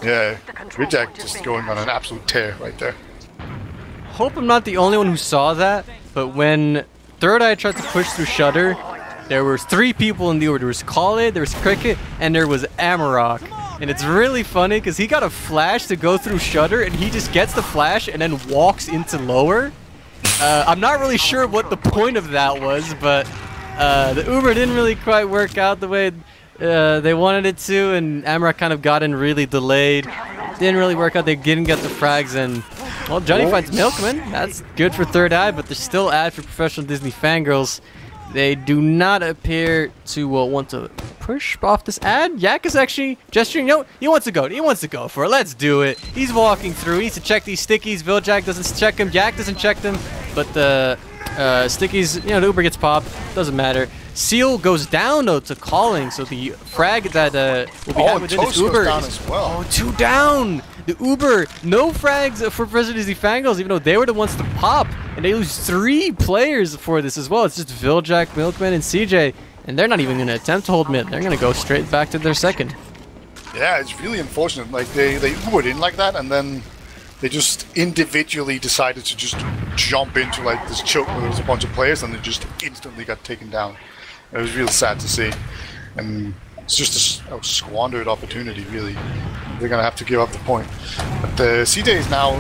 Yeah, Wheeljack just going on an absolute tear right there. Hope I'm not the only one who saw that, but when Third Eye tried to push through Shutter, there was 3 people in the order. There was Khalid, there was Cricket, and there was Amarok. And it's really funny because he got a flash to go through Shutter, and he just gets the flash and then walks into lower. I'm not really sure what the point of that was, but the Uber didn't really quite work out the way they wanted it to, and Amarok kind of got in really delayed. Didn't really work out. They didn't get the frags, and well, Johnny finds Milkman. That's good for Third Eye, but they're still ad for Professional Disney Fangirls. They do not appear to want to push off this ad. Yak is actually gesturing. No, he wants to go. He wants to go for it. Let's do it. He's walking through. He needs to check these stickies. Wheeljack doesn't check him. Yak doesn't check them. But the stickies, you know, the Uber gets popped. Doesn't matter. Seal goes down though to calling, so the frag that will be had within this Uber down as well. Oh, 2 down. The Uber, no frags for Professional Disney Fangirls, even though they were the ones to pop, and they lose 3 players for this as well. It's just Wheeljack, Milkman, and CJ, and they're not even going to attempt to hold mid. They're going to go straight back to their second. Yeah, it's really unfortunate. Like they Ubered in like that, and then they just individually decided to just jump into like this choke where there was a bunch of players, and they just instantly got taken down. It was real sad to see, and it's just a squandered opportunity, really. They're gonna have to give up the point. But CJ is now,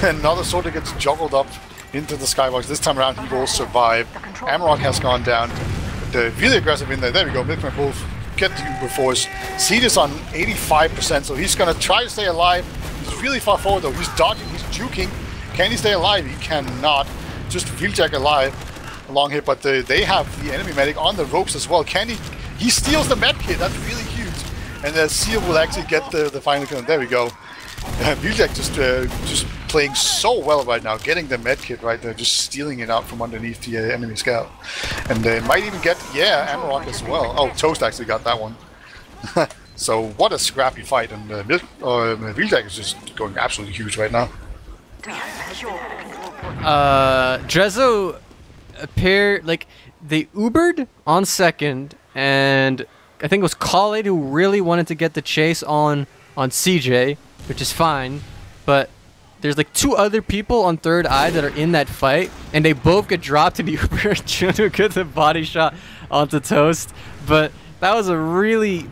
another sort of gets juggled up into the skybox. This time around, he will survive. Amarok has gone down. But, really aggressive in there. There we go. Milkman will get the Uber force. CJ's on 85%, so he's gonna try to stay alive. He's really far forward though. He's dodging. He's juking. Can he stay alive? He cannot. Just Wheeljack alive along here, but they have the enemy medic on the ropes as well. Can he? He steals the med kit. That's really huge. And the Seal will actually get the final kill. There we go. Wheeljack just playing so well right now, getting the med kit right there, just stealing it out from underneath the enemy scout. And they might even get, Amarok as well. Oh, Toast actually got that one. So what a scrappy fight, and Wheeljack is just going absolutely huge right now. Drezzo appeared, like, they Ubered on second, and I think it was Khalid who really wanted to get the chase on CJ, which is fine, but there's like 2 other people on Third Eye that are in that fight, and they both get dropped to the Uber. Juno gets a body shot onto Toast, but that was a really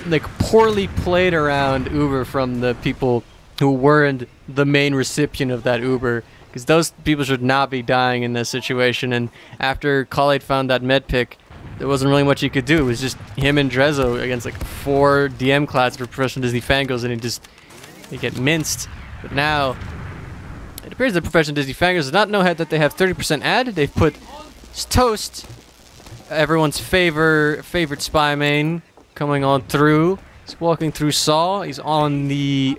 like poorly played around Uber from the people who weren't the main recipient of that Uber, because those people should not be dying in this situation. And after Khalid found that med pick, there wasn't really much he could do. It was just him and Drezzo against like 4 DM class for Professional Disney Fangirls, and they get minced. But now it appears that Professional Disney Fangirls does not know that they have 30% ad. They've put Toast, everyone's favorite spy main, coming on through. He's walking through Saw. He's on the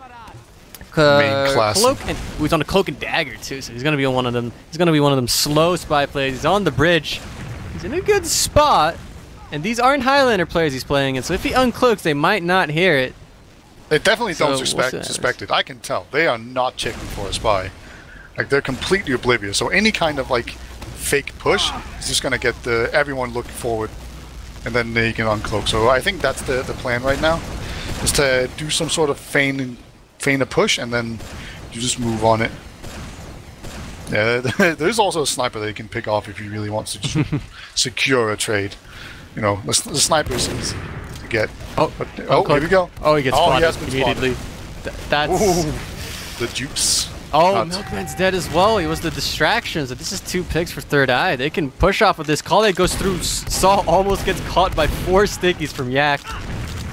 main class. Cloak, and he's on a cloak and dagger too. So he's gonna be on one of them. He's gonna be one of them slow spy plays. He's on the bridge. He's in a good spot, and these aren't Highlander players he's playing in, so if he uncloaks, they might not hear it. They definitely don't suspect it. I can tell. They are not checking for a spy. Like, they're completely oblivious. So any kind of, like, fake push is just going to get everyone looking forward, and then they can uncloak. So I think that's the plan right now, is to do some sort of feign a push, and then you just move on it. Yeah, there's also a sniper that you can pick off if he really wants to just secure a trade. You know, the sniper is easy to get. Oh, here we go. Oh, he gets spotted immediately. That's... Ooh, the dupes. Oh, Milkman's dead as well. He was the distractions. This is 2 picks for Third Eye. They can push off of this. Khalid goes through. Saw almost gets caught by 4 stickies from Yak.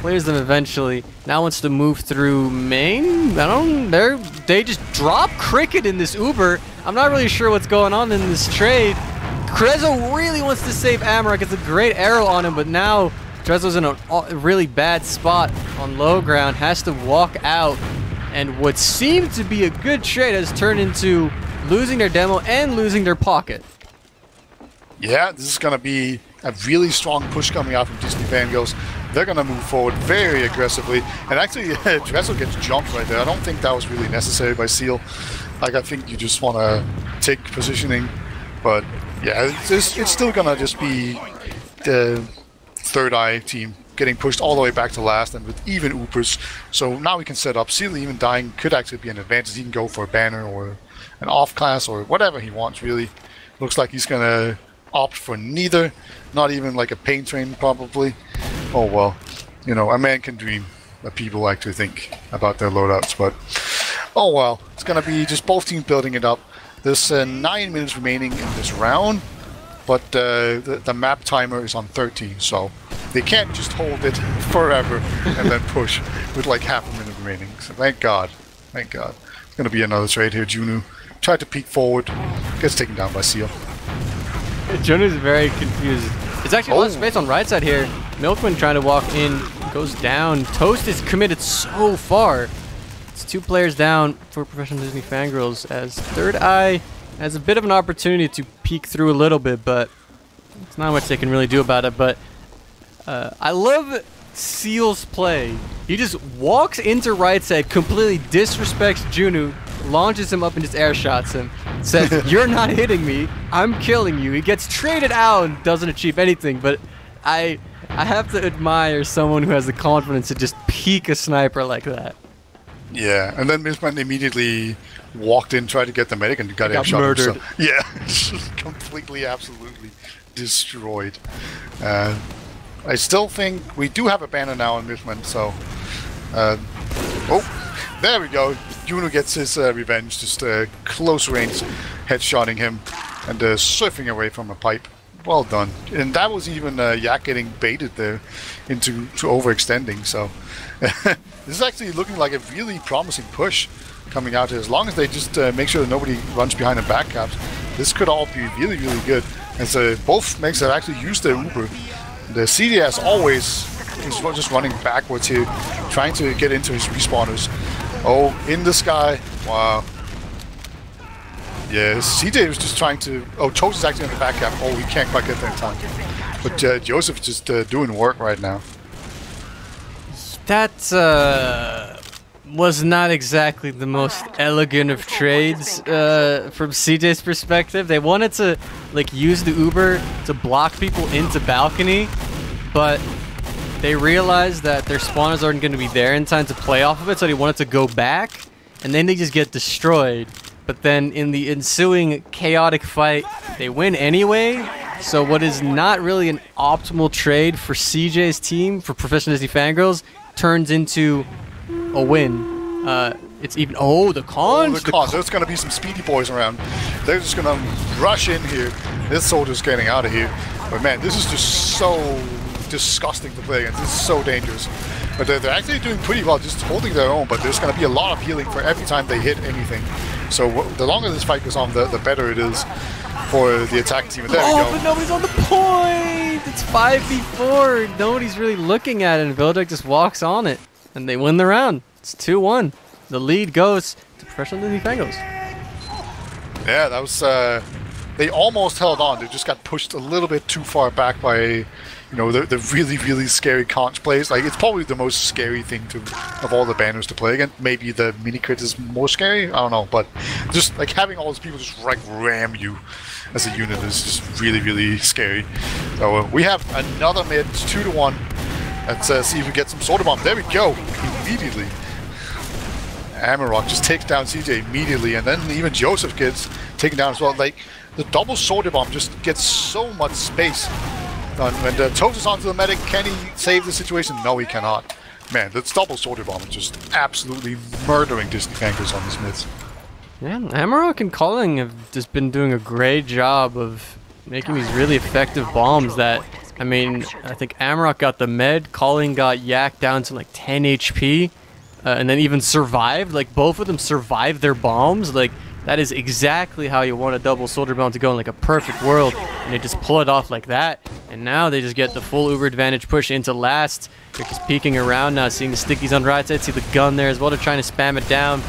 Clears them eventually. Now wants to move through main. They just drop Cricket in this Uber. I'm not really sure what's going on in this trade. Krezzo really wants to save Amarok. It's a great arrow on him, but now Drezzo's in a really bad spot on low ground, has to walk out, and what seemed to be a good trade has turned into losing their demo and losing their pocket. Yeah, this is going to be a really strong push coming out from Disney Fangirls. They're going to move forward very aggressively. And actually, Dressel gets jumped right there. I don't think that was really necessary by Seal. Like, I think you just want to take positioning. But, yeah, it's still going to just be the Third Eye team getting pushed all the way back to last and with even Oopers. So now we can set up. Seal even dying could actually be an advantage. He can go for a banner or an off class or whatever he wants, really. Looks like he's going to opt for neither. Not even like a pain train, probably. Oh well, you know, a man can dream. That people like to think about their loadouts, but oh well. It's gonna be just both teams building it up. There's 9 minutes remaining in this round, but the map timer is on 13, so they can't just hold it forever and then push with like half a minute remaining. So thank God, thank God. It's gonna be another trade here. Juno tried to peek forward, gets taken down by Seal. Juno's very confused. It's actually less space on right side here. Milkman trying to walk in, goes down. Toast is committed so far. It's 2 players down for Professional Disney Fangirls as Third Eye has a bit of an opportunity to peek through a little bit, but it's not much they can really do about it. But I love Seal's play. He just walks into right side, completely disrespects Juno, launches him up and just air shots him. Says, "You're not hitting me. I'm killing you." He gets traded out and doesn't achieve anything, but I have to admire someone who has the confidence to just peek a sniper like that. Yeah, and then Mistman immediately walked in, tried to get the medic, and got shot murdered. Himself. Yeah, just completely, absolutely destroyed. I still think we do have a banner now on Mistman, so... oh, there we go. Juno gets his revenge, just close range headshotting him and surfing away from a pipe. Well done. And that was even Yak getting baited there into overextending. So this is actually looking like a really promising push coming out here. As long as they just make sure that nobody runs behind the back caps, this could all be really, really good. And so both makes have actually used their Uber. The CDS always is just running backwards here, trying to get into his respawners. Oh, in the sky. Wow. Yeah, CJ was just trying to... Oh, Toast is actually on the back cap. Oh, he can't quite get there in time. But Joseph just doing work right now. That was not exactly the most elegant of trades from CJ's perspective. They wanted to like use the Uber to block people into balcony, but they realized that their spawners aren't going to be there in time to play off of it, so they wanted to go back, and then they just get destroyed. But then in the ensuing chaotic fight, they win anyway. So what is not really an optimal trade for CJ's team, for Professional Disney Fangirls, turns into a win. It's even... Oh, the cons! Oh, the cons. There's going to be some speedy boys around. They're just going to rush in here. This soldier's getting out of here. But man, this is just so disgusting to play against. This is so dangerous. But they're actually doing pretty well, just holding their own. But there's going to be a lot of healing for every time they hit anything. So the longer this fight goes on, the better it is for the attack team. And there we go. But nobody's on the point! It's 5v4. Nobody's really looking at it, and Vildek just walks on it. And they win the round. It's 2-1. The lead goes to Professional Disney Fangirls. Yeah, that was... they almost held on. They just got pushed a little bit too far back by... You know, the really, really scary conch plays. Like, it's probably the most scary thing of all the banners to play against. Maybe the mini crit is more scary. I don't know, but just like having all those people just like ram you as a unit is just really, really scary. So we have another mid. It's 2-1. Let's see if we get some soda bomb. There we go. Immediately, Amarok just takes down CJ immediately, and then even Joseph gets taken down as well. Like the double soda bomb just gets so much space. When Toast is onto the medic, can he save the situation? No, he cannot. Man, this double soldier bomb is just absolutely murdering Disney Fangirls on this mids. Yeah, Amarok and Culling have just been doing a great job of making these really effective bombs that, I mean, I think Amarok got the med, Culling got Yak down to like 10 HP, and then even survived. Like, both of them survived their bombs. Like, That is exactly how you want a double soldier bomb to go in like a perfect world. And they just pull it off like that. And now they just get the full Uber advantage push into last. They're just peeking around now, seeing the stickies on the right side, see the gun there as well. They're trying to spam it down.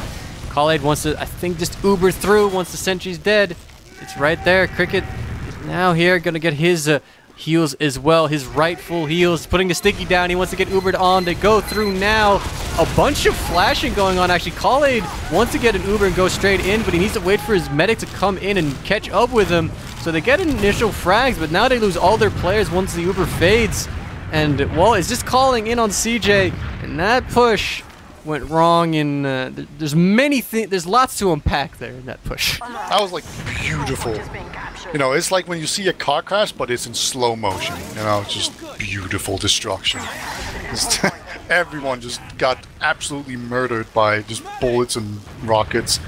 Khaled wants to, I think, just Uber through once the sentry's dead. It's right there. Cricket is now here, gonna get his heals as well, his rightful heals, putting the sticky down. He wants to get Ubered on. They go through now. A bunch of flashing going on, actually. Khaled wants to get an Uber and go straight in, but he needs to wait for his medic to come in and catch up with him. So they get initial frags, but now they lose all their players once the Uber fades. And, well, it's just calling in on CJ, and that push went wrong in, there's many things, there's lots to unpack there in that push. That was, like, beautiful. You know, it's like when you see a car crash, but it's in slow motion. You know, it's just beautiful destruction. Just everyone just got absolutely murdered by just bullets and rockets.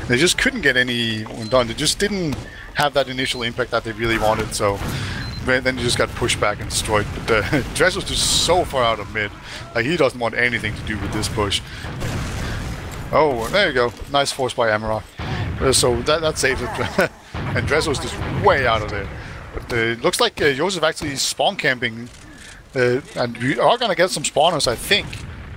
They just couldn't get anyone done. They just didn't have that initial impact that they really wanted, so then they just got pushed back and destroyed. But Dress was just so far out of mid. Like, he doesn't want anything to do with this push. Oh, there you go. Nice force by Amarok. So that saves it. And Dress was just way out of there. But it looks like Joseph actually spawn camping. And we are going to get some spawners, I think.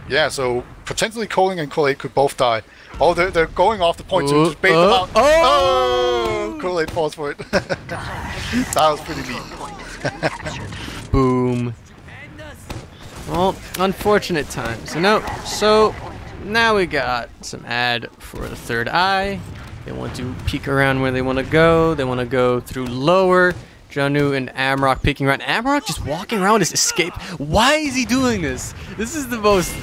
Yeah, so potentially Coling and Kool-Aid could both die. Oh, they're going off the point to just bait them out. Oh! Kool-Aid falls for it. That was pretty neat. Boom. Well, unfortunate times. So now we got some ad for the third eye. They want to peek around where they want to go. They want to go through lower. Janu and Amarok peeking around. Amarok just walking around with his escape. Why is he doing this? This is the most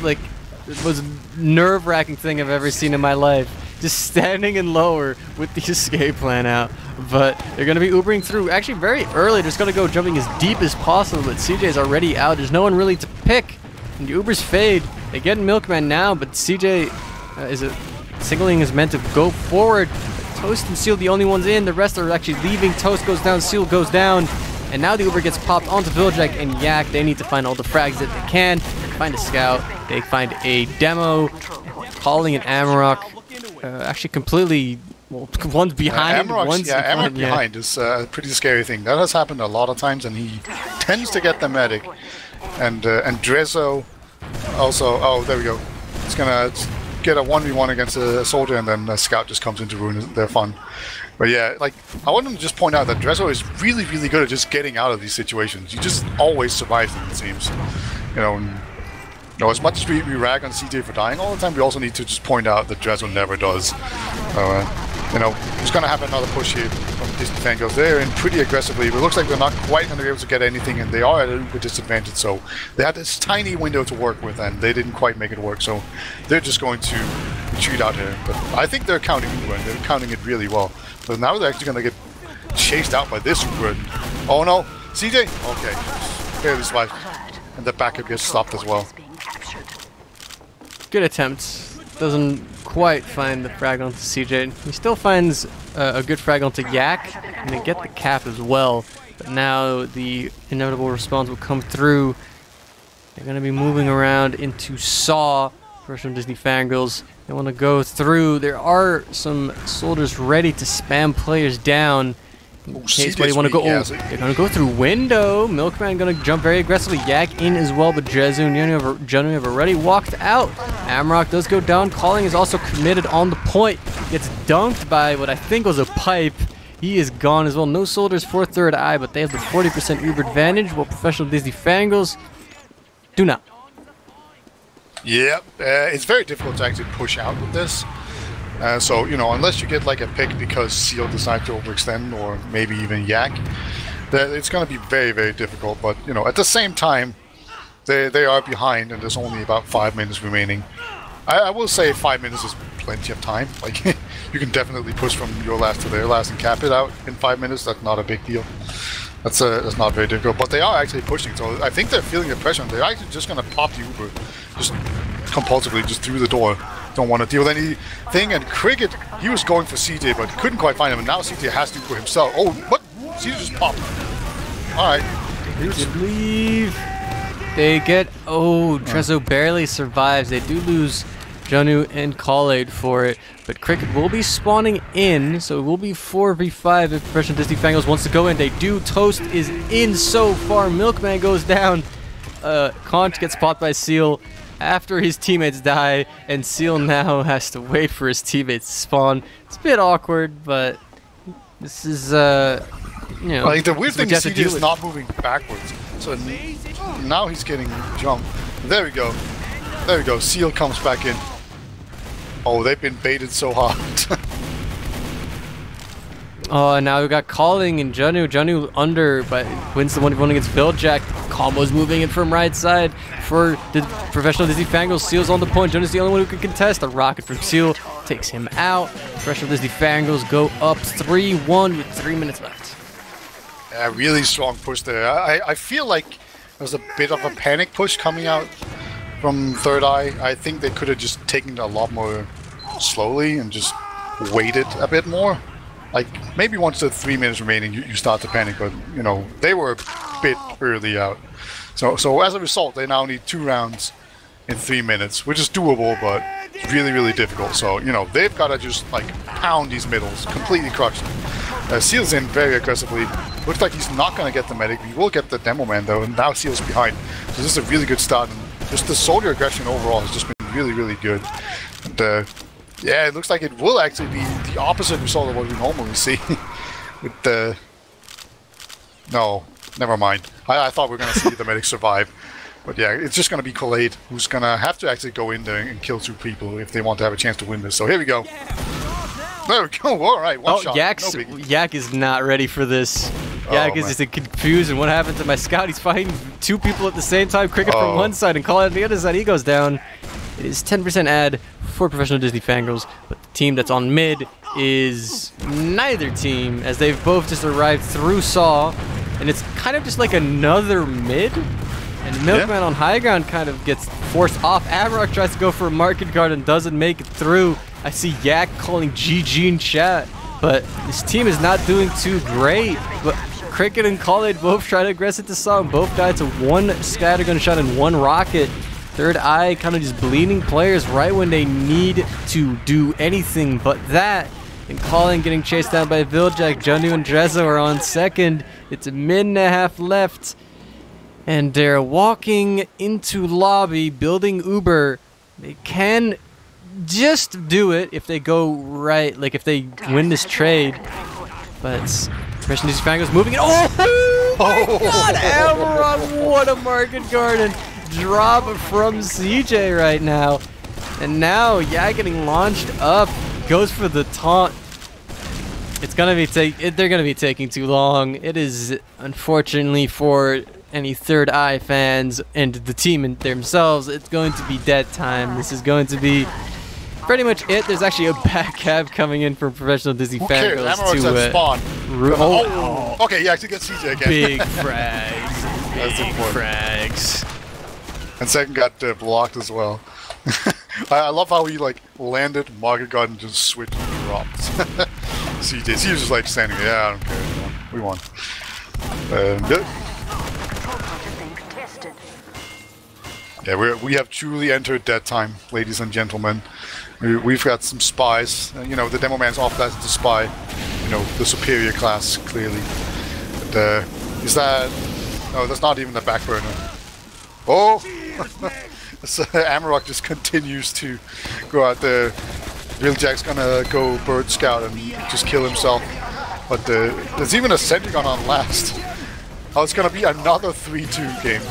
nerve-wracking thing I've ever seen in my life. Just standing in lower with the escape plan out. But they're going to be Ubering through. Actually, very early. They're just going to go jumping as deep as possible. But CJ's already out. There's no one really to pick. And the Ubers fade. They get Milkman now, but CJ signaling is meant to go forward. Toast and Seal the only ones in. The rest are actually leaving. Toast goes down, Seal goes down. And now the Uber gets popped onto Viljack and Yak. They need to find all the frags that they can. They find a scout. They find a demo. Calling an Amarok. Actually completely, well, one's behind. Amarok behind is a pretty scary thing. That has happened a lot of times, and he tends to get the medic. And Drezzo also, oh, there we go. He's going to get a 1v1 against a soldier, and then a scout just comes in to ruin their fun. But yeah, like, I want to just point out that Drezzo is really, really good at just getting out of these situations. He just always survives them, it seems. You know, as much as we rag on CJ for dying all the time, we also need to just point out that Drezzo never does. You know, he's going to have another push here from Disney Fangirls. They're in pretty aggressively, but it looks like they're not quite going to be able to get anything, and they are at a disadvantage, so they had this tiny window to work with, and they didn't quite make it work, so they're just going to retreat out here. But I think they're counting Uber, and they're counting it really well. But now they're actually going to get chased out by this Uber. Oh no, CJ? Okay, barely survived. And the backup gets stopped as well. Good attempt. Doesn't quite find the frag onto CJ. He still finds a good frag onto Yak, and they get the cap as well. But now the inevitable response will come through. They're going to be moving around into Saw. First from Disney Fangirls. They want to go through. There are some soldiers ready to spam players down. In case where they want to go. Oh, they're going to go through window. Milkman going to jump very aggressively. Yak in as well, but Jezu and Janu have already walked out. Amarok does go down. Calling is also committed on the point. Gets dunked by what I think was a pipe. He is gone as well. No soldiers for third eye, but they have the 40% Uber advantage, while professional Disney Fangirls do not. Yep, it's very difficult to actually push out with this. So, you know, unless you get like a pick because Seal decides to overextend, or maybe even Yak, it's going to be very, very difficult. But, you know, at the same time, they are behind, and there's only about 5 minutes remaining. I will say 5 minutes is plenty of time. Like, you can definitely push from your last to their last and cap it out in 5 minutes. That's not a big deal. That's not very difficult. But they are actually pushing, so I think they're feeling the pressure, and they're actually just going to pop the Uber just compulsively, just through the door. Don't want to deal with anything. And Cricket, he was going for CJ, but couldn't quite find him, and now CJ has to for himself. Oh, what? CJ just popped. Alright. Leave. They get... Oh, Trezzo barely survives. They do lose Janu and Khalid for it, but Cricket will be spawning in, so it will be 4v5 if Professional Disney Fangirls wants to go in. They do. Toast is in so far. Milkman goes down. Conch gets popped by Seal after his teammates die, and Seal now has to wait for his teammates to spawn. It's a bit awkward, but this is, you know... Like, the weird thing is CJ is not moving backwards, so now he's getting jumped. There we go. There we go. Seal comes back in. Oh, they've been baited so hard. Oh, and now we got Calling and Janu. Janu under, but wins the 1v1 against Viljack. Combo's moving in from right side for the Professional Disney Fangirls. Seal's on the point. Janu's the only one who can contest. A rocket from Seal takes him out. Professional Disney Fangirls go up 3-1 with 3 minutes left. Yeah, really strong push there. I feel like there's a bit of a panic push coming out from Third Eye. I think they could have just taken it a lot more slowly and just waited a bit more. Like, maybe once the 3 minutes remaining, you start to panic, but, you know, they were a bit early out. So as a result, they now need 2 rounds in 3 minutes, which is doable, but really, really difficult. So, you know, they've got to just, like, pound these middles, completely crush them. Seal's in very aggressively. Looks like he's not going to get the medic. He will get the demo man, though, and now Seal's behind. So this is a really good start, and just the soldier aggression overall has just been really, really good. And, yeah, it looks like it will actually be the opposite result of what we normally see. With the... No, never mind. I thought we were going to see the medic survive. But yeah, it's just going to be Khalid who's going to have to actually go in there and kill 2 people if they want to have a chance to win this. So here we go. There we go. All right, one shot. Yak is not ready for this. Yak is just confused, and what happened to my scout? He's fighting 2 people at the same time. Cricket from one side and Khalid on the other side. He goes down. It is 10% ad for Professional Disney Fangirls, but the team that's on mid is neither team, as they've both just arrived through Saw, and it's kind of just like another mid, and Milkman on high ground kind of gets forced off. Amarok tries to go for a market guard and doesn't make it through. I see Yak calling GG in chat, but this team is not doing too great. But Cricket and Khalid both try to aggress it to Saw, and both died to 1 scattergun shot and 1 rocket. Third Eye kind of just bleeding players right when they need to do anything but that. And Colin getting chased down by Viljack. Janu and Drezzo are on second. It's a minute and a half left. And they're walking into lobby, building Uber. They can just do it if they go right, like if they win this trade. But Professional Disney Fangirls moving in. Oh my god! Amarok, what a market garden. Drop from CJ right now, and now getting launched up, goes for the taunt. It's gonna be they're gonna be taking too long. It is, unfortunately for any Third Eye fans and the team themselves, it's going to be dead time. This is going to be pretty much it. There's actually a back cab coming in from Professional Disney Fangirls to spawn. Okay, yeah, to get CJ again. Big frags. Big frags. And second got blocked as well. I love how he like landed, market guard, and just switched and dropped. CJ was just like standing there. Yeah, I don't care. We won. Yeah, we have truly entered that time, ladies and gentlemen. We've got some spies. You know, the demo man's off class is the spy. You know, the superior class, clearly. But, is that... No, that's not even the back burner. Oh! So Amarok just continues to go out there. Viljack's gonna go bird scout and just kill himself. But there's even a sentry gun on last. Oh, it's gonna be another 3-2 game.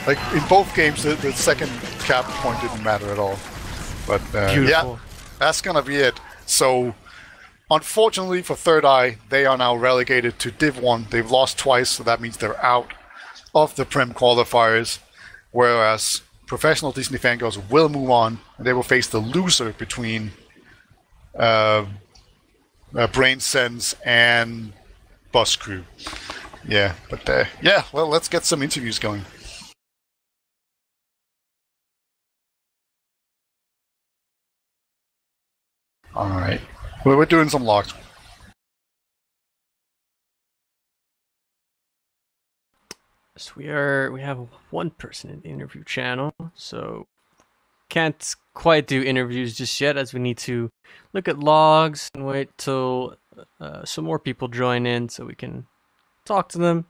Like, in both games, the second cap point didn't matter at all. But, yeah, that's gonna be it. So, unfortunately for Third Eye, they are now relegated to Div 1. They've lost twice, so that means they're out of the Prem qualifiers. Whereas Professional Disney Fangirls will move on, and they will face the loser between Brain Sense and Bus Crew. Yeah, but yeah, well, let's get some interviews going. All right, we're doing some logs. So we have 1 person in the interview channel, so can't quite do interviews just yet, as we need to look at logs and wait till some more people join in so we can talk to them,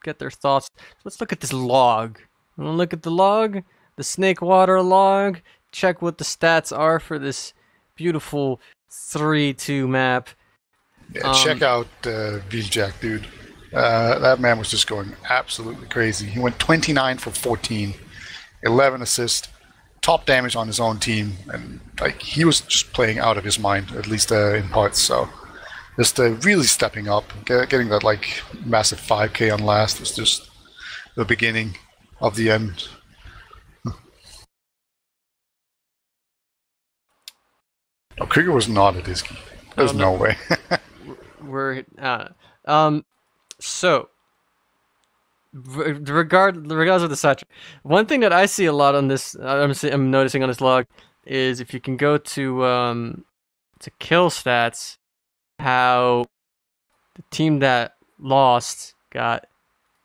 get their thoughts. Let's look at this log. I'm gonna look at the log, the snake water log, check what the stats are for this beautiful 3-2 map. Yeah, check out Wiethoofd, dude. That man was just going absolutely crazy. He went 29 for 14, 11 assists, top damage on his own team, and he was just playing out of his mind, at least in parts. So just really stepping up, getting that massive 5K on last was just the beginning of the end. Oh, Krieger was not a Disky. There's no way. So regardless of the subject, one thing that I see a lot on this, I'm noticing on this log, is if you can go to kill stats, how the team that lost got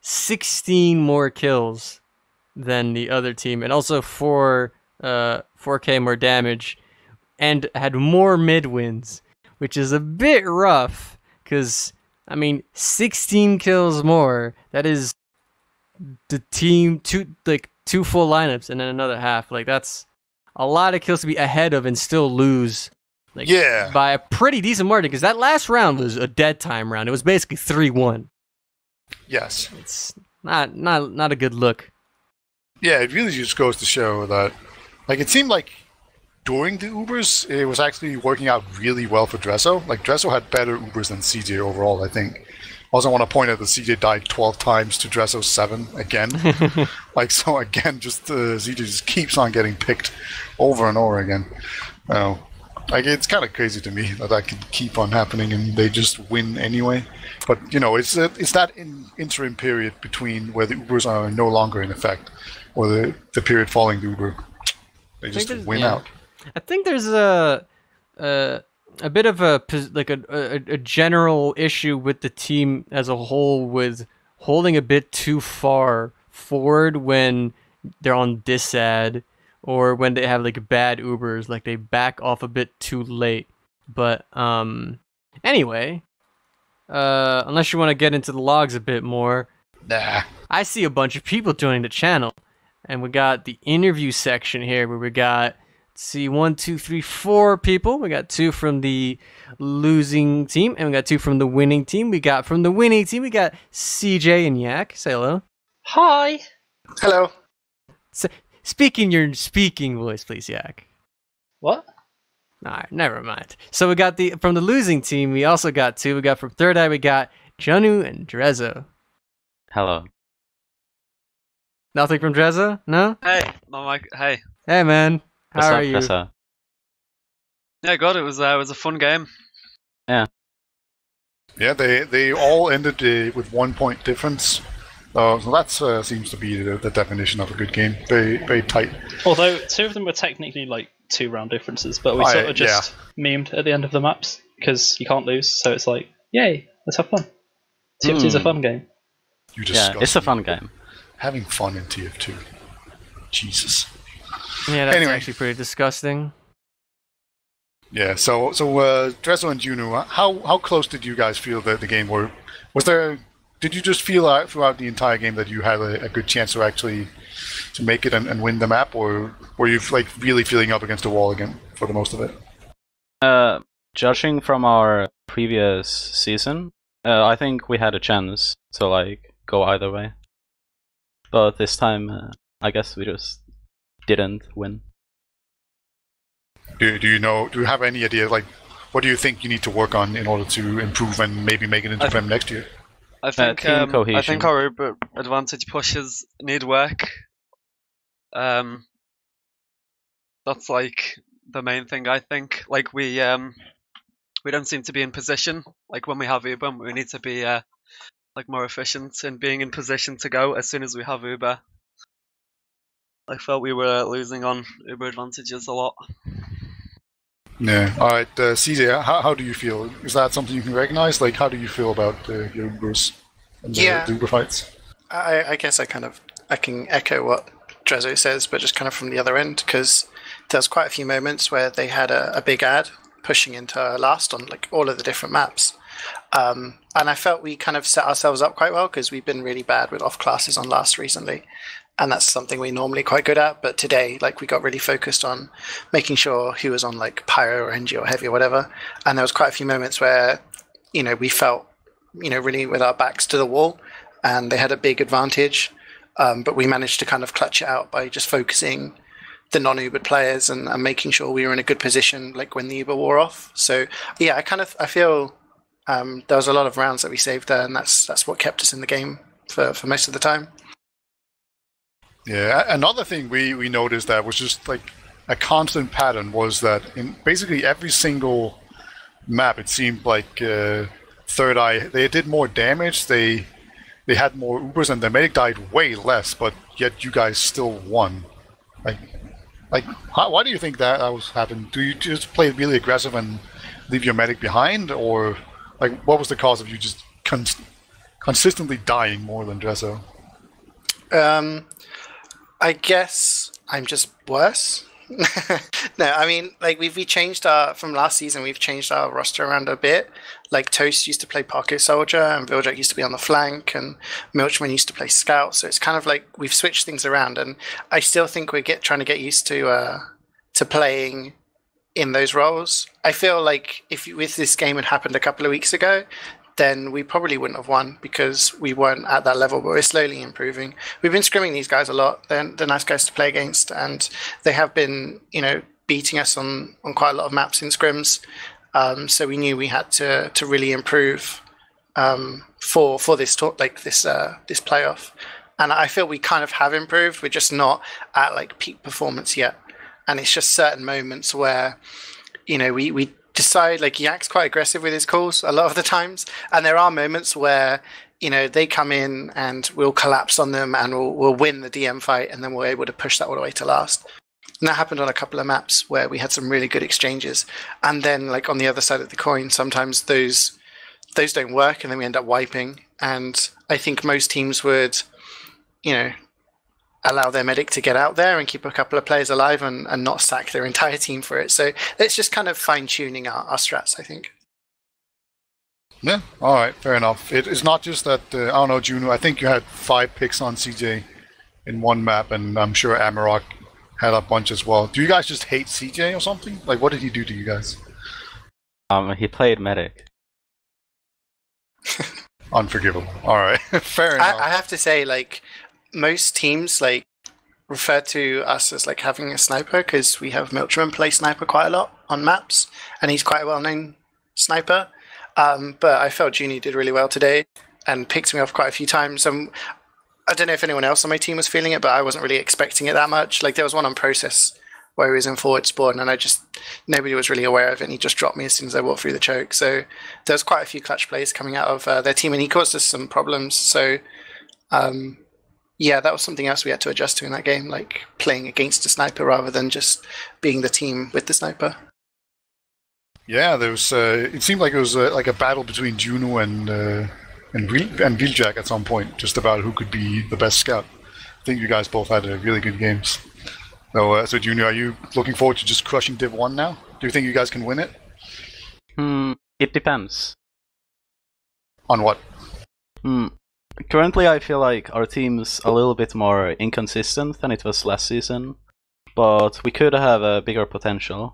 16 more kills than the other team, and also 4K more damage, and had more mid wins, which is a bit rough, because 16 kills more, that is the team two full lineups and then another half. That's a lot of kills to be ahead of and still lose by a pretty decent margin, because that last round was a dead time round. It was basically 3-1. Yes. It's not a good look. Yeah, it really just goes to show that it seemed like during the Ubers, it was actually working out really well for Dresso. Dresso had better Ubers than CJ overall, I think. Also, I want to point out that CJ died 12 times to Dresso's 7 again. So again, just CJ just keeps on getting picked over and over again. It's kind of crazy to me that can keep on happening and they just win anyway. But, it's that interim period between where the Ubers are no longer in effect, or the period following the Uber. They just win out. I think there's a bit of a general issue with the team as a whole, with holding a bit too far forward when they're on disad, or when they have bad Ubers, they back off a bit too late. But anyway, unless you want to get into the logs a bit more, nah. I see a bunch of people joining the channel, and we got the interview section here where we got, see, 1, 2, 3, 4 people. We got 2 from the losing team, and we got 2 from the winning team. From the winning team, we got CJ and Yak. Say hello. Hi. Hello. Speaking your speaking voice, please, Yak. What? Alright, never mind. So we got from the losing team, we also got 2. We got from Third Eye, we got Janu and Drezzo. Hello. Nothing from Drezzo? No? Hey, Mike. Hey. Hey, man. How are you? Yeah, good. It was a fun game. Yeah. Yeah, they all ended with 1 point difference. So that seems to be the definition of a good game. Very, very tight. Although 2 of them were technically 2-round differences, but we sort of just memed at the end of the maps because you can't lose. So it's yay, let's have fun. TF2 is a fun game. It's a fun game. Having fun in TF2. Jesus. Yeah, that's actually pretty disgusting. Yeah, so Drezzo and Juno, how close did you guys feel that the game were? Did you just feel throughout the entire game that you had a good chance to actually to make it and win the map, or were you really feeling up against the wall again for the most of it? Judging from our previous season, I think we had a chance to go either way. But this time, I guess we just didn't win. Do you have any idea, what do you think you need to work on in order to improve and maybe make it into Prem next year? I think I think our Uber advantage pushes need work. That's the main thing, I think. We don't seem to be in position. When we have Uber, we need to be more efficient in being in position to go as soon as we have Uber. I felt we were losing on Uber advantages a lot. Yeah. All right, CJ, how do you feel? Is that something you can recognize? How do you feel about your Ubers and the Uber fights? I guess I can echo what Drezzo says, but just kind of from the other end, because there was quite a few moments where they had a big ad pushing into last on like all of the different maps. And I felt we kind of set ourselves up quite well because we've been really bad with off classes on last recently. And that's something we're normally quite good at. But today, like, we got really focused on making sure who was on like pyro or NG or heavy or whatever. And there was quite a few moments where, we felt, really with our backs to the wall and they had a big advantage. But we managed to kind of clutch it out by just focusing the non-Ubered players and making sure we were in a good position, like when the Uber wore off. So yeah, I feel there was a lot of rounds that we saved there, and that's what kept us in the game for most of the time. Yeah, another thing we noticed that was just like a constant pattern was that in basically every single map, it seemed like Third Eye, they did more damage, they had more Ubers, and the medic died way less, but yet you guys still won. Why do you think that was happened? Do you just play really aggressive and leave your medic behind, or like what was the cause of you just consistently dying more than Dresso? I guess I'm just worse. No, I mean, like we changed from last season. We've changed our roster around a bit. Like Toast used to play Pocket Soldier, and Viljack used to be on the flank, and Milchman used to play Scout. So it's kind of like we've switched things around, and I still think we're trying to get used to playing in those roles. I feel like if this game had happened a couple of weeks ago, then we probably wouldn't have won because we weren't at that level, but we're slowly improving. We've been scrimming these guys a lot. They're nice guys to play against, and they have been, beating us on quite a lot of maps in scrims. So we knew we had to really improve for this this playoff. And I feel we kind of have improved. We're just not at like peak performance yet. And it's just certain moments where, we decide, like, Yak's quite aggressive with his calls a lot of the times, and there are moments where they come in and we'll collapse on them and we'll win the DM fight, and then we're able to push that all the way to last. And that happened on a couple of maps where we had some really good exchanges, and then like on the other side of the coin, sometimes those don't work and then we end up wiping. And I think most teams would allow their medic to get out there and keep a couple of players alive and not sack their entire team for it. So it's just kind of fine-tuning our strats, I think. Yeah, all right, fair enough. It's not just that, I don't know, Juno, I think you had 5 picks on CJ in one map, and I'm sure Amarok had a bunch as well. Do you guys just hate CJ or something? Like, what did he do to you guys? He played medic. Unforgivable. All right, fair enough. I have to say, like, most teams like refer to us as like having a sniper because we have Milchman play sniper quite a lot on maps, and he's quite a well-known sniper. But I felt Junie did really well today and picked me off quite a few times. I don't know if anyone else on my team was feeling it, but I wasn't really expecting it that much. Like there was one on process where he was in forward spawn, and nobody was really aware of it, and he just dropped me as soon as I walked through the choke. So there was quite a few clutch plays coming out of their team, and he caused us some problems. So yeah, that was something else we had to adjust to in that game, like playing against a sniper rather than just being the team with the sniper. Yeah, there was. It seemed like it was like a battle between Juno and Viljack at some point, just about who could be the best scout. I think you guys both had really good games. So Juno, are you looking forward to just crushing Div 1 now? Do you think you guys can win it? It depends. On what? Currently, I feel like our team's a little bit more inconsistent than it was last season, but we could have a bigger potential.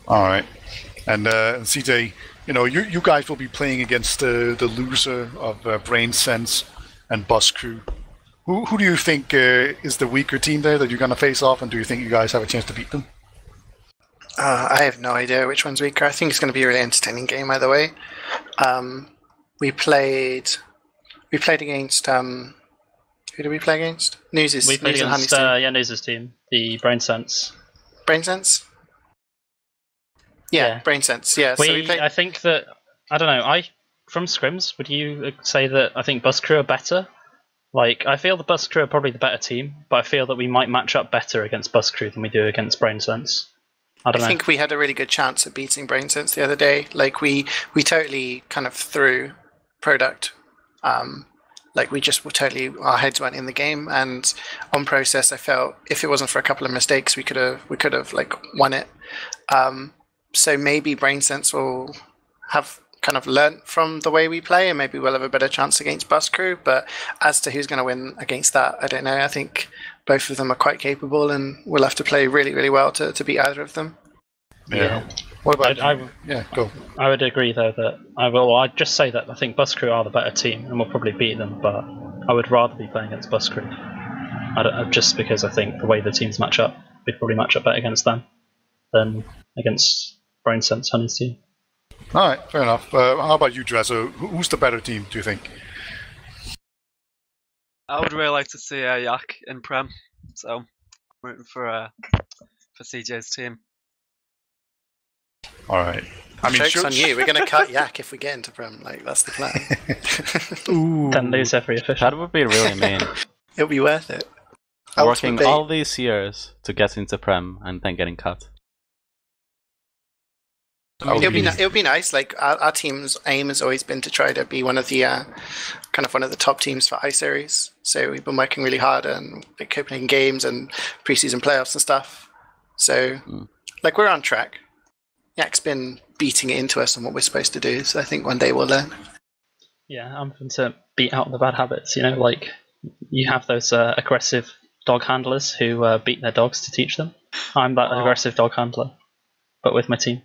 All right. And CJ, you guys will be playing against the loser of Brain Sense and Bus Crew. Who do you think is the weaker team there that you're going to face off, and do you think you guys have a chance to beat them? I have no idea which one's weaker. I think it's going to be a really entertaining game either way. We played against who did we play against? News's. We played against News's team, the Brain Sense. Brain Sense? Yeah, Brain Sense. Yeah. I think that I don't know. From scrims, would you say that I think Bus Crew are better? Like, I feel the Bus Crew are probably the better team, but I feel that we might match up better against Bus Crew than we do against Brain Sense. I think we had a really good chance of beating Brain Sense the other day. Like we totally kind of threw product Like we just were totally, our heads weren't in the game, and on process, I felt if it wasn't for a couple of mistakes, we could have like won it. So maybe BrainSense will have kind of learnt from the way we play, and maybe we'll have a better chance against Bus Crew. But as to who's going to win against that, I don't know. I think both of them are quite capable, and we'll have to play really, really well to beat either of them. Yeah. What about you? Yeah, go. I would agree, though, that I'd just say that I think Bus Crew are the better team, and we'll probably beat them. But I would rather be playing against Bus Crew, just because I think the way the teams match up, we'd probably match up better against them than against BrainSense Honey's team. All right, fair enough. How about you, Dresser? Who's the better team, do you think? I would really like to see Yak in Prem, so I'm rooting for CJ's team. All right. I mean, joke's on you. We're going to cut Yak if we get into Prem. Like, that's the plan. Ooh. Then lose every official. That would be really mean. It'll be worth it. Working Ultimately, all these years to get into Prem and then getting cut. It'll be nice. Like our team's aim has always been to try to be one of the one of the top teams for iSeries. So we've been working really hard on like Copenhagen games and preseason playoffs and stuff. So like we're on track. Yak's been beating it into us on what we're supposed to do. So I think one day we'll learn. Yeah, I'm going to beat out the bad habits. You know, like you have those aggressive dog handlers who beat their dogs to teach them. I'm that aggressive dog handler, but with my team.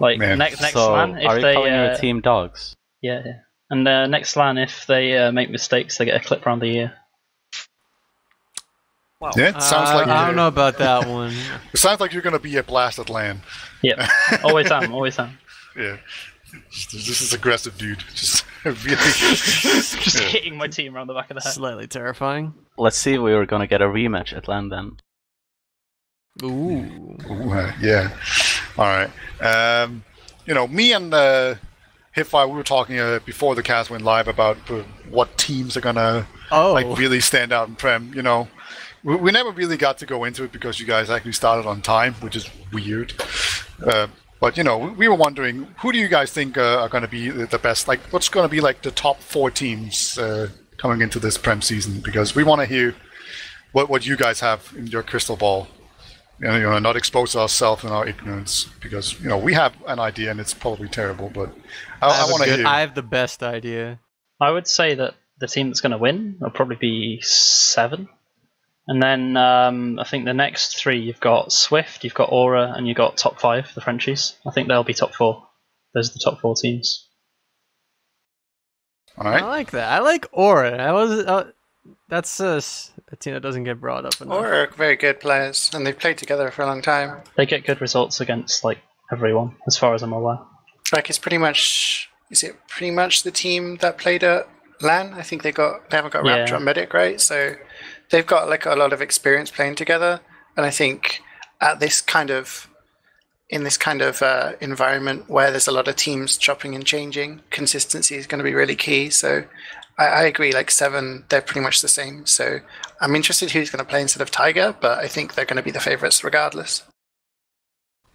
Like next so LAN, if are you they calling your team dogs? Yeah. And next LAN, if they make mistakes, they get a clip around the ear. Wow. Yeah, it sounds like I don't know about that one. It sounds like you're going to be a blast at LAN. Yep, always am. Yeah, this is aggressive, dude. Just really, just hitting my team around the back of the head. Slightly terrifying. Let's see if we were gonna get a rematch at LAN then. Ooh. Yeah. All right. Me and HiipFire, we were talking before the cast went live about what teams are gonna really stand out in Prem. We never really got to go into it because you guys actually started on time, which is weird. But we were wondering, who do you guys think are going to be the best? Like, what's going to be like the top 4 teams coming into this Prem season? Because we want to hear what you guys have in your crystal ball. Not expose ourselves in our ignorance, because we have an idea and it's probably terrible. But I want to hear. I have the best idea. I would say that the team that's going to win will probably be 7. And then I think the next 3, you've got Swift, you've got Aura, and you've got top 5, the Frenchies. I think they'll be top 4. Those are the top 4 teams. All right. I like that. I like Aura. That's a team that doesn't get brought up enough. Aura are very good players, and they've played together for a long time. They get good results against like everyone, as far as I'm aware. Like is it pretty much the team that played at LAN? I think they haven't got Raptor on Medic, right? So they've got like a lot of experience playing together, and I think in this kind of environment where there's a lot of teams chopping and changing, consistency is going to be really key. So I agree, like 7, they're pretty much the same. So I'm interested who's going to play instead of Tiger, but I think they're going to be the favorites regardless.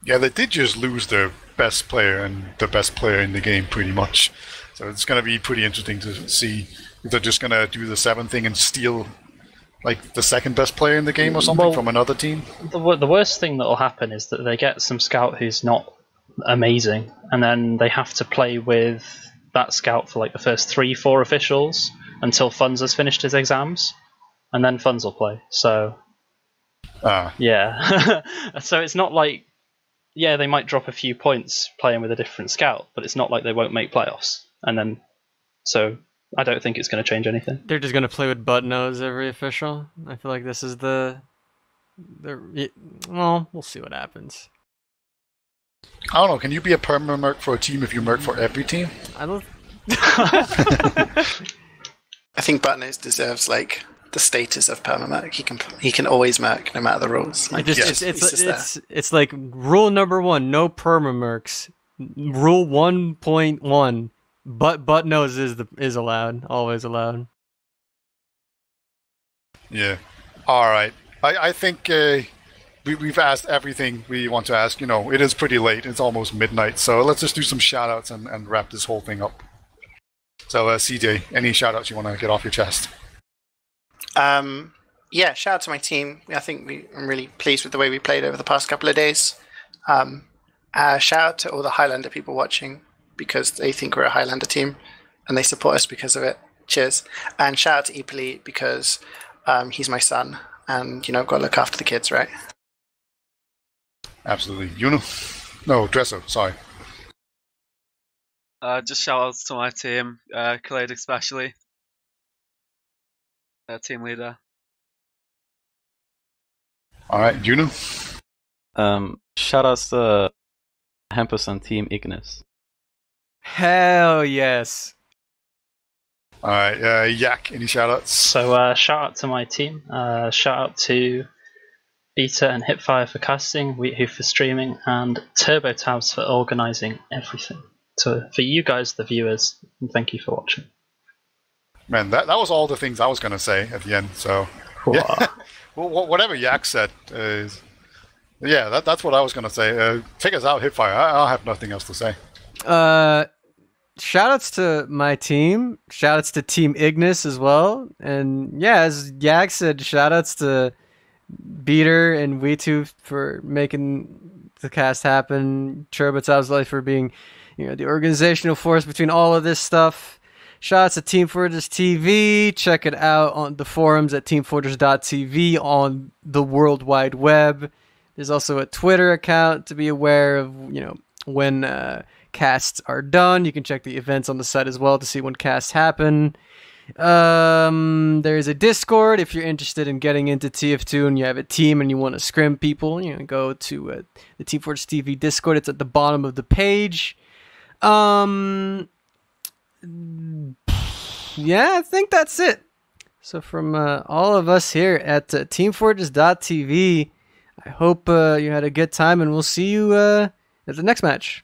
Yeah, they did just lose their best player and the best player in the game pretty much. So it's going to be pretty interesting to see if they're just going to do the 7 thing and steal like the second best player in the game or something from another team. The worst thing that will happen is that they get some scout who's not amazing, and then they have to play with that scout for like the first 3-4 officials until Funds has finished his exams, and then Funds will play. So yeah. So it's not like they might drop a few points playing with a different scout, but it's not like they won't make playoffs. And then so I don't think it's going to change anything. They're just going to play with butt nose every official. I feel like this is well, we'll see what happens. I don't know. Can you be a permanent merc for a team if you merc for every team? I don't. I think Buttnose deserves like the status of permamerc. He can always merc no matter the rules. Like, It's like rule number 1: no permamercs. Rule 1.1: butt nose is allowed, always allowed. Yeah. All right. I think we've asked everything we want to ask. It is pretty late. It's almost midnight. So let's just do some shout-outs and wrap this whole thing up. So, CJ, any shout-outs you want to get off your chest? Yeah, shout out to my team. I think I'm really pleased with the way we played over the past couple of days. Shout out to all the Highlander people watching because they think we're a Highlander team and they support us because of it. Cheers. And shout out to Ipali because he's my son and, I've got to look after the kids, right? Absolutely. No, Dresso, sorry. Just shout outs to my team, Khalid especially. Team leader. All right, Juno? Shout outs to Hampus and Team Ignis. Hell yes. All right, Yak, any shout-outs? So shout out to my team. Shout out to Beta and HiipFire for casting, Wiethoofd for streaming, and TurboTabs for organising everything. So for you guys, the viewers, and thank you for watching. Man, that was all the things I was going to say at the end, so... Yeah. Well, whatever Yak said is... Yeah, that's what I was going to say. Check us out, HiipFire. I'll have nothing else to say. Shoutouts to my team. Shoutouts to Team Ignis as well. And yeah, as Yak said, shoutouts to Beater and Wiethoofd for making the cast happen. TurboTabs for being, the organizational force between all of this stuff. Shoutouts to teamfortress.tv. Check it out on the forums at teamfortress.tv on the World Wide Web. There's also a Twitter account to be aware of, when casts are done. You can check the events on the site as well to see when casts happen. There's a Discord if you're interested in getting into TF2 and you have a team and you want to scrim people. Go to the Team Fortress TV Discord. It's at the bottom of the page. Yeah, I think that's it. So from all of us here at teamfortress.tv, I hope you had a good time and we'll see you at the next match.